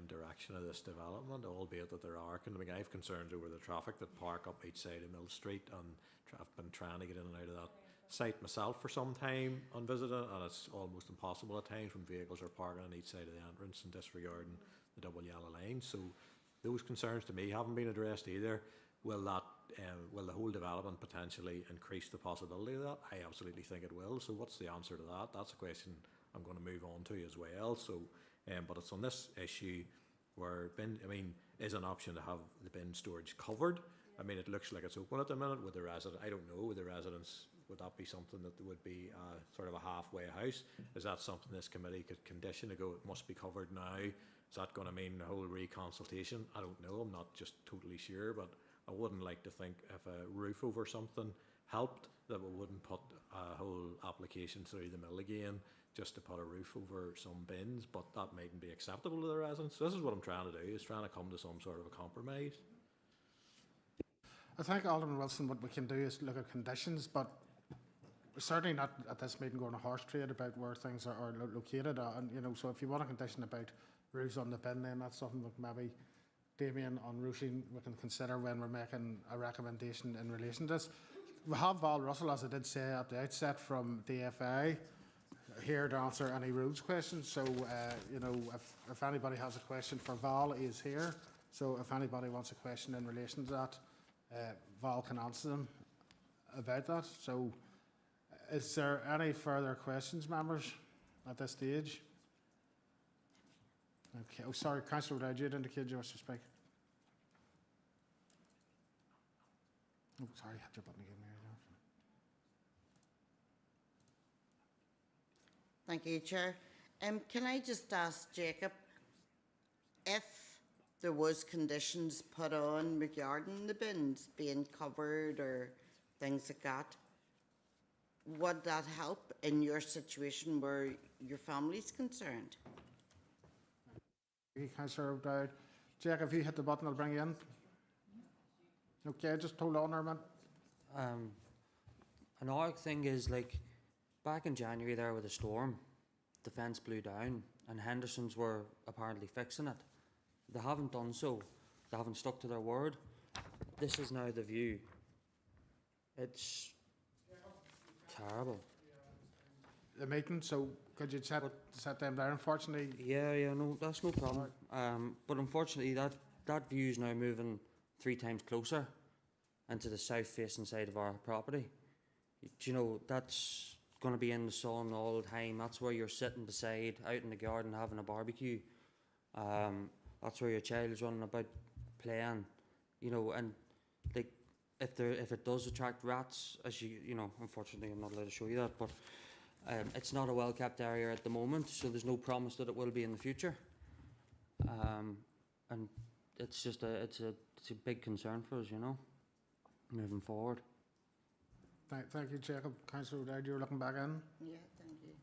direction of this development, albeit that there are I have concerns over the traffic that park up each side of Mill Street, and I've been trying to get in and out of that site myself for some time on visiting, and it's almost impossible at times when vehicles are parking on each side of the entrance and disregarding the double yellow line. So those concerns to me haven't been addressed either. Will the whole development potentially increase the possibility of that? I absolutely think it will. So what's the answer to that? That's a question I'm going to move on to as well. So, but it's on this issue where is an option to have the bin storage covered. I mean, it looks like it's open at the minute with the resident. I don't know, with the residents, would that be something that would be sort of a halfway house? Is that something this committee could condition to go, it must be covered now? Is that going to mean a whole reconsultation? I don't know. I'm not just totally sure, but I wouldn't like to think if a roof over something helped that we wouldn't put a whole application through the mill again just to put a roof over some bins, but that mightn't be acceptable to the residents. So this is what I'm trying to do, is trying to come to some sort of a compromise. I think, Alderman Wilson, what we can do is look at conditions, but we're certainly not at this meeting going to horse trade about where things are located. And, you know, so if you want a condition about roofs on the bin, then that's something that maybe Damien and Roisin we can consider when we're making a recommendation in relation to this. We have Val Russell, as I did say at the outset, from DFI here to answer any roads questions. So, you know, if anybody has a question for Val, he is here. So if anybody wants a question in relation to that, Val can answer them about that. So is there any further questions, members, at this stage? Okay. Oh, sorry, Councillor O'Dowd, you had indicated you wish to speak. Oh, sorry, I had your button again there. Thank you, Chair. Can I just ask Jacob, if there was conditions put on regarding the bins being covered or things like that, would that help in your situation where your family's concerned? Thank you, Councillor O'Dowd. Jacob, if you hit the button, I'll bring you in. Okay, just hold on there a minute. Another thing is, like, back in January there with the storm, the fence blew down and Henderson's were apparently fixing it. They haven't done so. They haven't stuck to their word. This is now the view. It's terrible. The meeting, so could you set them down, unfortunately? Yeah, no, that's no problem. But unfortunately, that view is now moving 3 times closer into the south-facing side of our property. Do you know, that's going to be in the sun all the time. That's where you're sitting beside, out in the garden, having a barbecue. That's where your child is running about playing, you know, and like if it does attract rats, as you know, unfortunately I'm not allowed to show you that, but it's not a well-kept area at the moment, so there's no promise that it will be in the future. And it's just it's a big concern for us, you know, moving forward. Thank you, Jacob. Councillor O'Dowd, you're looking back in. Yeah, thank you.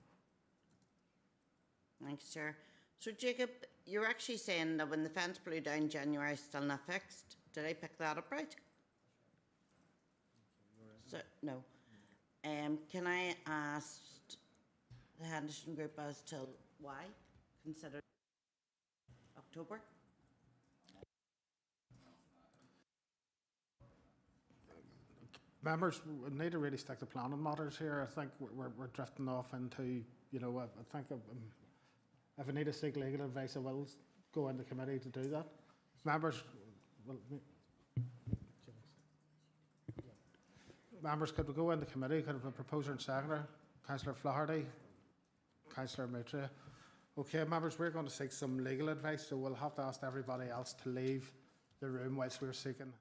Thanks, Chair. So, Jacob, you're actually saying that when the fence blew down January, it's still not fixed. Did I pick that up right? So, no. Can I ask the Henderson Group as to why consider October? Members, we need to really stick to planning matters here. I think we're drifting off into, you know, I think if I need to seek legal advice, I will go into committee to do that. Members, members, could we go into committee? Could we have a proposer and seconder? Councillor Flaherty, Councillor Mutria. Okay, members, we're going to seek some legal advice, so we'll have to ask everybody else to leave the room whilst we're seeking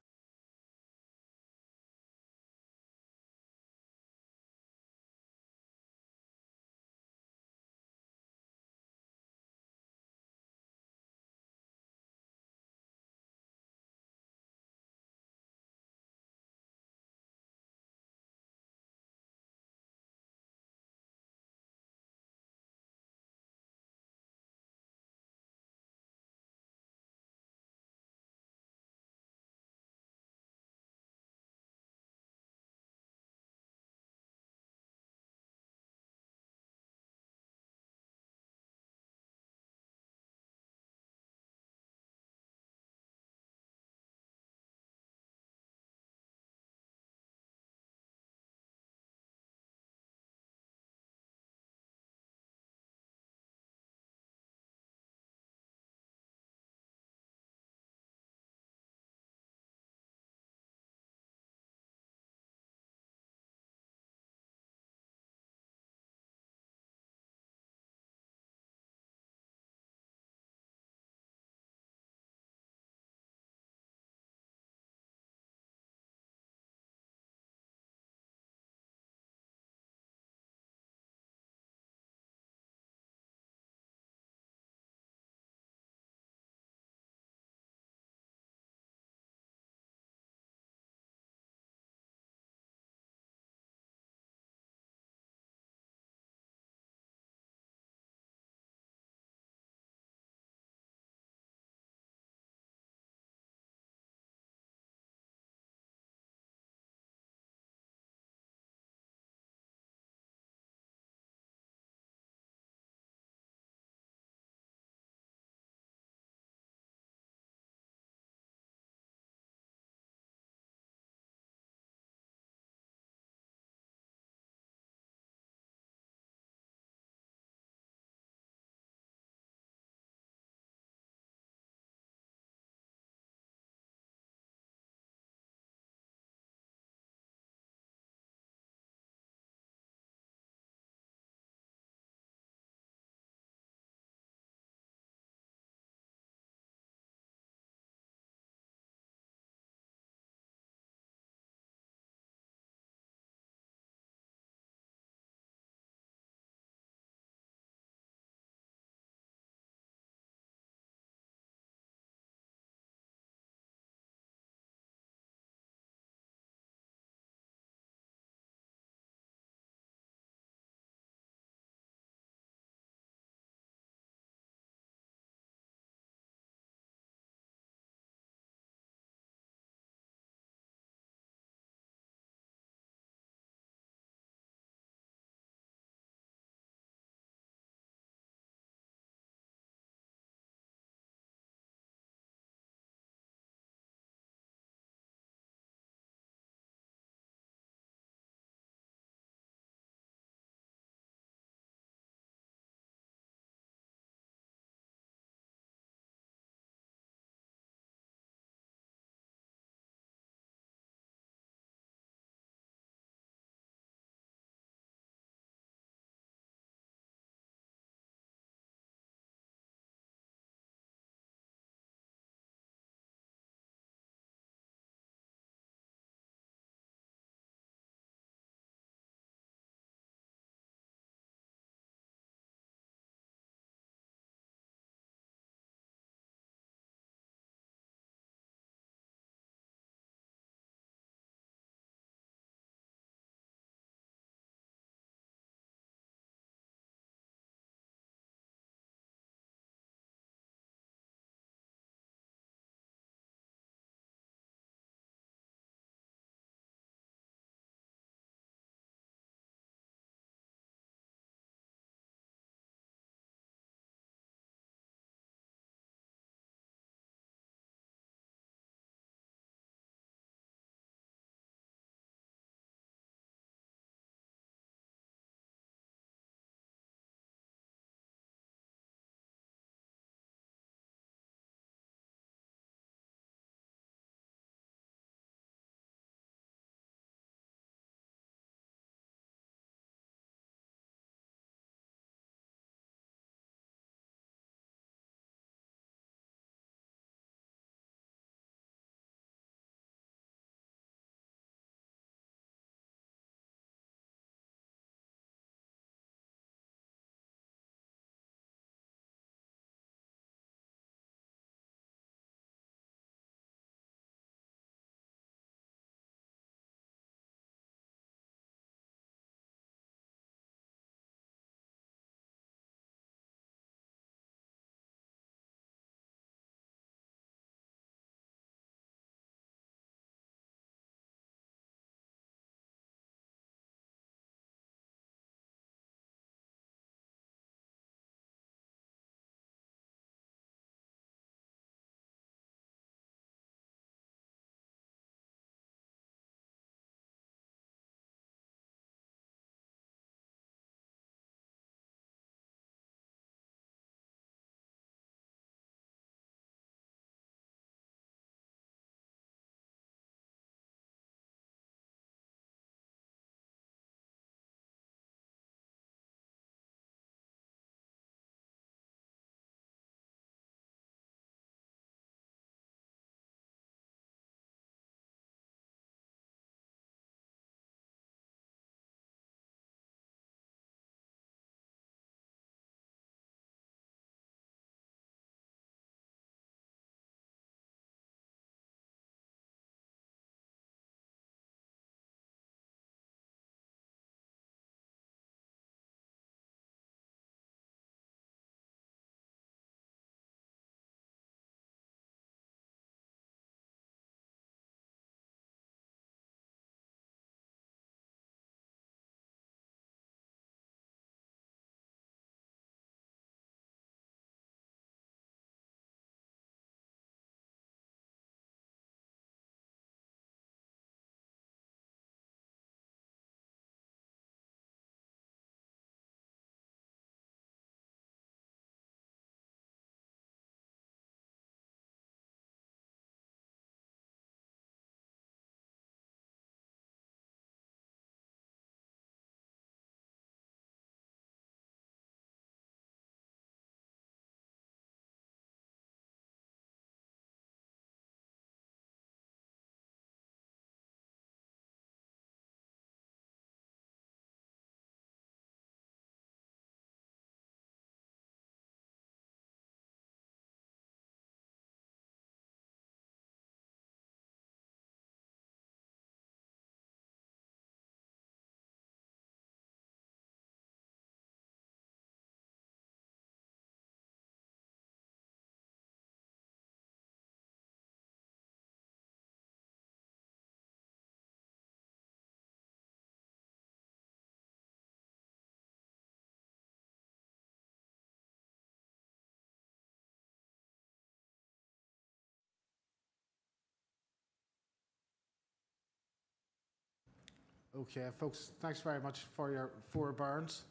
Okay, folks, thanks very much for your forbearance.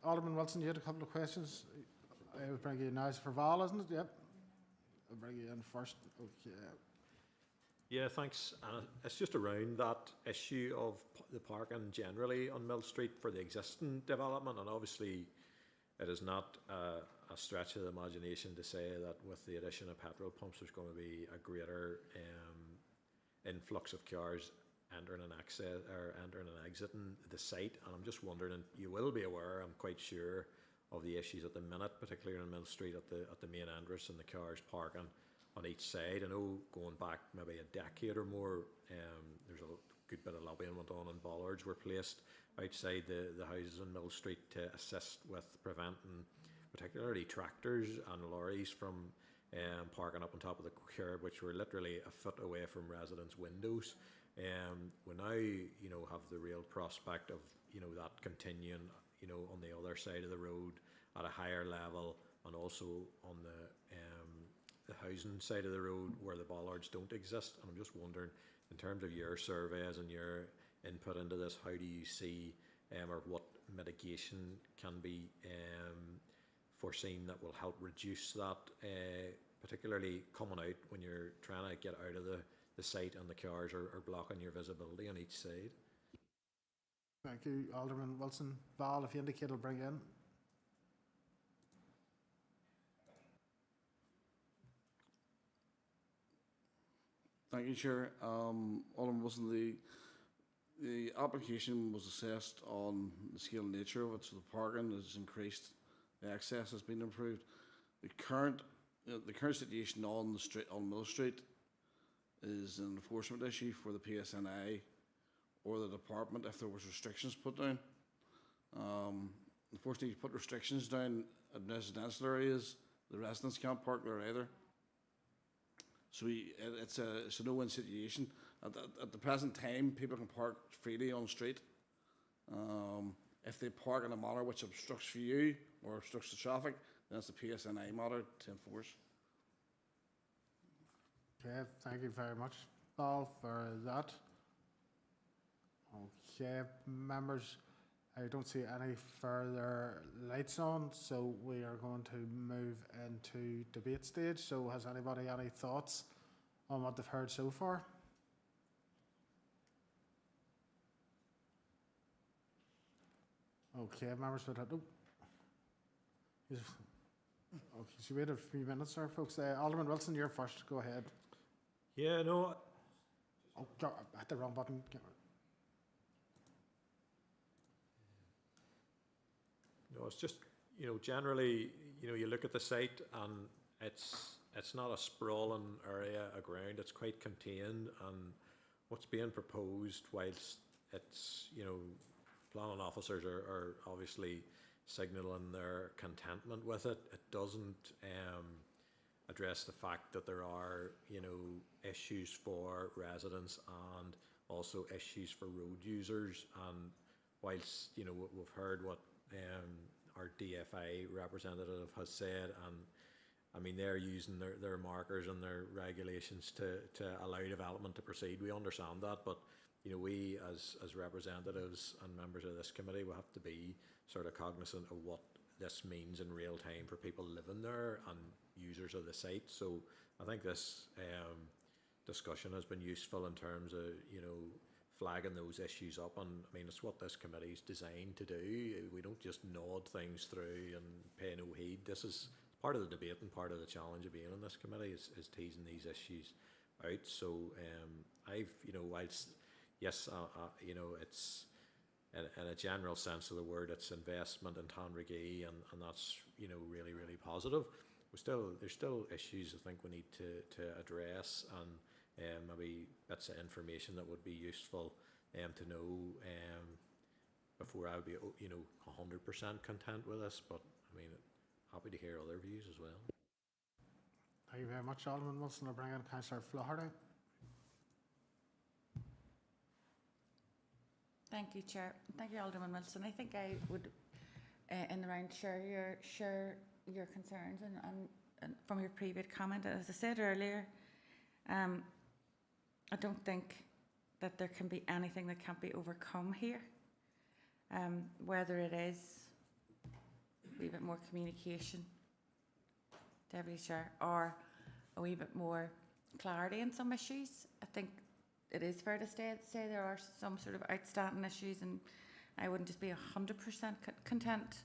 Alderman Wilson, you had a couple of questions. I will bring you in now for Val, isn't it? Yep. I'll bring you in first. Okay. Yeah, thanks. And it's just around that issue of the parking generally on Mill Street for the existing development, and obviously it is not a stretch of the imagination to say that with the addition of petrol pumps there's going to be a greater influx of cars entering and access or entering and exiting the site. And I'm just wondering, and you will be aware, I'm quite sure, of the issues at the minute, particularly on Mill Street at the main entrance, and the cars parking on each side. I know going back maybe a decade or more, there's a good bit of lobbying went on, and bollards were placed outside the houses on Mill Street to assist with preventing particularly tractors and lorries from parking up on top of the curb, which were literally a foot away from residents' windows. We now, have the real prospect of, that continuing, on the other side of the road at a higher level, and also on the housing side of the road where the bollards don't exist. And I'm just wondering, in terms of your surveys and your input into this, how do you see, or what mitigation can be foreseen that will help reduce that, particularly coming out when you're trying to get out of the site and the cars are blocking your visibility on each side? Thank you, Alderman Wilson. Val, if you indicate, I'll bring you in. Thank you, Chair. Alderman Wilson, the application was assessed on the scale and nature of it, so the parking has increased, the access has been improved. The current situation on the street, on Mill Street, is an enforcement issue for the PSNI or the department if there was restrictions put down. Unfortunately, you put restrictions down at residential areas, the residents can't park there either. So it's a no-win situation. At the present time, people can park freely on the street. If they park in a manner which obstructs view or obstructs the traffic, then it's the PSNI matter to enforce. Okay, thank you very much, Val, for that. Okay, members, I don't see any further lights on, so we are going to move into debate stage. So has anybody any thoughts on what they've heard so far? Okay, members, would have, okay, so wait a few minutes there, folks. Alderman Wilson, you're first. Go ahead. Yeah, no. Oh, God, I hit the wrong button. No, it's just, generally, you look at the site and it's not a sprawling area of ground. It's quite contained, and what's being proposed, whilst it's, planning officers are obviously signalling their contentment with it, it doesn't address the fact that there are, issues for residents and also issues for road users. And whilst, we've heard what our DFI representative has said, and I mean they're using their markers and their regulations to allow development to proceed. We understand that, but we as representatives and members of this committee will have to be sort of cognizant of what this means in real time for people living there and users of the site. So I think this discussion has been useful in terms of flagging those issues up, and I mean it's what this committee is designed to do. We don't just nod things through and pay no heed. This is part of the debate and part of the challenge of being in this committee is teasing these issues out. So I've whilst yes it's in a general sense of the word, it's investment in Tandragee, and that's really positive. There's still issues I think we need to address, and maybe bits of information that would be useful to know before I would be 100% content with this. But I mean, happy to hear other views as well. Thank you very much, Alderman Wilson. I'll bring in Councillor Flaherty. Thank you, Chair. Thank you, Alderman Wilson. I think I would, in the round, share your concerns and from your previous comment. As I said earlier, I don't think that there can be anything that can't be overcome here. Whether it is a wee bit more communication, Deputy Chair, or a wee bit more clarity in some issues. I think it is fair to say there are some sort of outstanding issues, and I wouldn't just be 100% content.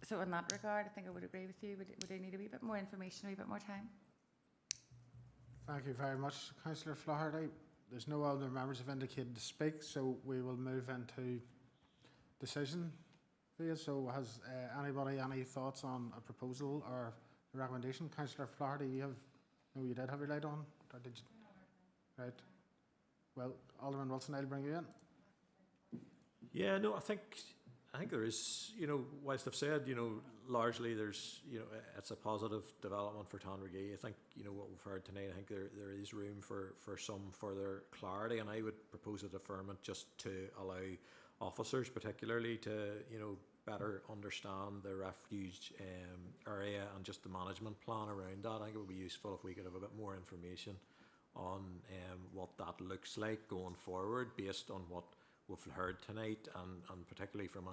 So in that regard, I think I would agree with you. Would I need a wee bit more information, a wee bit more time? Thank you very much, Councillor Flaherty. There's no other members have indicated to speak, so we will move into decision phase. So has anybody any thoughts on a proposal or a recommendation? Councillor Flaherty, you did have your light on, or did you? Right. Well, Alderman Wilson, I'll bring you in. Yeah, no, I think there is, whilst I've said, largely there's, it's a positive development for Tandragee. I think, what we've heard tonight, I think there is room for some further clarity, and I would propose a deferment just to allow officers particularly to, better understand the refuge area and just the management plan around that. I think it would be useful if we could have a bit more information on what that looks like going forward based on what we've heard tonight, and particularly from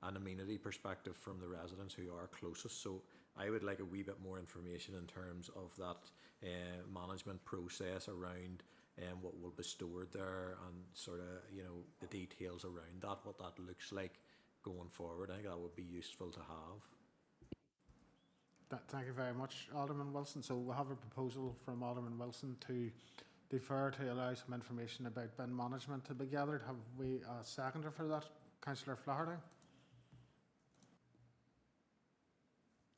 an amenity perspective from the residents who are closest. So I would like a wee bit more information in terms of that management process around what will be stored there, and sort of, the details around that, what that looks like going forward. I think that would be useful to have. Thank you very much, Alderman Wilson. So we'll have a proposal from Alderman Wilson to defer to allow some information about bin management to be gathered. Have we a seconder for that? Councillor Flaherty?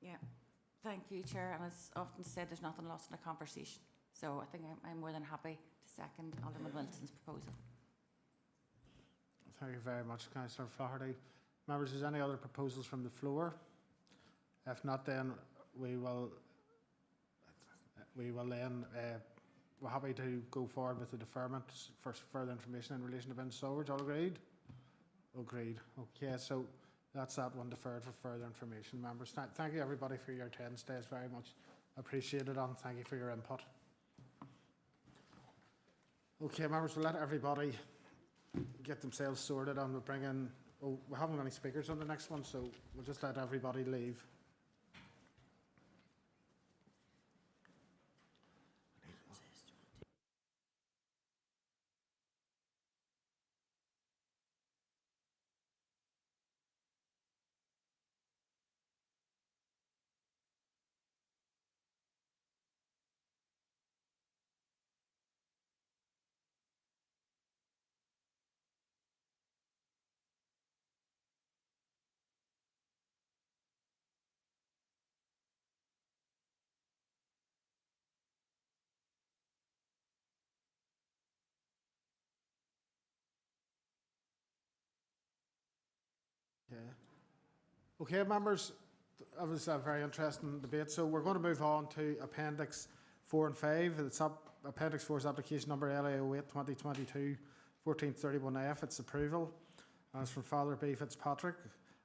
Yeah, thank you, Chair. And as often said, there's nothing lost in a conversation. So I think I'm more than happy to second Alderman Wilson's proposal. Thank you very much, Councillor Flaherty. Members, is there any other proposals from the floor? If not, then we're happy to go forward with the deferment for further information in relation to bin storage. All agreed? Agreed. Okay, so that's that one deferred for further information, members. Thank you everybody for your attendance today. It's very much appreciated, and thank you for your input. Okay, members, we'll let everybody get themselves sorted, and we'll bring in, we haven't got any speakers on the next one, so we'll just let everybody leave. Okay, members, that was a very interesting debate. So we're going to move on to Appendix 4 and 5. It's Appendix 4 is application number LA08 2022-1431F. It's approval. And it's from Father B. Fitzpatrick.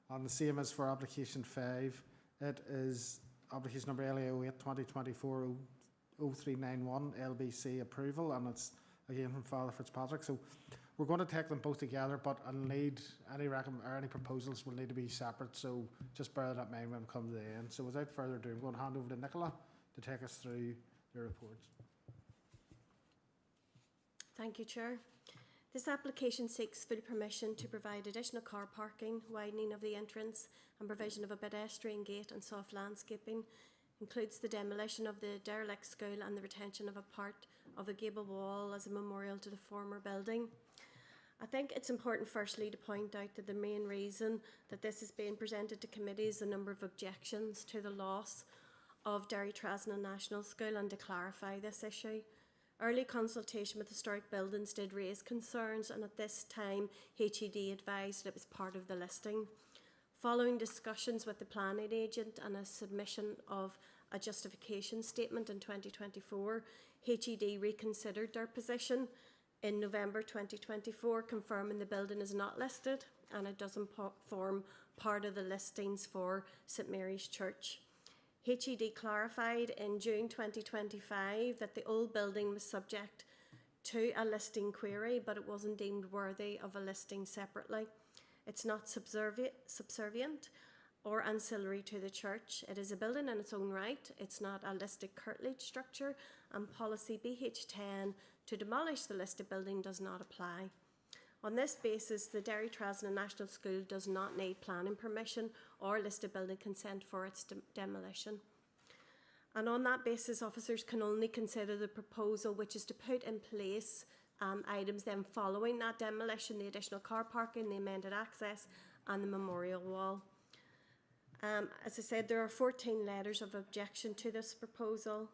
And the same as for application 5. It is application number LA08 2024-0391 LBC approval. And it's again from Father Fitzpatrick. So we're going to take them both together, but I'll need any proposals will need to be separate. So just bear that in mind when we come to the end. So without further ado, I'm going to hand over to Nicola to take us through the reports. Thank you, Chair. This application seeks full permission to provide additional car parking, widening of the entrance, and provision of a pedestrian gate and soft landscaping. Includes the demolition of the derelict school and the retention of a part of the gable wall as a memorial to the former building. I think it's important firstly to point out that the main reason that this is being presented to committee is the number of objections to the loss of Derrytrasna National School, and to clarify this issue. Early consultation with historic buildings did raise concerns, and at this time HED advised that it was part of the listing. Following discussions with the planning agent and a submission of a justification statement in 2024, HED reconsidered their position in November 2024, confirming the building is not listed and it doesn't form part of the listings for St Mary's Church. HED clarified in June 2025 that the old building was subject to a listing query, but it wasn't deemed worthy of a listing separately. It's not subservient or ancillary to the church. It is a building in its own right. It's not a listed curtilage structure, and policy BH10 to demolish the listed building does not apply. On this basis, the Derry Trasna National School does not need planning permission or listed building consent for its demolition. And on that basis, officers can only consider the proposal, which is to put in place items then following that demolition: the additional car parking, the amended access, and the memorial wall. As I said, there are 14 letters of objection to this proposal,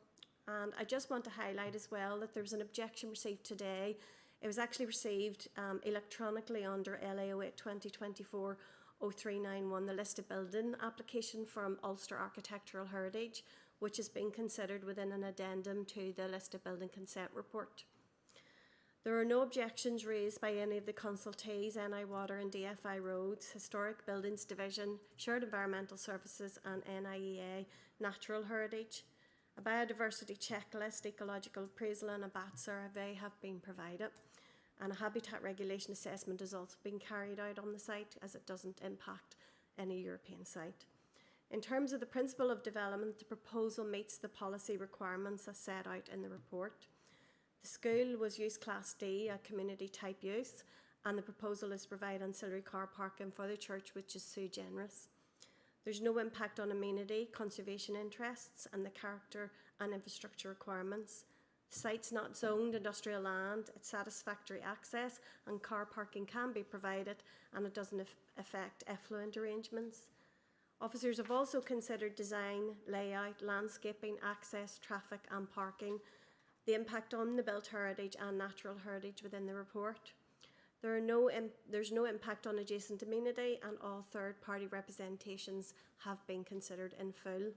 and I just want to highlight as well that there was an objection received today. It was actually received electronically under LA08 2024-0391, the listed building application from Ulster Architectural Heritage, which is being considered within an addendum to the listed building consent report. There are no objections raised by any of the consultees, NI Water and DFI Roads, Historic Buildings Division, Shared Environmental Services and NIEA Natural Heritage. A biodiversity checklist, ecological appraisal and a bat survey have been provided, and a habitat regulation assessment has also been carried out on the site, as it doesn't impact any European site. In terms of the principle of development, the proposal meets the policy requirements as set out in the report. The school was use class D, a community type use, and the proposal is to provide ancillary car parking for the church, which is sui generis. There's no impact on amenity, conservation interests, and the character and infrastructure requirements. The site's not zoned industrial land, it's satisfactory access, and car parking can be provided, and it doesn't affect effluent arrangements. Officers have also considered design, layout, landscaping, access, traffic, and parking, the impact on the built heritage and natural heritage within the report. There's no impact on adjacent amenity, and all third-party representations have been considered in full.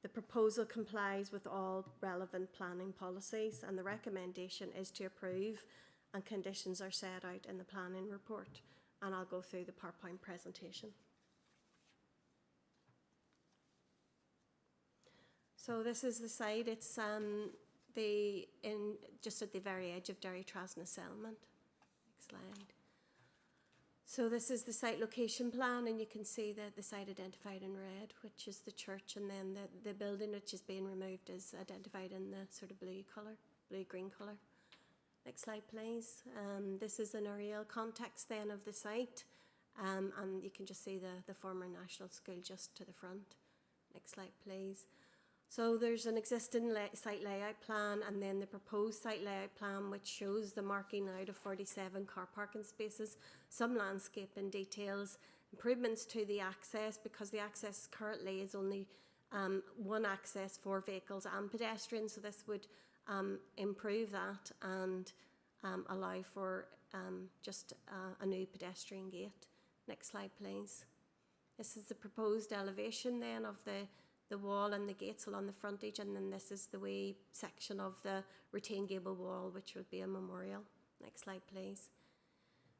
The proposal complies with all relevant planning policies, and the recommendation is to approve, and conditions are set out in the planning report. And I'll go through the PowerPoint presentation. So this is the site. It's just at the very edge of Derry Trasna settlement. Next slide. So this is the site location plan, and you can see the site identified in red, which is the church, and then the building which is being removed is identified in the sort of blue-green colour. Next slide, please. This is an aerial context then of the site, and you can just see the former National School just to the front. Next slide, please. So there's an existing site layout plan, and then the proposed site layout plan, which shows the marking out of 47 car parking spaces, some landscaping details, improvements to the access, because the access currently is only one access for vehicles and pedestrians, so this would improve that and allow for just a new pedestrian gate. Next slide, please. This is the proposed elevation then of the wall and the gates along the frontage, and then this is the wee section of the retained gable wall, which would be a memorial. Next slide, please.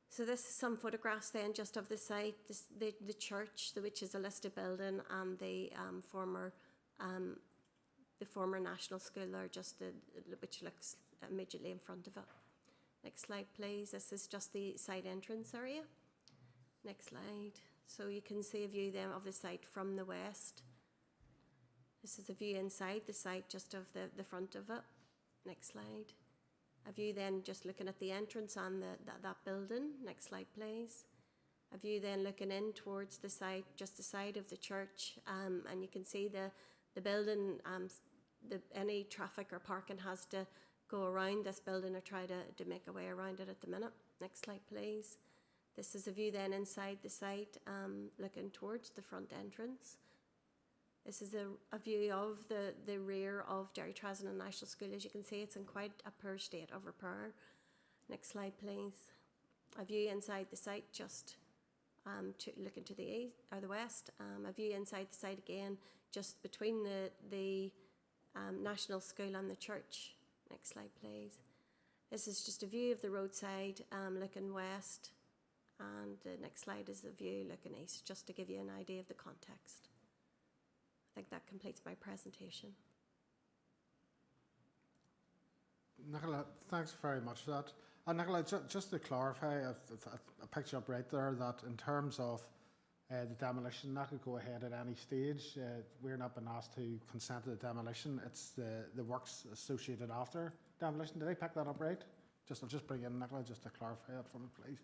So this is some photographs then just of the site, the church, which is a listed building, and the former National School there, which looks immediately in front of it. Next slide, please. This is just the site entrance area. Next slide. So you can see a view then of the site from the west. This is a view inside the site, just of the front of it. Next slide. A view then just looking at the entrance and that building. Next slide, please. A view then looking in towards the site, just the side of the church, and you can see the building. Any traffic or parking has to go around this building or try to make a way around it at the minute. Next slide, please. This is a view then inside the site, looking towards the front entrance. This is a view of the rear of Derry Trasna National School. As you can see, it's in quite a poor state of repair. Next slide, please. A view inside the site, just looking to the east or the west. A view inside the site again, just between the National School and the church. Next slide, please. This is just a view of the roadside, looking west, and the next slide is a view looking east, just to give you an idea of the context. I think that completes my presentation. Nicola, thanks very much for that. And Nicola, just to clarify, I picked you up right there that in terms of the demolition, that could go ahead at any stage. We're not been asked to consent to the demolition. It's the works associated after demolition. Did I pick that up right? I'll just bring in Nicola just to clarify that for me, please.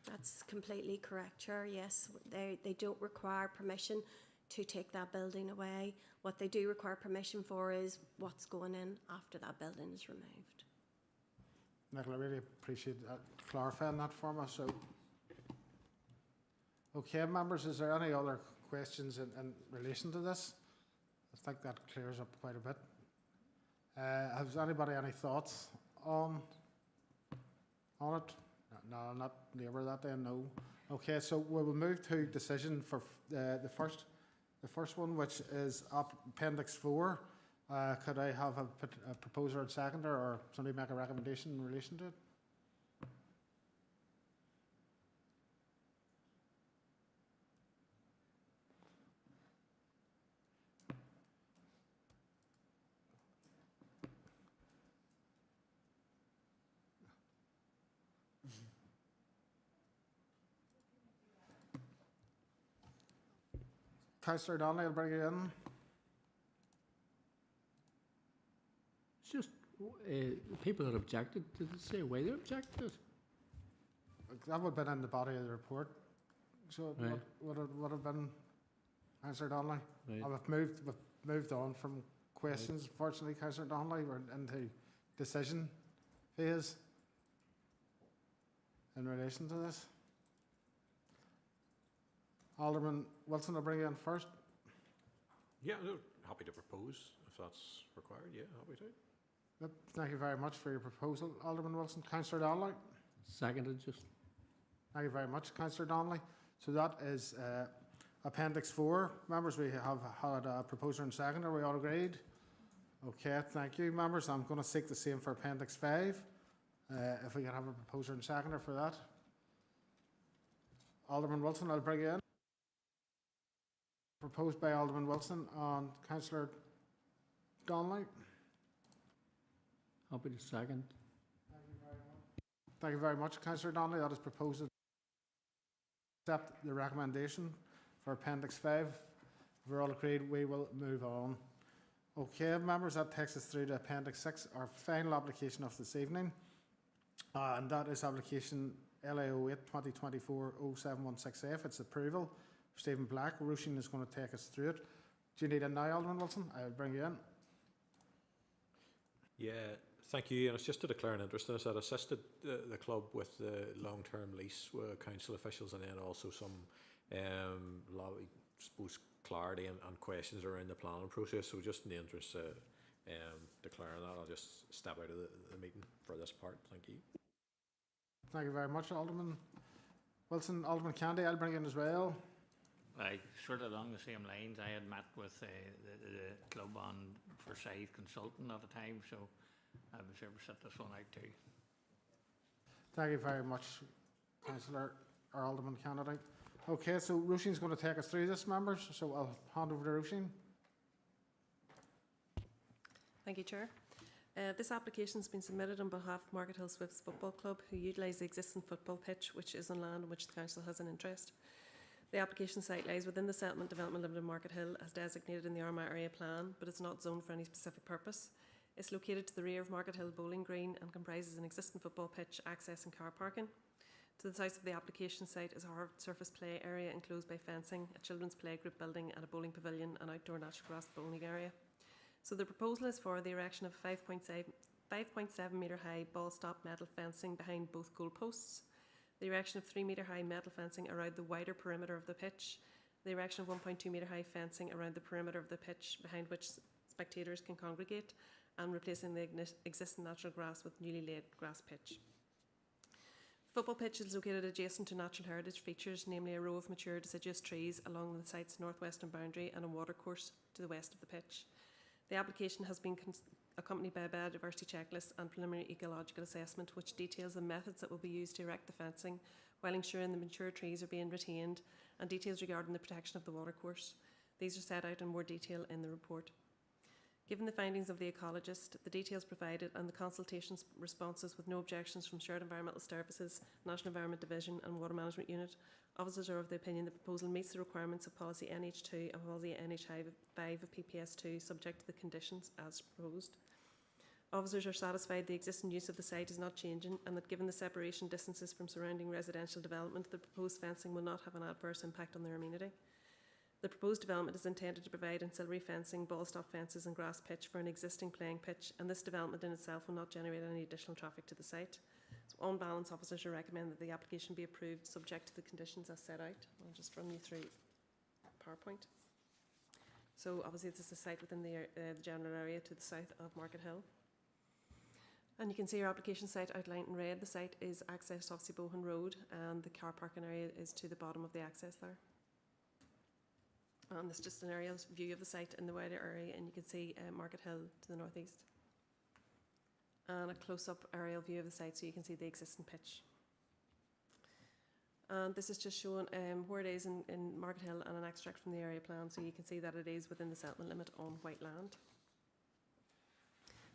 That's completely correct, Chair. Yes, they don't require permission to take that building away. What they do require permission for is what's going in after that building is removed. Nicola, I really appreciate clarifying that for me. So, okay, members, is there any other questions in relation to this? I think that clears up quite a bit. Has anybody any thoughts on it? No, I'll not labour that then, no. Okay, so we will move to decision for the first one, which is Appendix 4. Could I have a proposer and seconder, or somebody make a recommendation in relation to it? Councillor Donnelly, I'll bring you in. It's just people that objected, did it say why they objected? That would have been in the body of the report. So it Right. would have been Councillor Donnelly. Right. We've moved on from questions, fortunately, Councillor Donnelly. We're into decision phase in relation to this. Alderman Wilson, I'll bring you in first. Yeah, no, happy to propose if that's required. Yeah, happy to. Yep, thank you very much for your proposal, Alderman Wilson. Councillor Donnelly. Seconded, just. Thank you very much, Councillor Donnelly. So that is Appendix 4. Members, we have had a proposer and seconder. We all agreed? Okay, thank you, members. I'm going to seek the same for Appendix 5. If we can have a proposer and seconder for that. Alderman Wilson, I'll bring you in. Proposed by Alderman Wilson and Councillor Donnelly. Happy to second. Thank you very much, Councillor Donnelly. That is proposed to accept the recommendation for Appendix 5. If we're all agreed, we will move on. Okay, members, that takes us through to Appendix 6, our final application of this evening. And that is application LAO 8 2024 0716F. It's approval. Stephen Black. Roisin is going to take us through it. Do you need it now, Alderman Wilson? I'll bring you in. Yeah, thank you. And it's just to declare an interest in this. I'd assisted the club with the long-term lease with council officials, and then also some suppose clarity and questions around the planning process. So just in the interest of declaring that, I'll just step out of the meeting for this part. Thank you. Thank you very much, Alderman Wilson. Alderman Candy, I'll bring you in as well. Sort of along the same lines, I had met with the club on Forsyth Consultant at the time, so I was able to set this one out too. Thank you very much, Councillor or Alderman Canady. Okay, so Roisin's going to take us through this, members, so I'll hand over to Roisin. Thank you, Chair. This application has been submitted on behalf of Market Hill Swifts Football Club, who utilise the existing football pitch, which is on land on which the council has an interest. The application site lies within the Settlement Development Limited Market Hill as designated in the Armagh area plan, but it's not zoned for any specific purpose. It's located to the rear of Market Hill Bowling Green and comprises an existing football pitch, access and car parking. To the south of the application site is a hard surface play area enclosed by fencing, a children's playgroup building and a bowling pavilion and outdoor natural grass bowling area. So the proposal is for the erection of 5.7 metre high ball stop metal fencing behind both goal posts, the erection of 3 metre high metal fencing around the wider perimeter of the pitch, the erection of 1.2 metre high fencing around the perimeter of the pitch behind which spectators can congregate, and replacing the existing natural grass with newly laid grass pitch. The football pitch is located adjacent to natural heritage features, namely a row of mature deciduous trees along the site's northwestern boundary and a watercourse to the west of the pitch. The application has been accompanied by a biodiversity checklist and preliminary ecological assessment, which details the methods that will be used to erect the fencing while ensuring the mature trees are being retained, and details regarding the protection of the watercourse. These are set out in more detail in the report. Given the findings of the ecologist, the details provided and the consultation responses with no objections from Shared Environmental Services, National Environment Division and Water Management Unit, officers are of the opinion the proposal meets the requirements of Policy NH2 and Policy NH5 of PPS2 subject to the conditions as proposed. Officers are satisfied the existing use of the site is not changing and that given the separation distances from surrounding residential development, the proposed fencing will not have an adverse impact on their amenity. The proposed development is intended to provide ancillary fencing, ball stop fences and grass pitch for an existing playing pitch, and this development in itself will not generate any additional traffic to the site. So on balance, officers will recommend that the application be approved subject to the conditions as set out. I'll just run you through PowerPoint. So obviously this is a site within the general area to the south of Market Hill. And you can see our application site outlined in red. The site is accessed off Bohan Road and the car parking area is to the bottom of the access there. And this is just an aerial view of the site in the wider area, and you can see Market Hill to the northeast. And a close-up aerial view of the site so you can see the existing pitch. And this is just showing where it is in Market Hill and an extract from the area plan, so you can see that it is within the settlement limit on white land.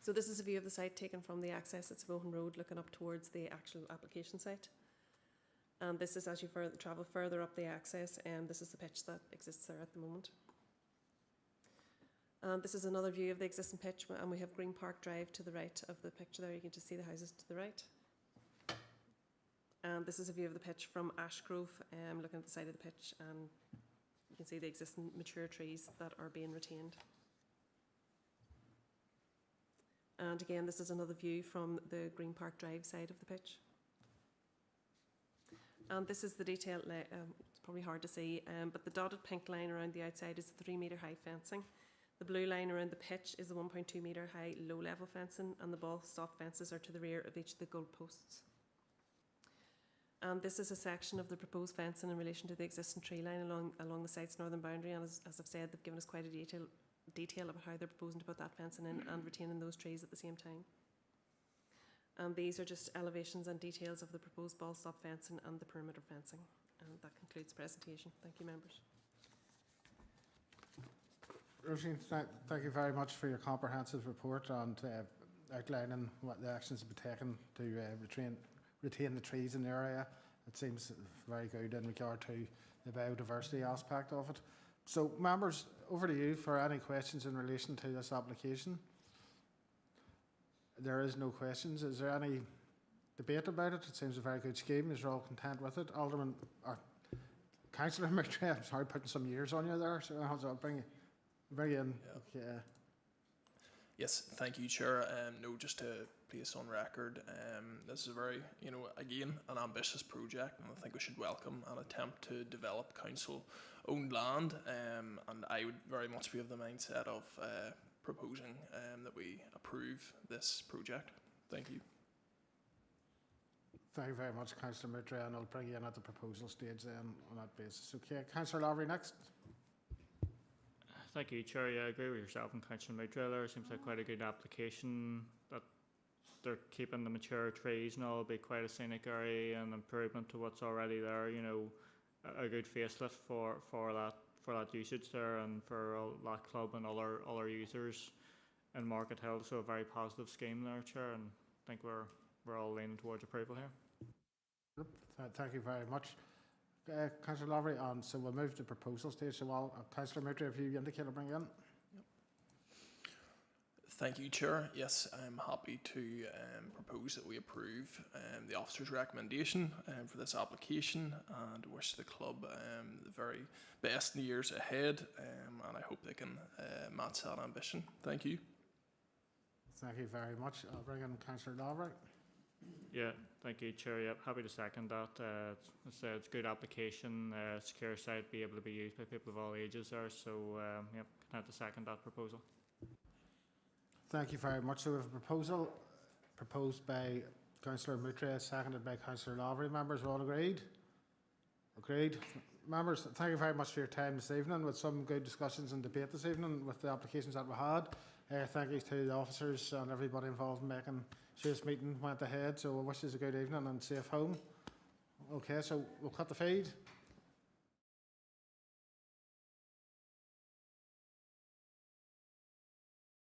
So this is a view of the site taken from the access at Bohan Road looking up towards the actual application site. And this is as you travel further up the access, and this is the pitch that exists there at the moment. And this is another view of the existing pitch, and we have Green Park Drive to the right of the picture there. You can just see the houses to the right. And this is a view of the pitch from Ashgrove, looking at the side of the pitch, and you can see the existing mature trees that are being retained. And again, this is another view from the Green Park Drive side of the pitch. And this is the detail, it's probably hard to see, but the dotted pink line around the outside is the 3 metre high fencing. The blue line around the pitch is the 1.2 metre high low level fencing, and the ball stop fences are to the rear of each of the goal posts. And this is a section of the proposed fencing in relation to the existing tree line along the site's northern boundary, and as I've said, they've given us quite a detail about how they're proposing to put that fencing in and retaining those trees at the same time. And these are just elevations and details of the proposed ball stop fencing and the perimeter fencing. And that concludes the presentation. Thank you, members. Roisin, thank you very much for your comprehensive report and outlining what the actions have been taken to retain the trees in the area. It seems very good in regard to the biodiversity aspect of it. So, members, over to you for any questions in relation to this application. There is no questions. Is there any debate about it? It seems a very good scheme. You're all content with it. Alderman, or Councillor McTray, I'm sorry, putting some years on you there, so I'll bring you in. Yeah. Okay. Yes, thank you, Chair. No, just to place on record, this is a very, again, an ambitious project, and I think we should welcome an attempt to develop council-owned land, and I would very much be of the mindset of proposing that we approve this project. Thank you. Thank you very much, Councillor McTray, and I'll bring you in at the proposal stage then on that basis. Okay, Councillor Lavery next. Thank you, Chair. Yeah, I agree with yourself and Councillor Moutrell there. Seems like quite a good application, that they're keeping the mature trees and all. It'll be quite a scenic area and improvement to what's already there. A good facelift for that usage there and for that club and other users in Market Hill. So a very positive scheme there, Chair, and I think we're all leaning towards approval here. Thank you very much. Councillor Lavery, and so we'll move to proposal stage. So Councillor Moutrell, if you indicate, I'll bring you in. Yep. Thank you, Chair. Yes, I'm happy to propose that we approve the officer's recommendation for this application, and wish the club the very best in the years ahead, and I hope they can match that ambition. Thank you. Thank you very much. I'll bring in Councillor Lavery. Yeah, thank you, Chair. Yep, happy to second that. It's a good application, secure site, be able to be used by people of all ages there. So, yep, content to second that proposal. Thank you very much. So we have a proposal proposed by Councillor Moutrell, seconded by Councillor Lavery. Members are all agreed? Agreed. Members, thank you very much for your time this evening, with some good discussions and debate this evening with the applications that we had. Thank you to the officers and everybody involved in making sure this meeting went ahead. So I wish you a good evening and safe home. Okay, so we'll cut the feed.